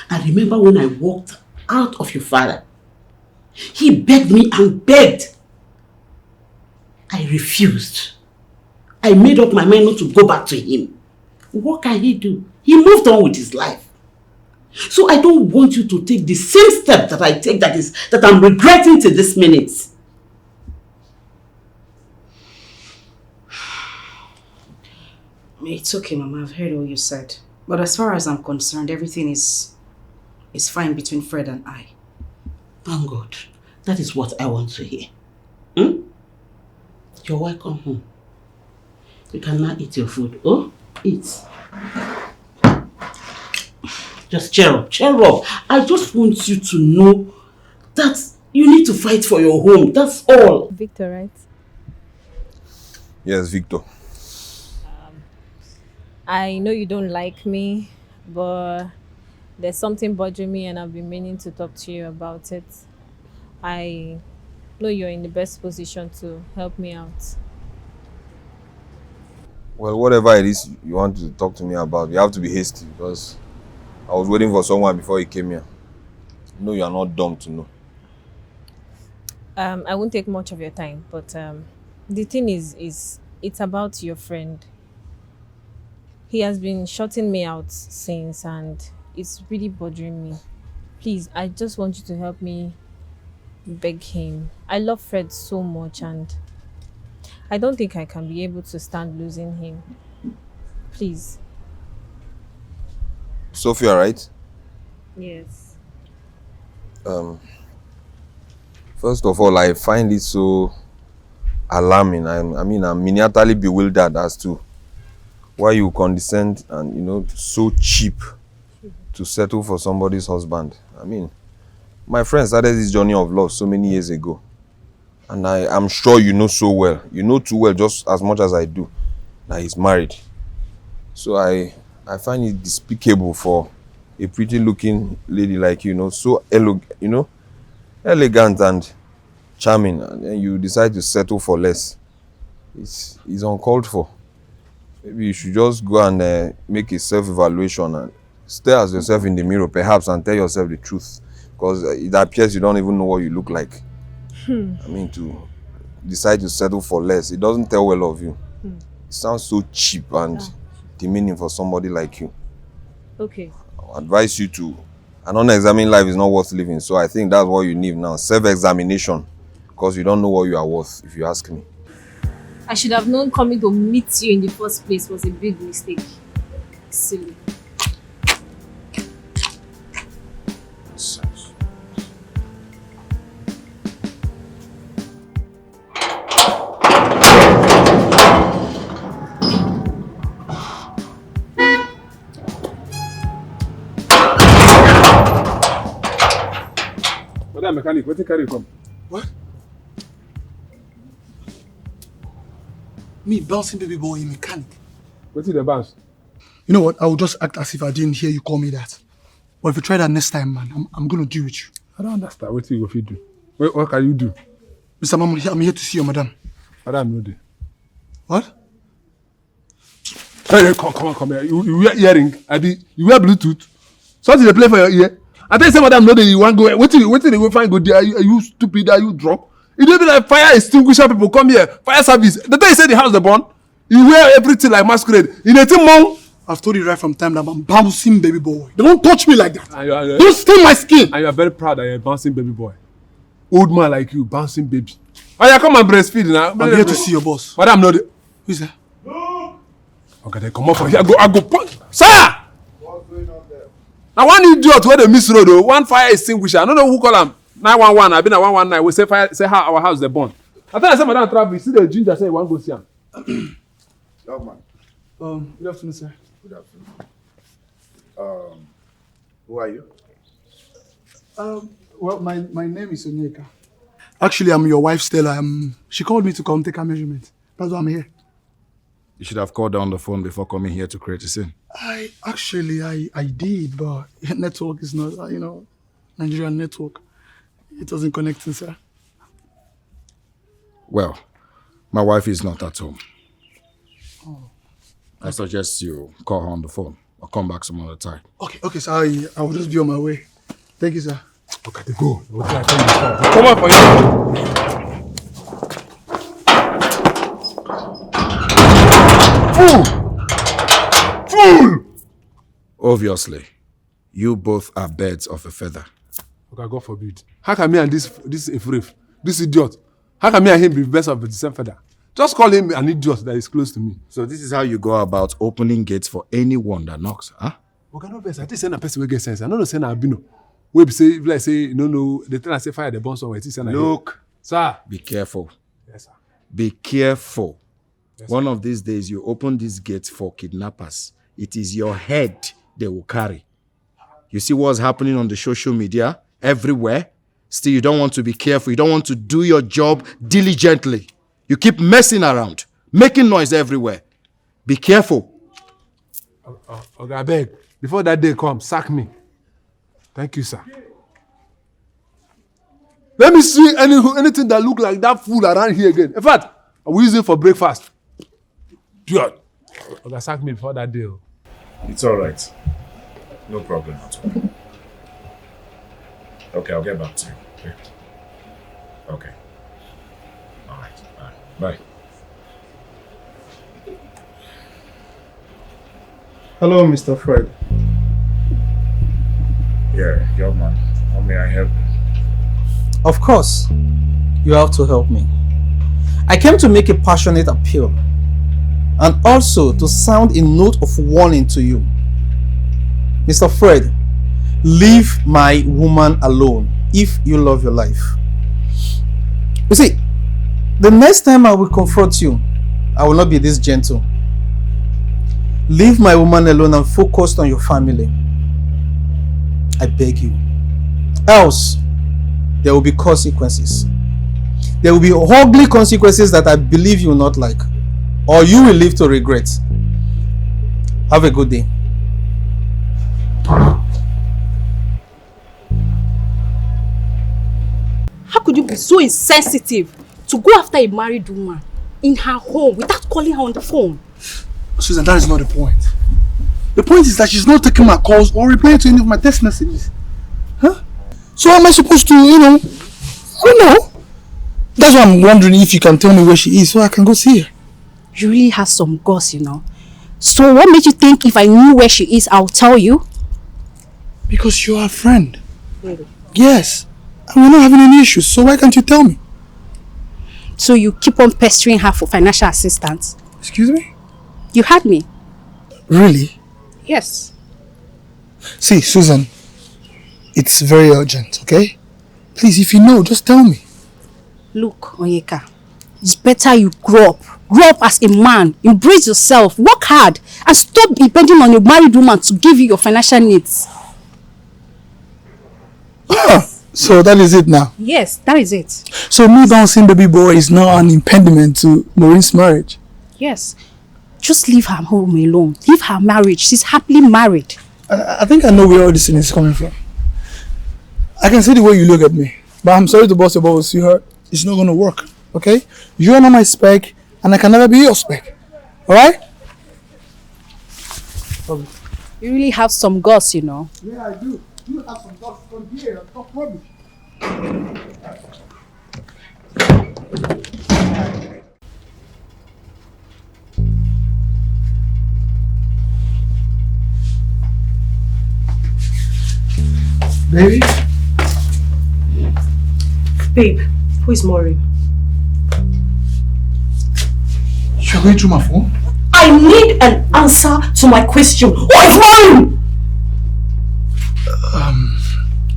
I remember when I walked out of your father. He begged me and begged I refused. I made up my mind not to go back to him. What can he do? He moved on with his life. So I don't want you to take the same step that I take that I'm regretting to this minute. It's okay, Mama. I've heard all you said. But as far as I'm concerned, everything is fine between Fred and I. Thank God. That is what I want to hear. Hmm? You're welcome home. You can now eat your food. Oh, eat. Just cheer up, cheer up. I just want you to know that you need to fight for your home. That's all. Victor, right? Yes, Victor. I know you don't like me, but there's something bothering me and I've been meaning to talk to you about it. I know you're in the best position to help me out. Well, whatever it is you want to talk to me about, you have to be hasty because I was waiting for someone before you came here. No, you are not dumb to know. I won't take much of your time, but the thing is it's about your friend. He has been shutting me out since and it's really bothering me. Please, I just want you to help me beg him. I love Fred so much and I don't think I can be able to stand losing him. Please. Sophia, right? Yes. First of all, I find it so alarming. I'm miniaturely bewildered as to why you condescend and, so cheap to settle for somebody's husband. My friend started this journey of love so many years ago. And I'm sure you know so well. You know too well, just as much as I do, that he's married. So I find it despicable for a pretty looking lady like you, so elegant and charming, and then you decide to settle for less. It's uncalled for. Maybe you should just go and make a self-evaluation and stare at yourself in the mirror perhaps and tell yourself the truth, because it appears you don't even know what you look like. To decide to settle for less, it doesn't tell well of you. It sounds so cheap and demeaning for somebody like you. Okay. I advise you to, an unexamined life is not worth living, so I think that's what you need now, self-examination, because you don't know what you are worth, if you ask me. I should have known coming to meet you in the first place was a big mistake. Silly. Mechanic, where did you carry it from? What? Me bouncing baby boy in mechanic. What's the bounce? You know what? I will just act as if I didn't hear you call me that. But if you try that next time, man, I'm gonna deal with you. I don't understand. What you do? What can you do? Mr. Mamu, I'm here to see you, madam. Madam, no day. What? Hey, come here. You wear earring? You wear Bluetooth? Something they play for your ear? I tell you, say, madam, no day you want go. Wait till they go find go there. Are you stupid? Are you drunk? You don't be like fire extinguisher people come here. Fire service. The day you say the house the burn, you wear everything like masquerade. In 18 months. I've told you right from time that I'm bouncing baby boy. They don't touch me like that. And don't stain my skin. And you are very proud that you're a bouncing baby boy. Old man like you, bouncing baby. Oh yeah, come and breastfeed now. I'm here to see your boss. Madam, no. Who's that? No. Okay, then come up from here. I go. Sir! What's going on there? Now one idiot where they miss road though, one fire extinguisher. I don't know who call him. 911. I've been at 119. We say fire. Say how our house they burn. I thought I said madam travel. See the ginger say you want go see him. Young man. Good afternoon, sir. Good afternoon. Who are you? Well, my name is Onyeka. Actually, I'm your wife, Stella. She called me to come take her measurement. That's why I'm here. You should have called down the phone before coming here to create a scene. I did, but network is not, Nigerian network. It wasn't connecting, sir. Well, my wife is not at home. Oh. I suggest you call her on the phone or come back some other time. Okay, sir. I will just be on my way. Thank you, sir. Okay, go. Come on for you. Fool! Obviously, you both are birds of a feather. Okay, God forbid. How can me and this Ifrif, this idiot, how can me and him be best of the same feather? Just call him an idiot that is close to me. So this is how you go about opening gates for anyone that knocks, huh? Okay, no best. I think send a person will get sense. I don't know send a albino. We be say, like say, no, the thing I say fire the bomb somewhere. Look, sir. Be careful. Yes, sir. Be careful. Yes, One of these days you open these gates for kidnappers. It is your head they will carry. You see what's happening on the social media everywhere? Still, you don't want to be careful. You don't want to do your job diligently. You keep messing around, making noise everywhere. Be careful. Okay, I beg. Before that day comes, sack me. Thank you, sir. Let me see anything that look like that fool around here again. In fact, I will use it for breakfast. Dude. Okay, sack me before that day. It's all right. No problem at all. Okay, I'll get back to you. Okay. All right. Bye. Hello, Mr. Fred. Yeah, young man. How may I help you? Of course, you have to help me. I came to make a passionate appeal and also to sound a note of warning to you. Mr. Fred, leave my woman alone if you love your life. You see, the next time I will confront you, I will not be this gentle. Leave my woman alone and focus on your family. I beg you. Else, there will be consequences. There will be ugly consequences that I believe you will not like. Or you will live to regret. Have a good day. How could you be so insensitive to go after a married woman in her home without calling her on the phone? Susan, that is not the point. The point is that she's not taking my calls or replying to any of my text messages. Huh? So how am I supposed to, I don't know. That's why I'm wondering if you can tell me where she is so I can go see her. You really have some guts, So what made you think if I knew where she is, I'll tell you? Because you're a friend. Really? Yes. And we're not having any issues, so why can't you tell me? So you keep on pestering her for financial assistance? Excuse me? You heard me. Really? Yes. See, Susan, it's very urgent, okay? Please, if you know, just tell me. Look, Onyeka, it's better you grow up. Grow up as a man. Embrace yourself. Work hard. And stop depending on your married woman to give you your financial needs. So that is it now? Yes, that is it. So me bouncing baby boy is now an impediment to Maureen's marriage? Yes. Just leave her home alone. Leave her marriage. She's happily married. I think I know where all this thing is coming from. I can see the way you look at me. But I'm sorry to burst your bubble, sweetheart. It's not going to work, okay? You are not my spec, and I can never be your spec. Alright? You really have some guts, Yeah, I do. You have some guts from here and talk rubbish. Baby? Babe, who is Maureen? You're going through my phone? I need an answer to my question. Who is Maureen?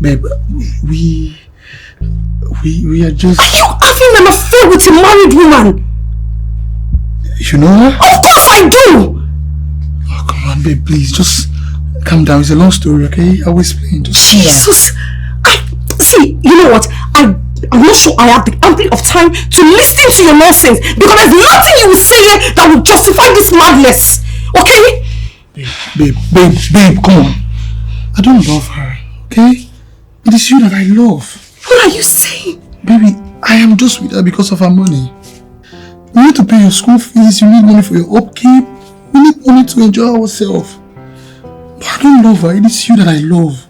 Babe, we are just... Are you having an affair with a married woman? You know her? Of course I do! Oh, come on, babe, please, just calm down. It's a long story, okay? I will explain. Just calm down. Jesus! See, you know what? I'm not sure I have the ample of time to listen to your nonsense because there's nothing you will say here that will justify this madness. Okay? Babe, come on. I don't love her, okay? It is you that I love. What are you saying? Baby, I am just with her because of her money. You need to pay your school fees, you need money for your upkeep, we need money to enjoy ourselves. But I don't love her, it is you that I love.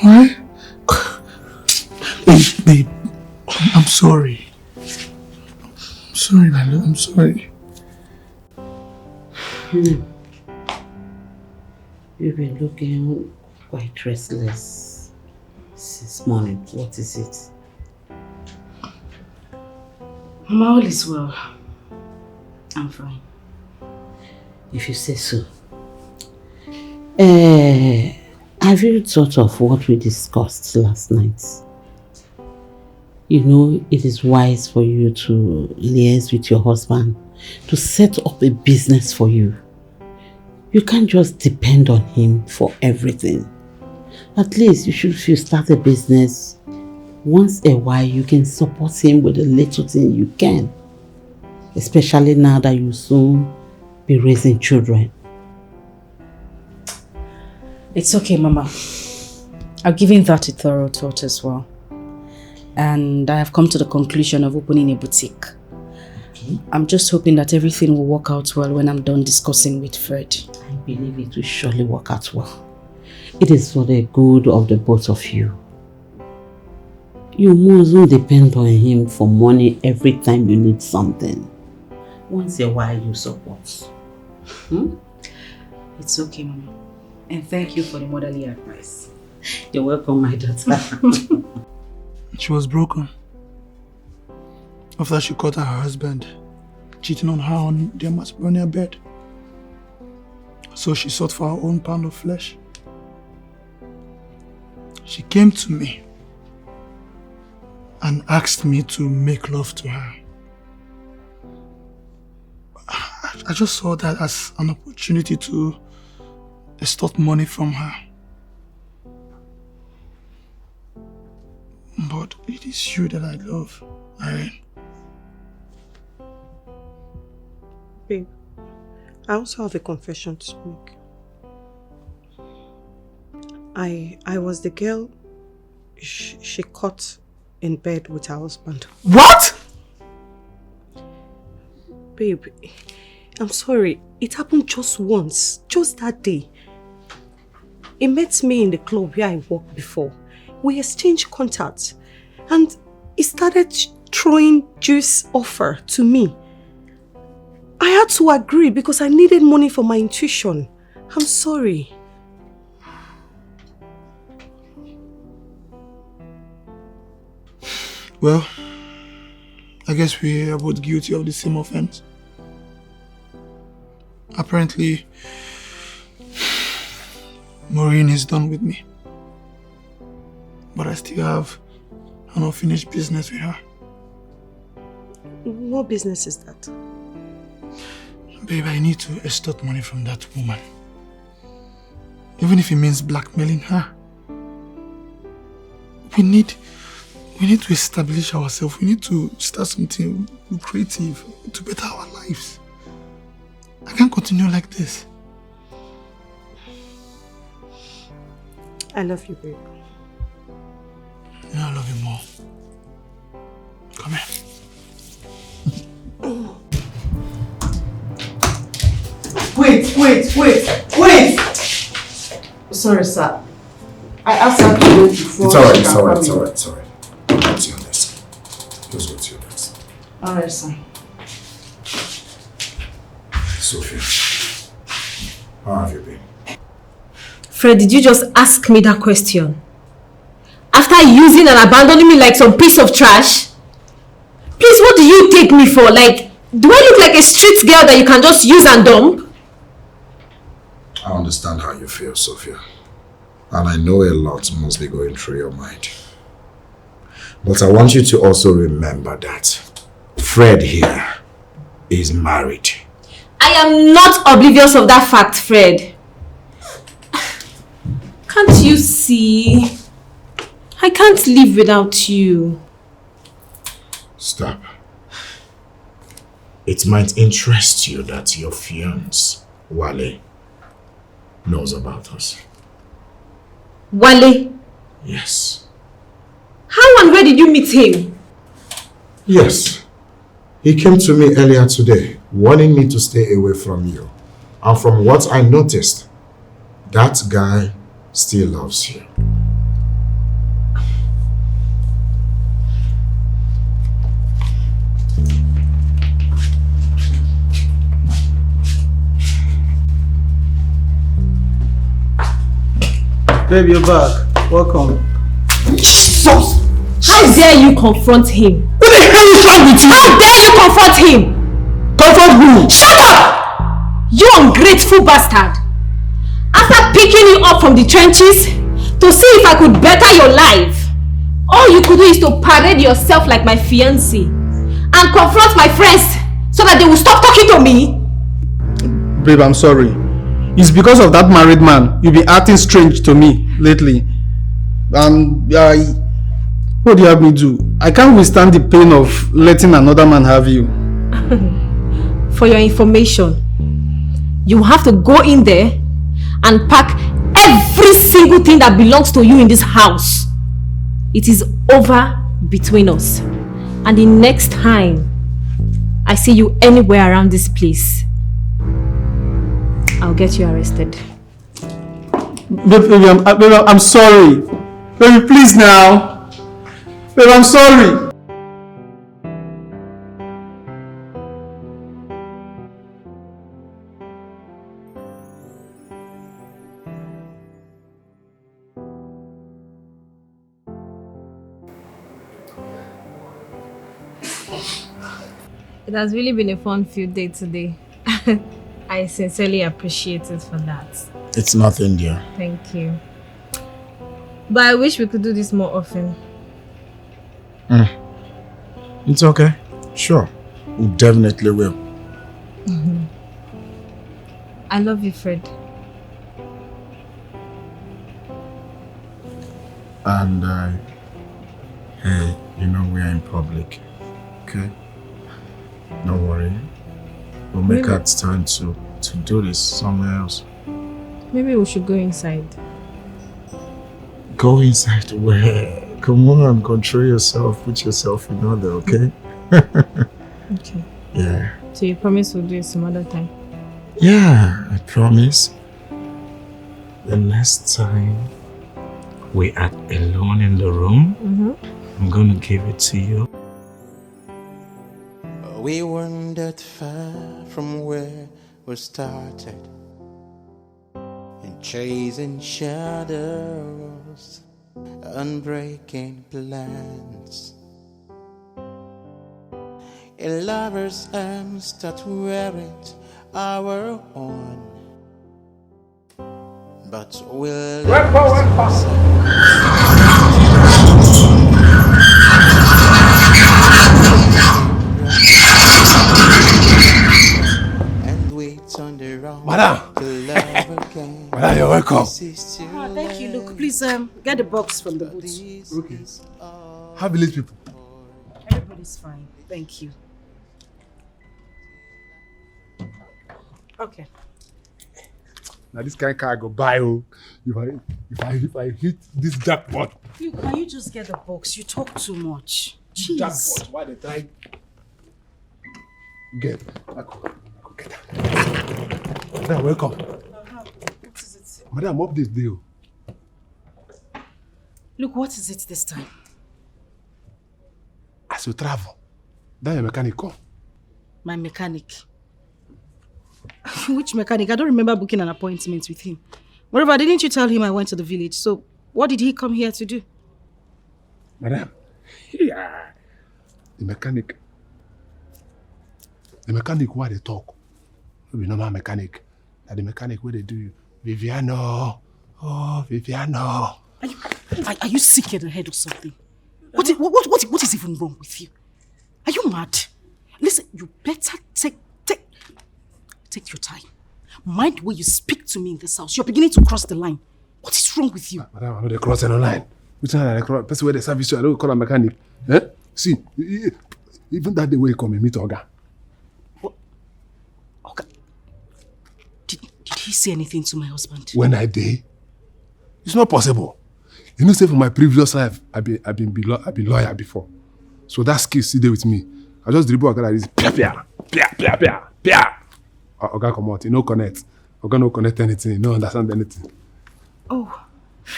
Alright? Babe, I'm sorry. I'm sorry, my love, I'm sorry. You've been looking quite restless since morning. What is it? Mama, all is well. I'm fine. If you say so. Have you thought of what we discussed last night? You know, it is wise for you to liaise with your husband to set up a business for you. You can't just depend on him for everything. At least you should, if you start a business, once a while you can support him with the little thing you can. Especially now that you soon be raising children. It's okay, Mama. I've given that a thorough thought as well. And I have come to the conclusion of opening a boutique. Okay. I'm just hoping that everything will work out well when I'm done discussing with Fred. I believe it will surely work out well. It is for the good of the both of you. You mustn't depend on him for money every time you need something. Once a while you support. It's okay, Mama. And thank you for the motherly advice. You're welcome, my daughter. She was broken after she caught her husband cheating on her on their matrimonial bed. So she sought for her own pound of flesh. She came to me and asked me to make love to her. I just saw that as an opportunity to extort money from her. But it is you that I love, Irene. Babe, I also have a confession to make. I was the girl she caught in bed with her husband. What? Babe, I'm sorry. It happened just once, just that day. He met me in the club where I worked before. We exchanged contacts and he started throwing juice offer to me. I had to agree because I needed money for my intuition. I'm sorry. Well, I guess we are both guilty of the same offense. Apparently, Maureen is done with me. But I still have an unfinished business with her. What business is that? Babe, I need to extort money from that woman. Even if it means blackmailing her. We need to establish ourselves. We need to start something creative to better our lives. I can't continue like this. I love you, babe. I love you more. Come here. Wait! Sorry, sir. I asked her to wait before. It's alright. What's your desk? Just what's your desk? Alright, sir. Sophia, how have you been? Fred, did you just ask me that question? After using and abandoning me like some piece of trash? Please, what do you take me for? Like, do I look like a street girl that you can just use and dump? I understand how you feel, Sophia. And I know a lot must be going through your mind. But I want you to also remember that Fred here is married. I am not oblivious of that fact, Fred. Can't you see? I can't live without you. Stop. It might interest you that your fiancé, Wale, knows about us. Wale? Yes. How and where did you meet him? Yes. He came to me earlier today, warning me to stay away from you. And from what I noticed, that guy still loves you. Babe, you're back. Welcome. Jesus! How dare you confront him? What the hell is wrong with you? How dare you confront him? Confront who? Shut up! You ungrateful bastard! After picking you up from the trenches to see if I could better your life, all you could do is to parade yourself like my fiancé and confront my friends so that they will stop talking to me. Babe, I'm sorry. It's because of that married man. You've been acting strange to me lately. And what do you have me do? I can't withstand the pain of letting another man have you. For your information, you have to go in there and pack every single thing that belongs to you in this house. It is over between us. And the next time I see you anywhere around this place, I'll get you arrested. Baby, I'm sorry. Baby, please now. Baby, I'm sorry. It has really been a fun field day today. I sincerely appreciate it for that. It's nothing, dear. Thank you. But I wish we could do this more often. It's okay. Sure. We definitely will. I love you, Fred. And hey, you know we are in public. Okay? Don't worry. We'll make Maybe- out time to do this somewhere else. Maybe we should go inside. Go inside where? Come on, control yourself. Put yourself in order, okay? Okay. Yeah. So you promise we'll do it some other time? Yeah, I promise. The next time we are alone in the room, I'm gonna give it to you. We weren't that far from where we started, and chasing shadows, unbreaking plans. In lovers' arms that weren't our own, but we'll and we turned around. Madam! Madam, you're welcome. Thank you. Look, please get the box from the booth. Okay. How village people? Everybody's fine. Thank you. Okay. Now this kind of car I go buy. If I hit this jackpot. You, can you just get the box? You talk too much. Jeez. Jackpot. Why they try? Get. I go get her. Madam, welcome. What is it? Madam, up this deal. Look, what is it this time? As you travel, that your mechanic come. My mechanic. Which mechanic? I don't remember booking an appointment with him. Moreover, didn't you tell him I went to the village? So, what did he come here to do? Madam, yeah. The mechanic why they talk. No be normal mechanic. That the mechanic where they do you. Viviano. Oh, Viviano. Are you sick in the head or something? What is even wrong with you? Are you mad? Listen, you better take your time. Mind the way you speak to me in this house. You're beginning to cross the line. What is wrong with you? Madam, I know they crossing the line. Which one are they cross? Person where they service you, I don't call a mechanic. Eh? See, even that day where you come and meet Oga. Oga, did he say anything to my husband? When I did, it's not possible. You know, say for my previous life, I been lawyer before. So that skill still there with me. I just dribble Oga like this. Pia. Oga come out, he no connect. Oga no connect anything, he no understand anything. Oh,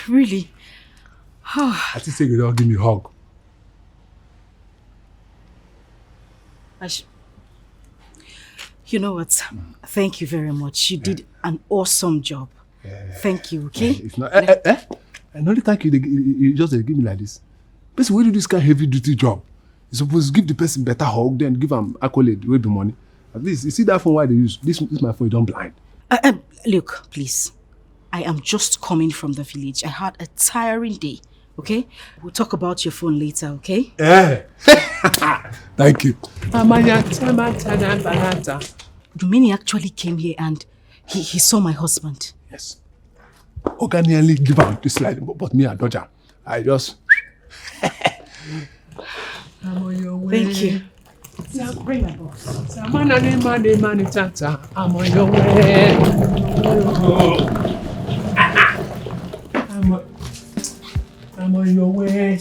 really? I think say you don't give me a hug. You know what? Thank you very much. You did an awesome job. Thank you, okay? It's not. And only thank you, you just give me like this. Person, when you do this kind of heavy duty job, you're supposed to give the person better hug, then give them accolade, with the money. At least, you see that phone why they use. This my phone, you don't blind. Look, please. I am just coming from the village. I had a tiring day, okay? We'll talk about your phone later, okay? Thank you. You mean he actually came here and he saw my husband? Yes. Oga nearly give out this slide, but me and Dodger, I just... I'm on your way. Thank you. Bring my box. I'm on your way. I'm on your way.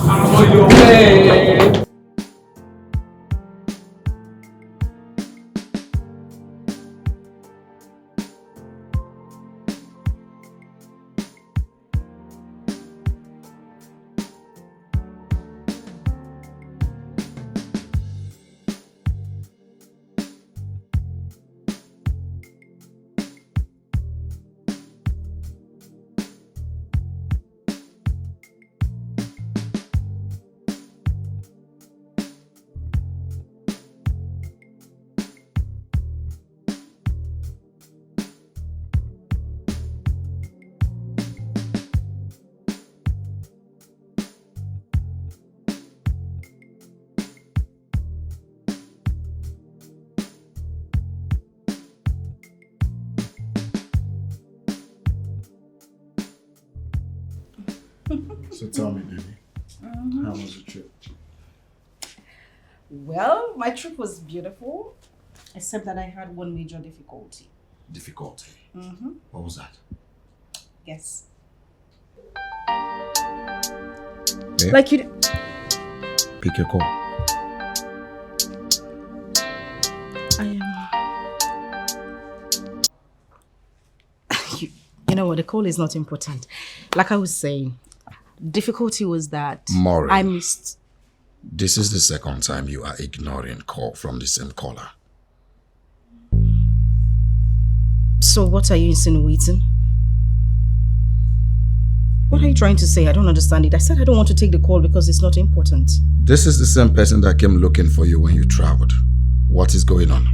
I'm on your way. So tell me, baby, how was the trip? Well, my trip was beautiful, except that I had one major difficulty. Difficulty? Mm-hmm. What was that? Yes. Yeah. Like you... Pick your call. You know what, the call is not important. Like I was saying, difficulty was that Maureen, I missed... This is the second time you are ignoring call from the same caller. So what are you insinuating? What are you trying to say? I don't understand it. I said I don't want to take the call because it's not important. This is the same person that came looking for you when you traveled. What is going on?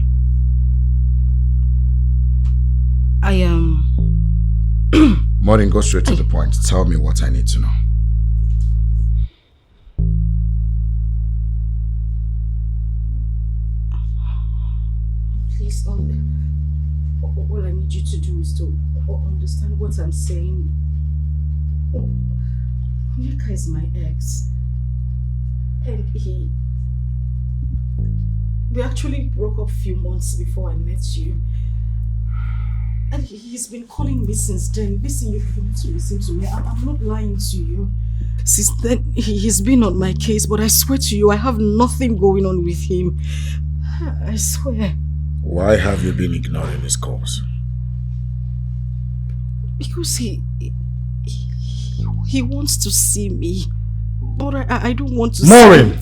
I am... Maureen, go straight to the point. Tell me what I need to know. Please, all I need you to do is to understand what I'm saying. Onyeka is my ex. And we actually broke up a few months before I met you. And he's been calling me since then. Listen, you need to listen to me. I'm not lying to you. Since then, he's been on my case, but I swear to you, I have nothing going on with him. I swear. Why have you been ignoring his calls? Because he wants to see me. But I don't want to Maureen!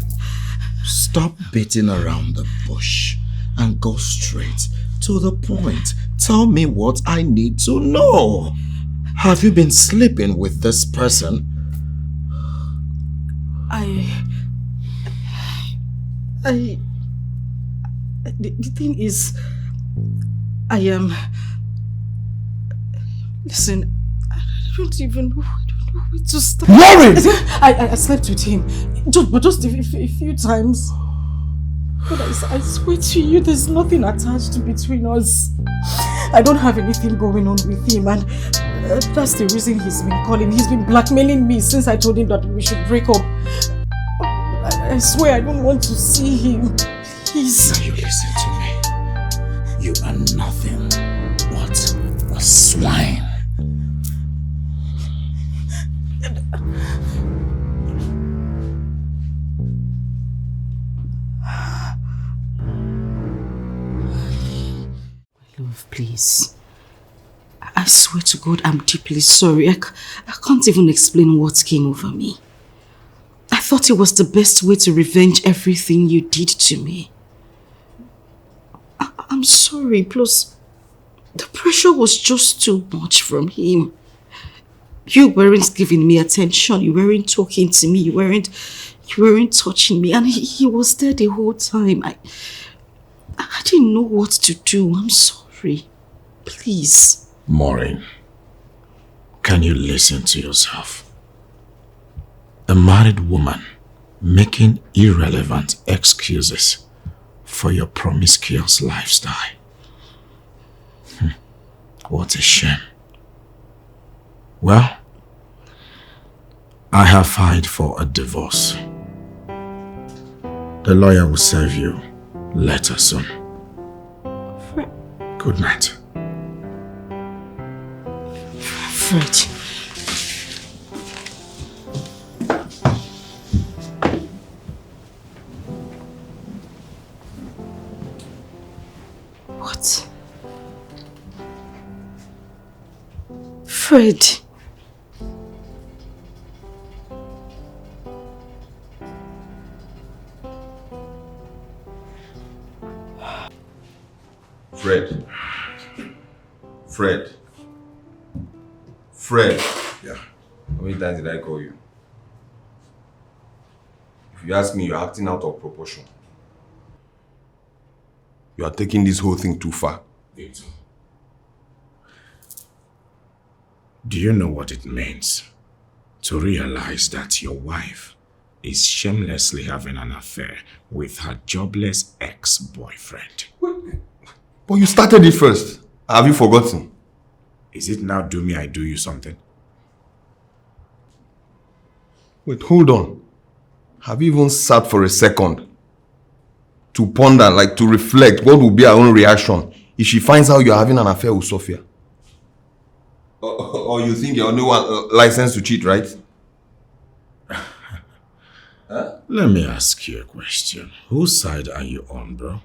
Stop beating around the bush and go straight to the point. Tell me what I need to know. Have you been sleeping with this person? The thing is, I am... Listen, I don't even know where to start. Maureen! I slept with him, just a few times. But I swear to you, there's nothing attached between us. I don't have anything going on with him, and that's the reason he's been calling. He's been blackmailing me since I told him that we should break up. I swear I don't want to see him. Please. Now you listen to me. You are nothing but a swine. Love, please. I swear to God, I'm deeply sorry. I can't even explain what came over me. I thought it was the best way to revenge everything you did to me. I'm I'm sorry. Plus, the pressure was just too much from him. You weren't giving me attention. You weren't talking to me. You weren't touching me. And he was there the whole time. I didn't know what to do. I'm sorry. Please. Maureen, can you listen to yourself? A married woman making irrelevant excuses for your promiscuous lifestyle. What a shame. Well, I have filed for a divorce. The lawyer will serve you letter soon. Good night. Fred. What? Fred. Fred. Yeah. How many times did I call you? If you ask me, you're acting out of proportion. You are taking this whole thing too far. Victor, do you know what it means to realize that your wife is shamelessly having an affair with her jobless ex-boyfriend? But you started it first. Have you forgotten? Is it now do me, I do you something? Wait, hold on. Have you even sat for a second to ponder, like to reflect what will be our own reaction if she finds out you're having an affair with Sophia? Or you think you're only one licensed to cheat, right? Huh? Let me ask you a question. Whose side are you on, bro?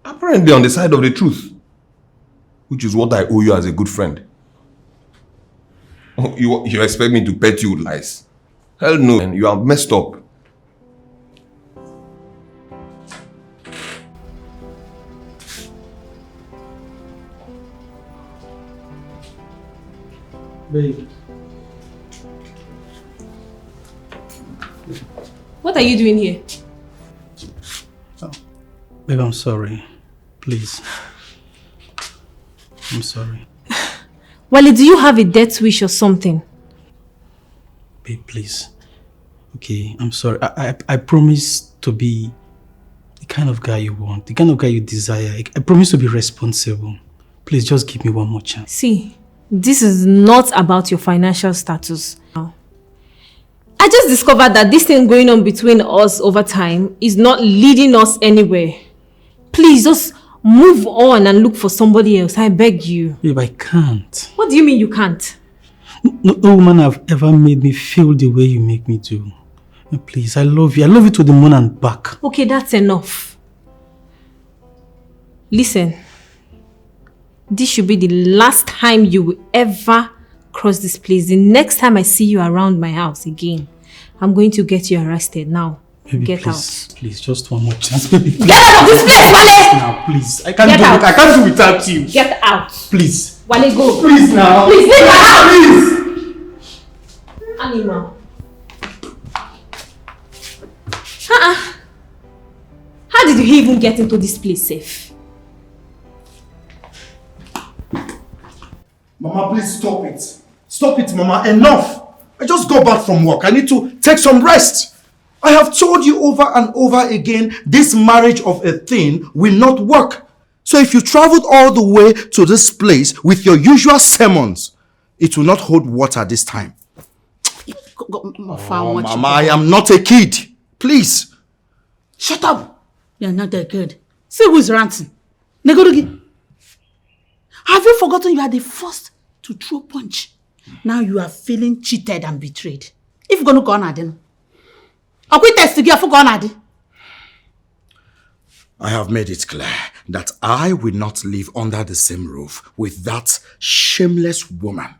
Apparently on the side of the truth. Which is what I owe you as a good friend. You expect me to pet you with lies? Hell no, man. You have messed up. Babe. What are you doing here? Oh, babe, I'm sorry. Please. I'm sorry. Wale, do you have a death wish or something? Babe, please. Okay, I'm sorry. I promise to be the kind of guy you want, the kind of guy you desire. I promise to be responsible. Please, just give me one more chance. See, this is not about your financial status. I just discovered that this thing going on between us over time is not leading us anywhere. Please, just move on and look for somebody else. I beg you. Babe, I can't. What do you mean you can't? No woman have ever made me feel the way you make me do. Please, I love you. I love you to the moon and back. Okay, that's enough. Listen. This should be the last time you will ever cross this place. The next time I see you around my house again, I'm going to get you arrested. Now, Baby, get please, out. Please, just one more chance, baby. Get out of this place, Wale! Now, please. I can't Get do out. it. I can't do without you. Get out. Please. Wale, go. Please now. Please, leave my house. Please. Animal. How did you even get into this place safe? Mama, please stop it. Stop it, Mama. Enough. I just got back from work. I need to take some rest. I have told you over and over again, this marriage of a thing will not work. So if you traveled all the way to this place with your usual sermons, it will not hold water this time. Oh, Mama, I am not a kid. Please. Shut up. You're not a kid. See who's ranting. Negorogi. Have you forgotten you are the first to throw punch? Now you are feeling cheated and betrayed. If you're going to go on, Adin. I'll quit testing you for going on. I have made it clear that I will not live under the same roof with that shameless woman.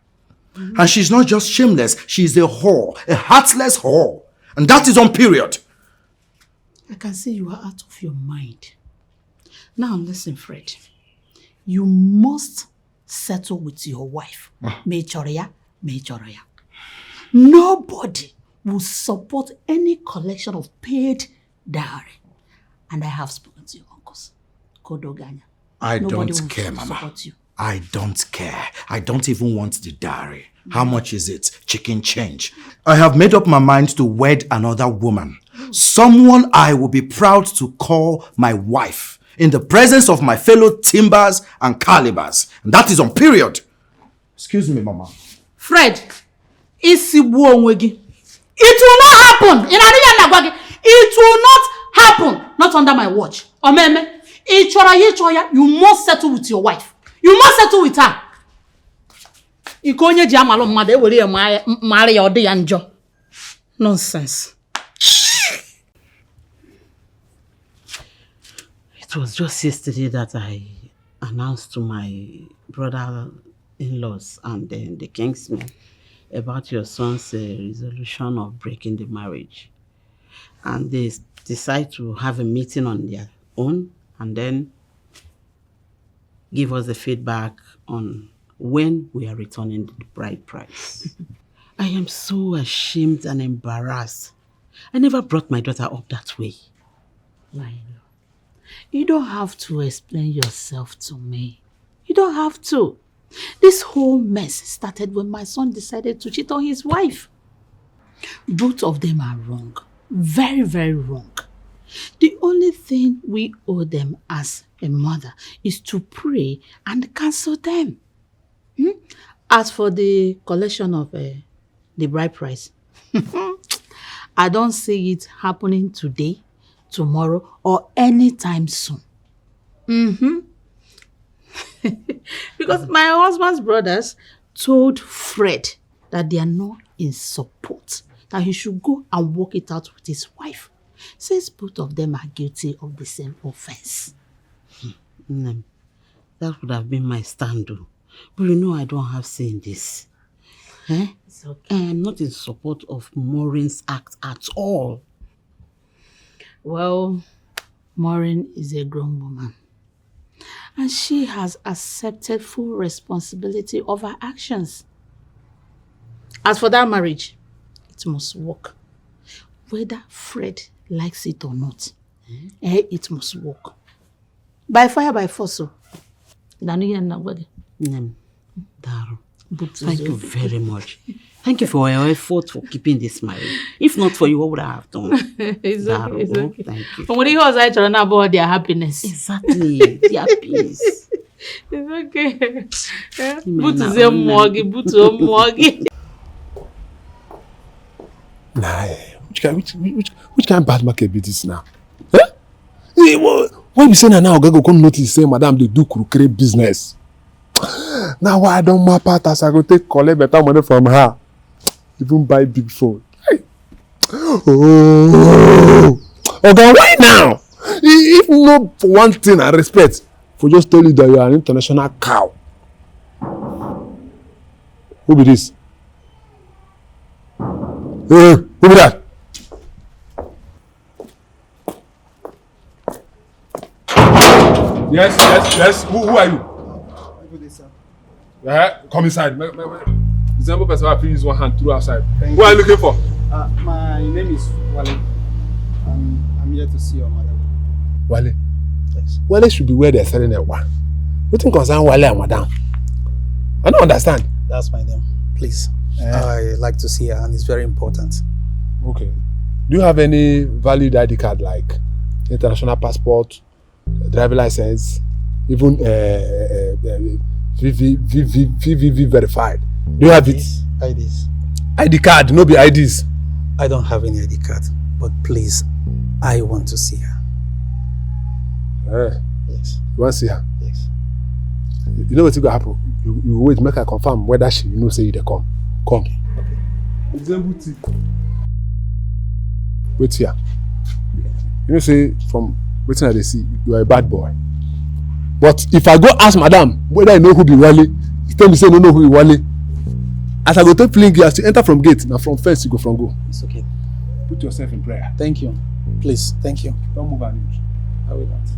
Mm-hmm. And she's not just shameless, she's a whore, a heartless whore. And that is on period. I can see you are out of your mind. Now listen, Fred. You must settle with your wife. Mechoroya. Nobody will support any collection of paid dowry. And I have spoken to your uncles. Kodoganya. I Nobody don't will care, Mama. support you. I don't care. I don't even want the dowry. How much is it? Chicken change. I have made up my mind to wed another woman. Someone I will be proud to call my wife in the presence of my fellow timbers and calibers. And that is on period. Excuse me, Mama. Fred, it will not happen. It will not happen. Not under my watch. Omeme, you must settle with your wife. You must settle with her. Nonsense. It was just yesterday that I announced to my brother-in-laws and then the kingsmen about your son's resolution of breaking the marriage. And they decide to have a meeting on their own and then give us the feedback on when we are returning the bride price. I am so ashamed and embarrassed. I never brought my daughter up that way. Lionel, you don't have to explain yourself to me. You don't have to. This whole mess started when my son decided to cheat on his wife. Both of them are wrong. Very, very wrong. The only thing we owe them as a mother is to pray and cancel them. As for the collection of the bride price, I don't see it happening today, tomorrow, or anytime soon. Because my husband's brothers told Fred that they are not in support, that he should go and work it out with his wife, since both of them are guilty of the same offense. That would have been my stand, though. But you know I don't have say in this. It's okay. I am not in support of Maureen's act at all. Well, Maureen is a grown woman. And she has accepted full responsibility of her actions. As for that marriage, it must work. Whether Fred likes it or not, it must work. By fire, by force. Thank you very much. Thank you for your effort for keeping this marriage. If not for you, what would I have done? It's okay. It's okay. Thank you. From what you was I trying about their happiness. Exactly. Their peace. It's okay. But Nah, which kind of bad market be this now? Eh? Why you say now go come notice say madam they do crooked business? Now why I don't map out as I go take collect better money from her. Even buy big phone. Hey. Oh, okay, why now? If not for one thing I respect, for just tell you that you are an international cow. Who be this? Who be that? Yes. Who are you? Come inside. Example person will use one hand through outside. Who are you looking for? My name is Wale. I'm here to see your madam. Wale? Yes. Wale should be where they're selling a one. What thing concern Wale and madam? I don't understand. That's my name. Please. I like to see her and it's very important. Okay. Do you have any valid ID card like international passport, driver license, even VVV verified? Do you have it? IDs. ID card, no be IDs. I don't have any ID card, but please, I want to see her. Yes. You want to see her? Yes. You know what's going to happen? You wait, make her confirm whether she say they come. Come. Example T. Wait here. You know, say from waiting at the sea, you are a bad boy. But if I go ask madam whether I know who be Wale, he tell me say no know who be Wale. As I go take fling, you have to enter from gate. Now from first you go from go. It's okay. Put yourself in prayer. Thank you. Please, thank you. Don't move an inch. I will not.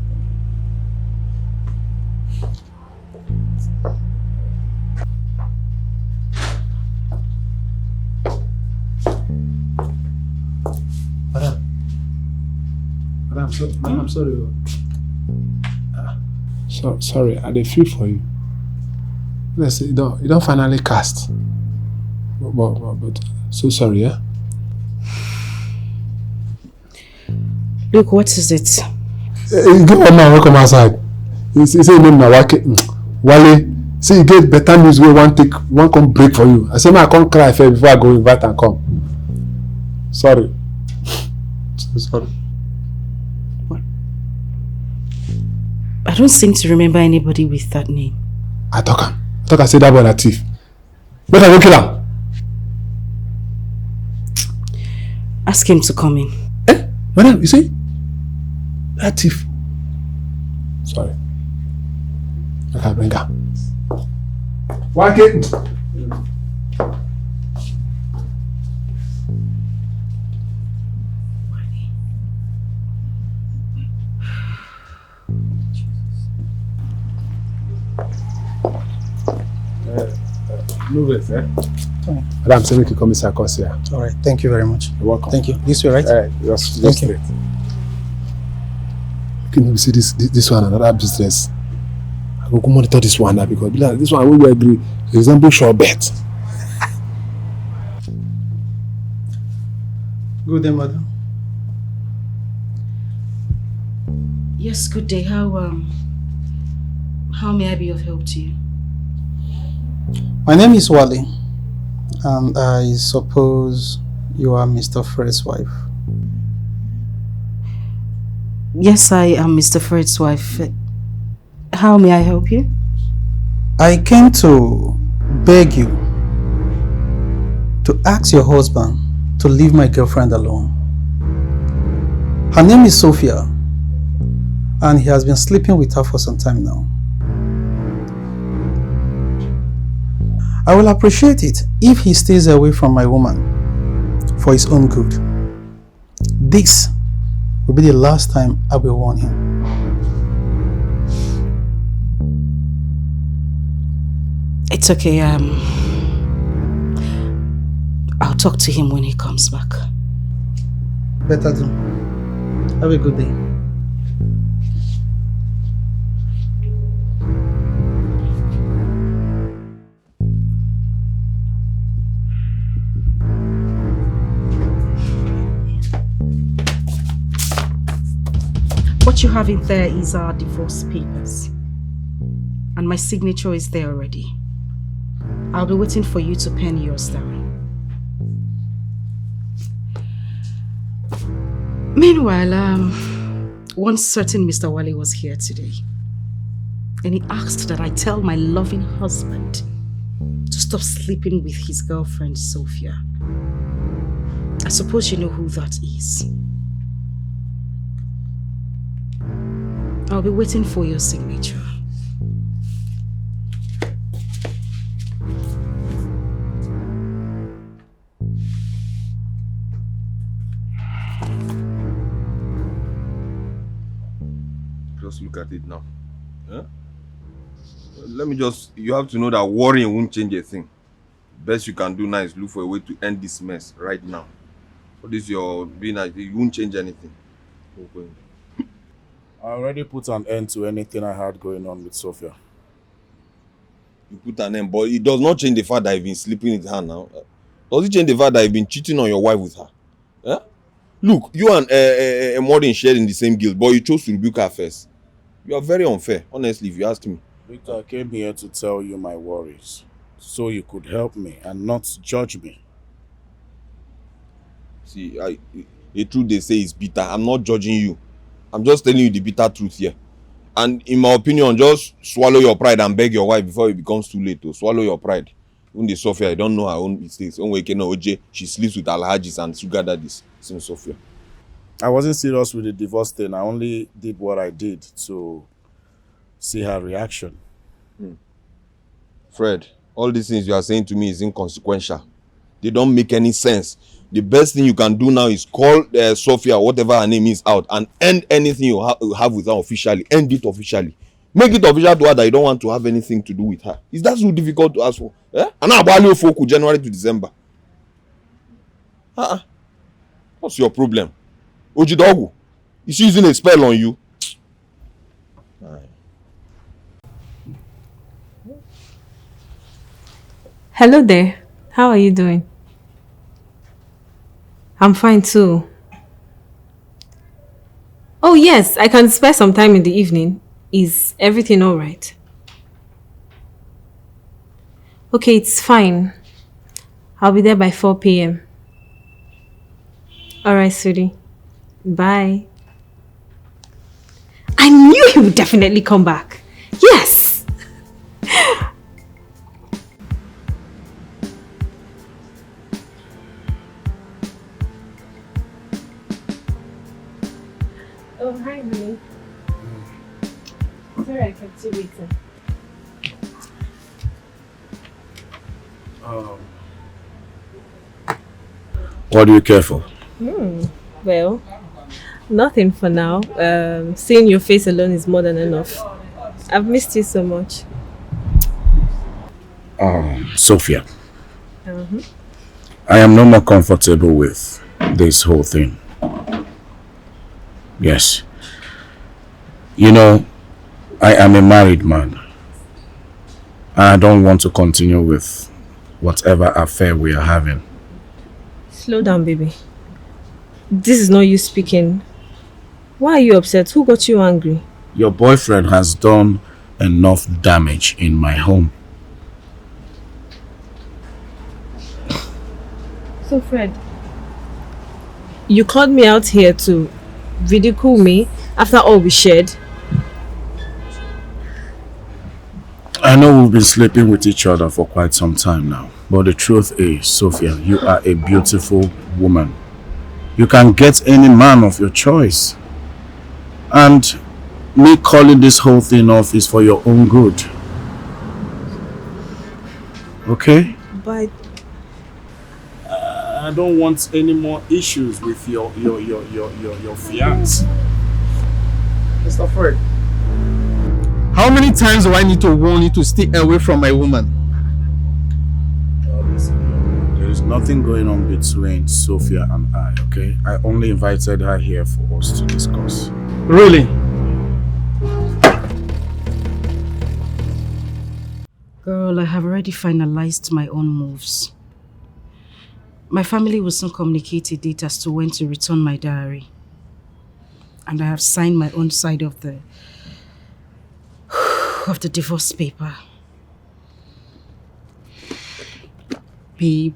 I'm sorry. Sorry, I dey feel for you. Let's say you don't finally cast. But so sorry, yeah? Look, what is it? Get one man wey come outside. He say him name na Wale. Say you get better news wey one come break for you. I say I come cry first before I go invite and come. Sorry. So sorry. I don't seem to remember anybody with that name. I talk I say that boy na thief. Better go kill am. Ask him to come in. Madam, you see? That thief. Sorry. Okay, bring her. Why can't? Move it, eh? Madam, say make you come inside, cause here. All right, thank you very much. You're welcome. Thank you. This way, right? Just Thank you. straight. Can you see this one, another business? I go monitor this one now because this one we agree. Example, sure bet. Good day, madam. Yes, good day. How may I be of help to you? My name is Wale, and I suppose you are Mr. Fred's wife. Yes, I am Mr. Fred's wife. How may I help you? I came to beg you to ask your husband to leave my girlfriend alone. Her name is Sophia, and he has been sleeping with her for some time now. I will appreciate it if he stays away from my woman for his own good. This will be the last time I will warn him. It's okay. I'll talk to him when he comes back. Better do. Have a good day. What you have in there is our divorce papers. And my signature is there already. I'll be waiting for you to pen yours down. Meanwhile, one certain Mr. Wale was here today. And he asked that I tell my loving husband to stop sleeping with his girlfriend, Sophia. I suppose you know who that is. I'll be waiting for your signature. Just look at it now. Huh? You have to know that worrying won't change a thing. Best you can do now is look for a way to end this mess right now. What is your being like? It won't change anything. Okay. I already put an end to anything I had going on with Sophia. You put an end, but it does not change the fact that you've been sleeping with her now. Does it change the fact that you've been cheating on your wife with her? Huh? Look, you and Maureen shared in the same guild, but you chose to rebuke her first. You are very unfair, honestly, if you ask me. Victor, I came here to tell you my worries, so you could help me and not judge me. See, the truth they say is bitter. I'm not judging you. I'm just telling you the bitter truth here. And in my opinion, just swallow your pride and beg your wife before it becomes too late to swallow your pride. Even the Sophia, I don't know her own mistakes. She sleeps with Alhajis and sugar daddies. Since Sophia. I wasn't serious with the divorce thing. I only did what I did to see her reaction. Fred, all these things you are saying to me is inconsequential. They don't make any sense. The best thing you can do now is call Sophia, whatever her name is, out and end anything you have with her officially. End it officially. Make it official to her that you don't want to have anything to do with her. Is that so difficult to ask for? Eh? And now about folk January to December. What's your problem? Ojidogu, is she using a spell on you? Hello there. How are you doing? I'm fine too. Oh yes, I can spare some time in the evening. Is everything alright? Okay, it's fine. I'll be there by 4 p.m. Alright, sweetie. Bye. I knew he would definitely come back. Yes! Oh, hi, honey. Sorry I kept you waiting. What do you care for? Well, nothing for now. Seeing your face alone is more than enough. I've missed you so much. Sophia. I am no more comfortable with this whole thing. Yes. You know, I am a married man. And I don't want to continue with whatever affair we are having. Slow down, baby. This is not you speaking. Why are you upset? Who got you angry? Your boyfriend has done enough damage in my home. So, Fred, you called me out here to ridicule me after all we shared? I know we've been sleeping with each other for quite some time now. But the truth is, Sophia, you are a beautiful woman. You can get any man of your choice. And me calling this whole thing off is for your own good. Okay? But I don't want any more issues with your fiance. Mr. Fred, how many times do I need to warn you to stay away from my woman? There is nothing going on between Sophia and I, okay? I only invited her here for us to discuss. Really? Girl, I have already finalized my own moves. My family will soon communicate a date as to when to return my diary. And I have signed my own side of the divorce paper. Babe,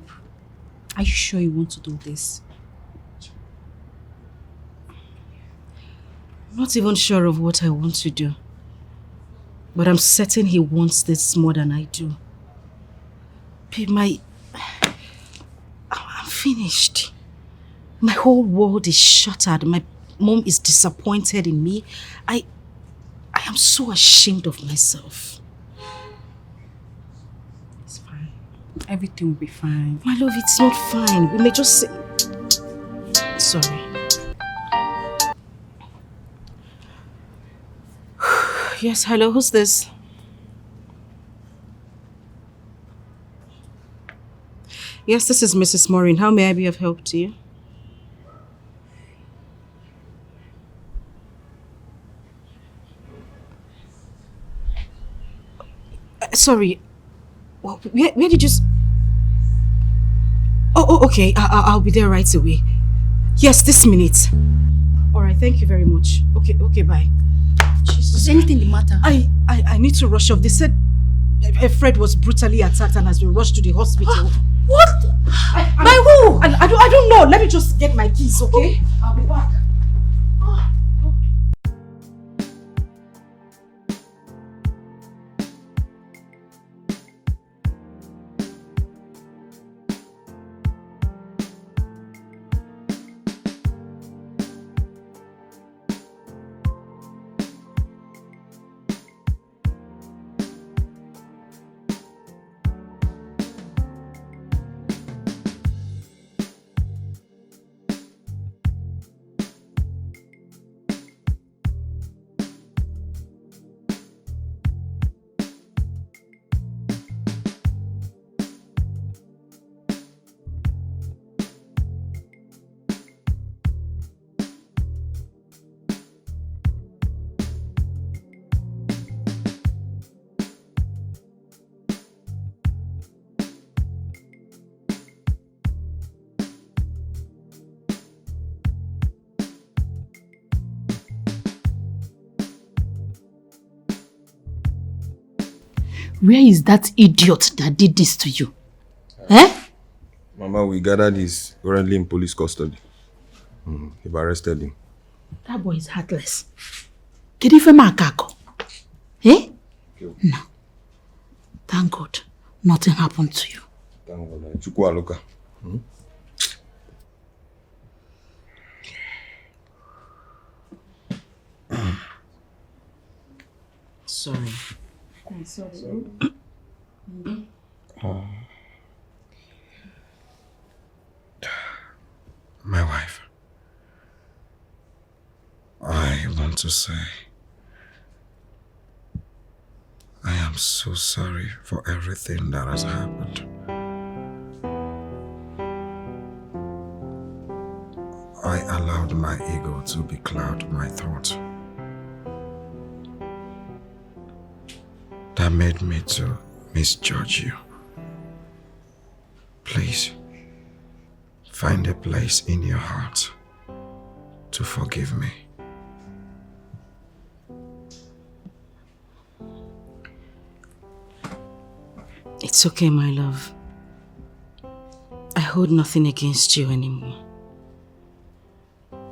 are you sure you want to do this? I'm not even sure of what I want to do. But I'm certain he wants this more than I do. Babe, I'm finished. My whole world is shattered. My mom is disappointed in me. I am so ashamed of myself. It's fine. Everything will be fine. My love, it's not fine. We may just say... Sorry. Yes, hello, who's this? Yes, this is Mrs. Maureen. How may I be of help to you? Sorry. Where did you... Oh, okay. I'll be there right away. Yes, this minute. Alright, thank you very much. Okay, bye. Jesus. Is anything the matter? I need to rush off. They said Fred was brutally attacked and has been rushed to the hospital. What? By who? I don't know. Let me just get my keys, okay? I'll be back. Where is that idiot that did this to you? Eh? Mama, we gathered he's currently in police custody. They've arrested him. That boy is heartless. Eh? No. Thank God, nothing happened to you. Thank God. Chukwu Aloka. Sorry. I'm sorry. My wife, I want to say I am so sorry for everything that has happened. I allowed my ego to becloud my thoughts. That made me to misjudge you. Please, find a place in your heart to forgive me. It's okay, my love. I hold nothing against you anymore.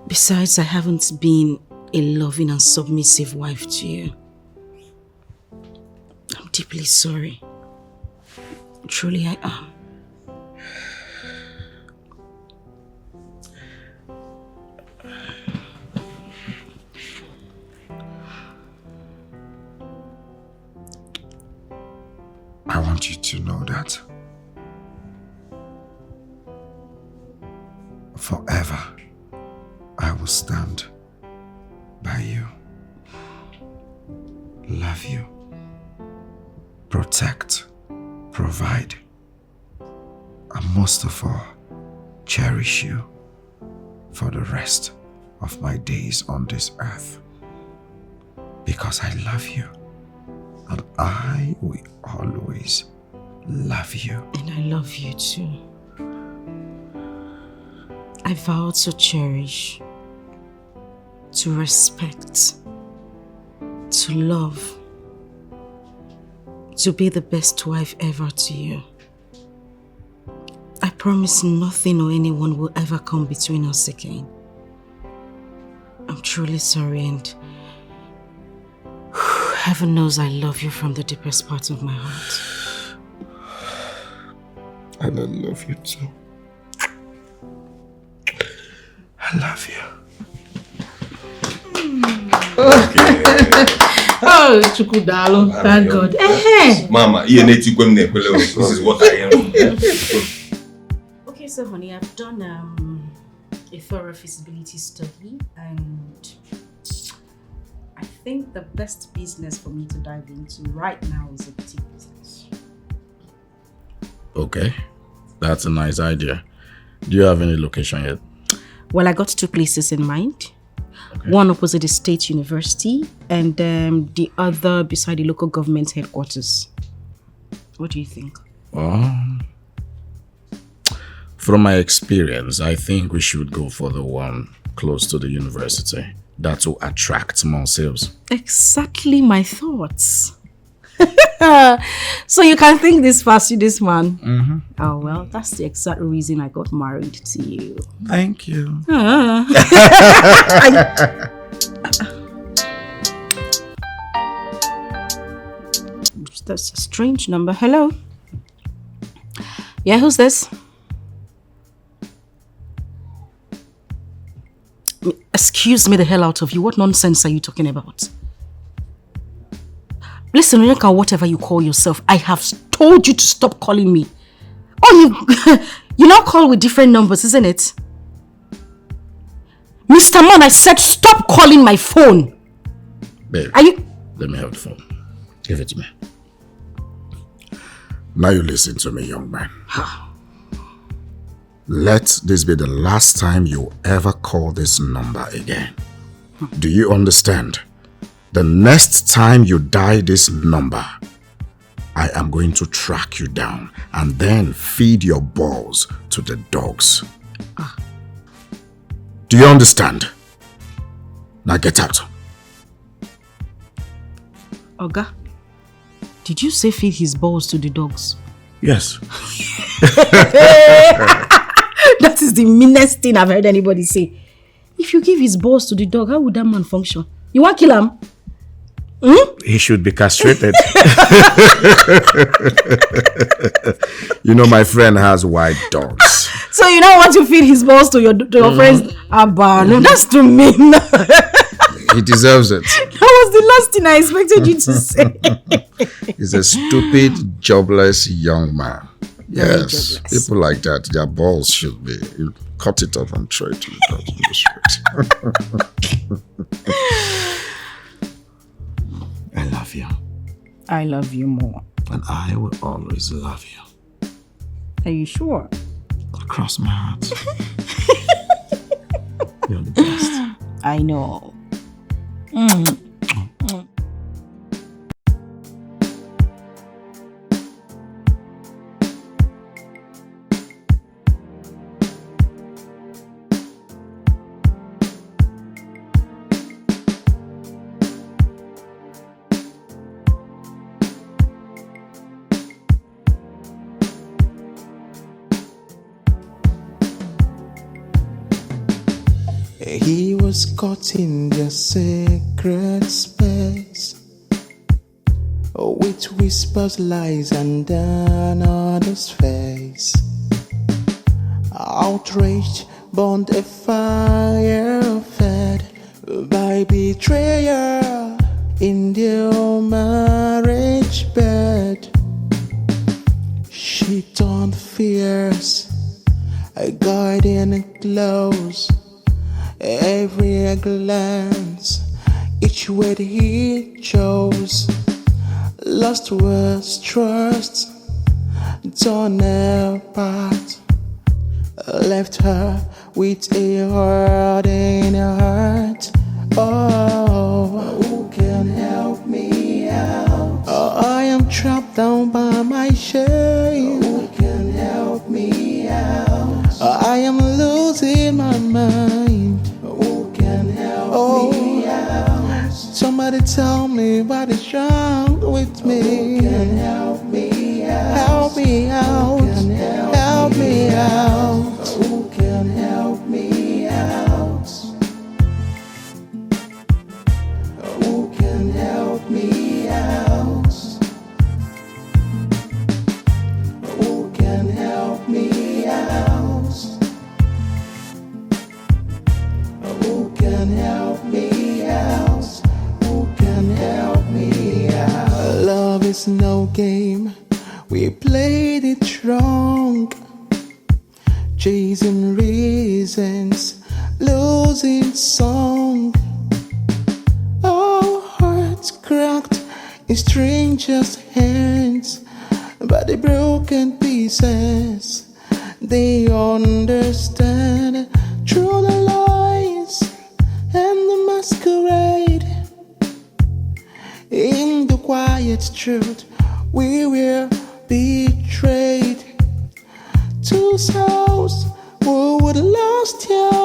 Besides, I haven't been a loving and submissive wife to you. I'm deeply sorry. Truly I am. I want you to know that forever I will stand by you, love you, protect, provide, and most of all, cherish you for the rest of my days on this earth. Because I love you, and I will always love you. And I love you too. I vow to cherish, to respect, to love, to be the best wife ever to you. I promise nothing or anyone will ever come between us again. I'm truly sorry, and heaven knows I love you from the deepest part of my heart. And I love you too. I love you. Oh, Chukudalo, thank God. Mama, this is what I am. Okay, so honey, I've done a thorough feasibility study, and I think the best business for me to dive into right now is a boutique business. Okay, that's a nice idea. Do you have any location yet? Well, I got 2 places in mind. Okay. One opposite the State University, and the other beside the local government headquarters. What do you think? From my experience, I think we should go for the one close to the university. That will attract more sales. Exactly my thoughts. So you can think this fast, you this man. Mm-hmm. Oh, well, that's the exact reason I got married to you. Thank you. That's a strange number. Hello? Yeah, who's this? Excuse me the hell out of you. What nonsense are you talking about? Listen, Onyeka, whatever you call yourself, I have told you to stop calling me. Oh, you now call with different numbers, isn't it? Mr. Man, I said stop calling my phone. Babe, are you... Let me have the phone. Give it to me. Now you listen to me, young man. Let this be the last time you ever call this number again. Do you understand? The next time you dial this number, I am going to track you down and then feed your balls to the dogs. Do you understand? Now get out. Oga, Did you say feed his balls to the dogs? Yes. That is the meanest thing I've heard anybody say. If you give his balls to the dog, how would that man function? You want to kill him? He should be castrated. You know, my friend has white dogs. So you don't want to feed his balls to your friends? Abba, no, that's too mean. He deserves it. That was the last thing I expected you to say. He's a stupid, jobless young man. Very Yes, jobless. people like that, their balls should be. You cut it off and throw it to the dog. I love you. I love you more. And I will always love you. Are you sure? Across my heart. You're the best. I know. He was caught in their secret space, with whispers, lies, and another's face. Outraged, burned a fire fed by betrayal in their marriage bed. She turned fierce, guiding close. Every glance, each word he chose, lost was trust, torn apart, left her with a heart in her heart. Oh, who can help me out? Oh, I am trapped down by my shame. Who can help me out? Oh, I am losing my mind. Somebody tell me what is wrong with me. Who can help me out? Help me out. Help me out. Who can help me out? Who can help me out? Who can help me out? Who can help me out? Help me out. Love is no game, we played it wrong. Chasing reasons, losing song. Our hearts cracked in strangers' hands, but the broken pieces, they understand through the lies and the masquerade. In the quiet truth, we were betrayed. Two souls who would lost you.